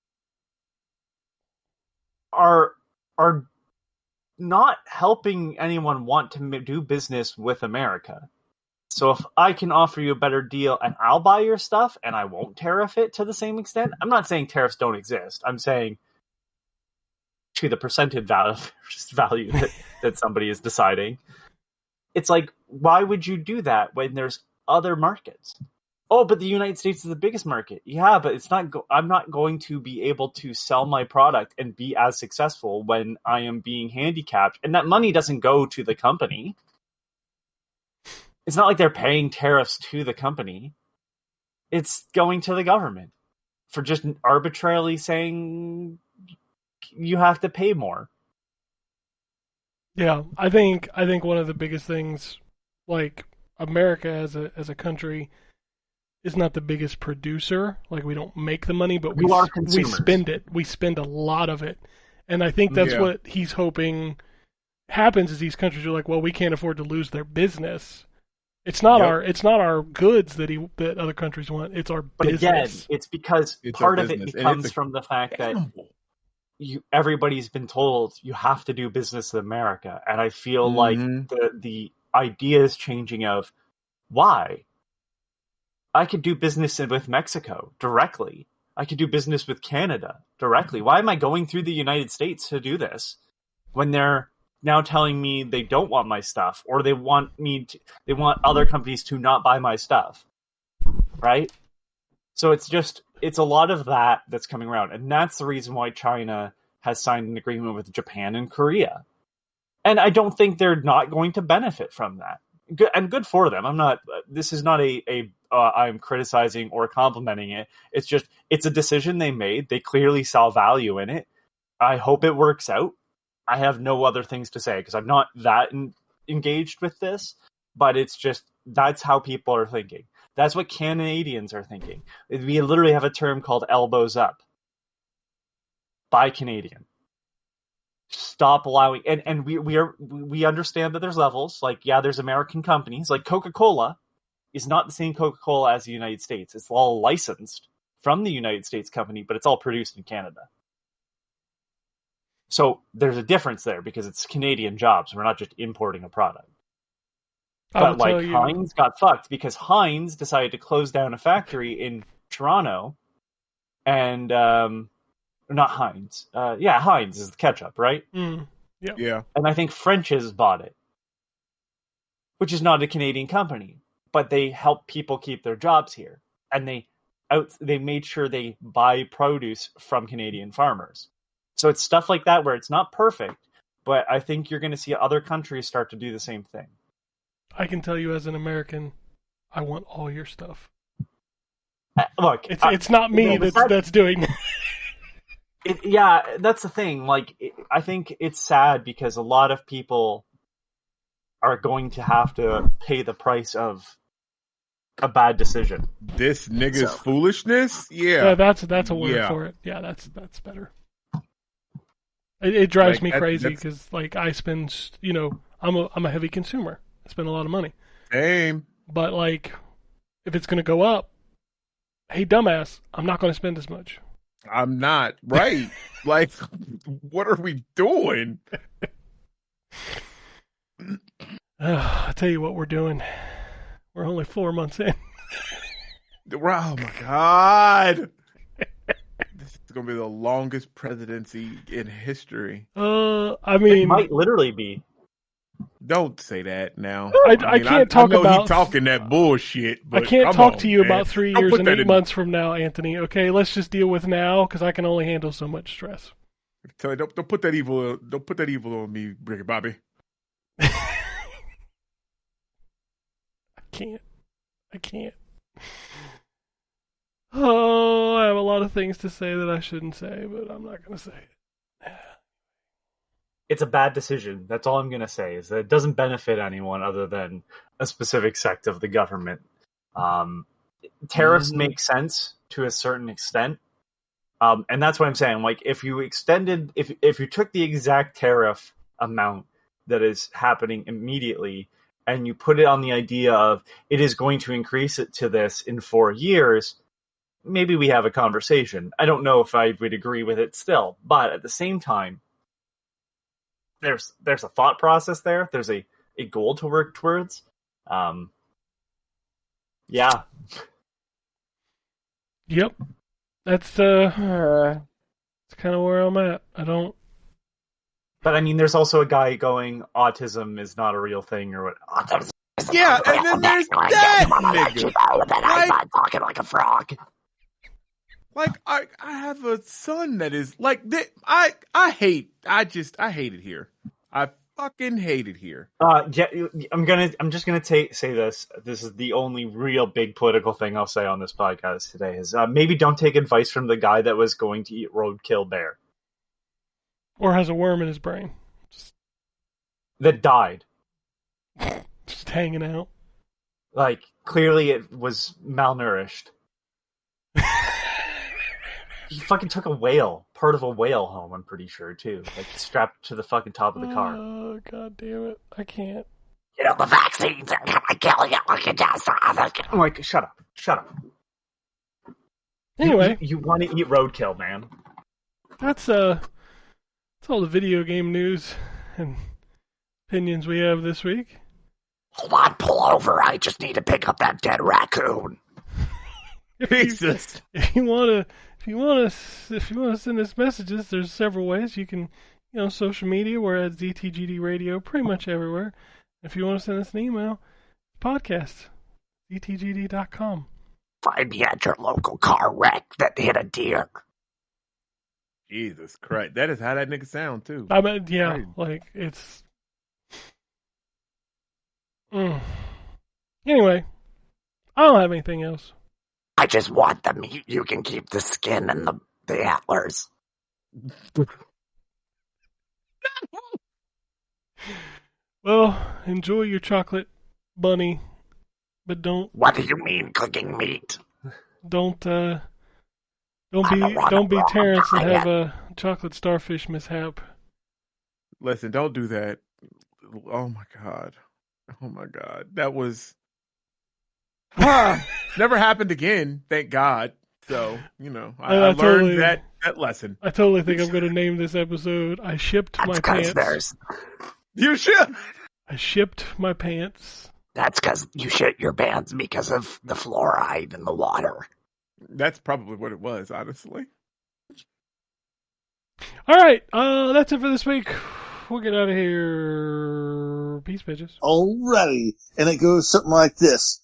are not helping anyone want to do business with America. So if I can offer you a better deal and I'll buy your stuff and I won't tariff it to the same extent, I'm not saying tariffs don't exist. I'm saying to the percentage value that somebody is deciding. It's like, why would you do that when there's other markets? Oh, but the United States is the biggest market. Yeah, but it's not. I'm not going to be able to sell my product and be as successful when I am being handicapped. And that money doesn't go to the company. It's not like they're paying tariffs to the company. It's going to the government for just arbitrarily saying you have to pay more. Yeah, I think one of the biggest things, like, America as a country is not the biggest producer. Like, we don't make the money, but we spend it. We spend a lot of it. And I think that's what he's hoping happens, is these countries are like, well, we can't afford to lose their business. It's not our goods that other countries want. It's our business. Again, it's because part of it comes from the fact that everybody's been told you have to do business with America, and I feel like the idea is changing of why. I could do business with Mexico directly. I could do business with Canada directly. Why am I going through the United States to do this when they're now telling me they don't want my stuff, or they want other companies to not buy my stuff, right? So it's a lot of that that's coming around, and that's the reason why China has signed an agreement with Japan and Korea. And I don't think they're not going to benefit from that. Good for them. This is not I'm criticizing or complimenting it. It's just, it's a decision they made. They clearly saw value in it. I hope it works out. I have no other things to say because I'm not that engaged with this, but it's just, that's how people are thinking. That's what Canadians are thinking. We literally have a term called elbows up by Canadian. Stop allowing, and we understand that there's levels. Like, yeah, there's American companies. Like, Coca-Cola is not the same Coca-Cola as the United States. It's all licensed from the United States company, but it's all produced in Canada. So there's a difference there because it's Canadian jobs. We're not just importing a product. But like, Heinz got fucked because Heinz decided to close down a factory in Toronto, and not Heinz. Heinz is the ketchup, right? Yeah. And I think French's bought it, which is not a Canadian company, but they help people keep their jobs here, and they made sure they buy produce from Canadian farmers. So it's stuff like that where it's not perfect, but I think you're going to see other countries start to do the same thing. I can tell you as an American, I want all your stuff. Look, it's not me that's doing it. Yeah, that's the thing. Like, I think it's sad because a lot of people are going to have to pay the price of a bad decision. This nigga's foolishness? Yeah, that's a word for it. Yeah, that's better. It drives me crazy because, like, I spend, I'm a heavy consumer. I spend a lot of money. Same. But, like, if it's going to go up, hey, dumbass, I'm not going to spend as much. I'm not. Right. Like, what are we doing? I'll tell you what we're doing. We're only 4 months in. Oh, my God. This is going to be the longest presidency in history. I mean, it might literally be. Don't say that now. I can't talk I know about. he talking that bullshit. But I can't come talk on, to you man. about 3 Don't years put and that 8 months from now, Anthony. Okay, let's just deal with now because I can only handle so much stress. Tell you, don't put that evil. Don't put that evil on me, Ricky Bobby. I can't. Oh, I have a lot of things to say that I shouldn't say, but I'm not going to say it. It's a bad decision. That's all I'm going to say, is that it doesn't benefit anyone other than a specific sect of the government. Tariffs make sense to a certain extent. And that's what I'm saying. Like, if you extended, if you took the exact tariff amount that is happening immediately and you put it on the idea of it is going to increase it to this in 4 years, maybe we have a conversation. I don't know if I would agree with it still, but at the same time, there's a thought process there. There's a goal to work towards. Yeah. Yep. That's kind of where I'm at. I don't. But I mean, there's also a guy going, autism is not a real thing, or what? Yeah, and then there's that nigga. I'm talking like a frog. Like I have a son that is like I hate it here. I fucking hate it here. Yeah, I'm just gonna say this. This is the only real big political thing I'll say on this podcast today. Is maybe don't take advice from the guy that was going to eat roadkill bear, Or has a worm in his brain. that died. Just hanging out. Like, clearly it was malnourished. He fucking took part of a whale home, I'm pretty sure, too. Like, strapped to the fucking top of the car. Oh, god damn it. I can't. You know, the vaccines are gonna kill you. I'm like, shut up. Anyway. You want to eat roadkill, man. That's all the video game news and opinions we have this week. Hold on, pull over. I just need to pick up that dead raccoon. Jesus. If you want to send us messages, there's several ways. You can, social media. We're at ZTGD Radio, pretty much everywhere. If you want to send us an email, podcast, ztgd.com. Find me at your local car wreck that hit a deer. Jesus Christ. That is how that nigga sound, too. I mean, yeah, Right. like, it's... Anyway, I don't have anything else. I just want the meat. You can keep the skin and the antlers. Well, enjoy your chocolate bunny, but don't... What do you mean, cooking meat? Don't be Terrence and have a chocolate starfish mishap. Listen, don't do that. Oh my god. That was never happened again, thank God. So, I learned that lesson. I totally think I'm going to name this episode I Shipped My Pants. You should. I shipped my pants. That's because you shit your pants because of the fluoride in the water. That's probably what it was, honestly. All right, that's it for this week. We'll get out of here. Peace, bitches. Alrighty. And it goes something like this.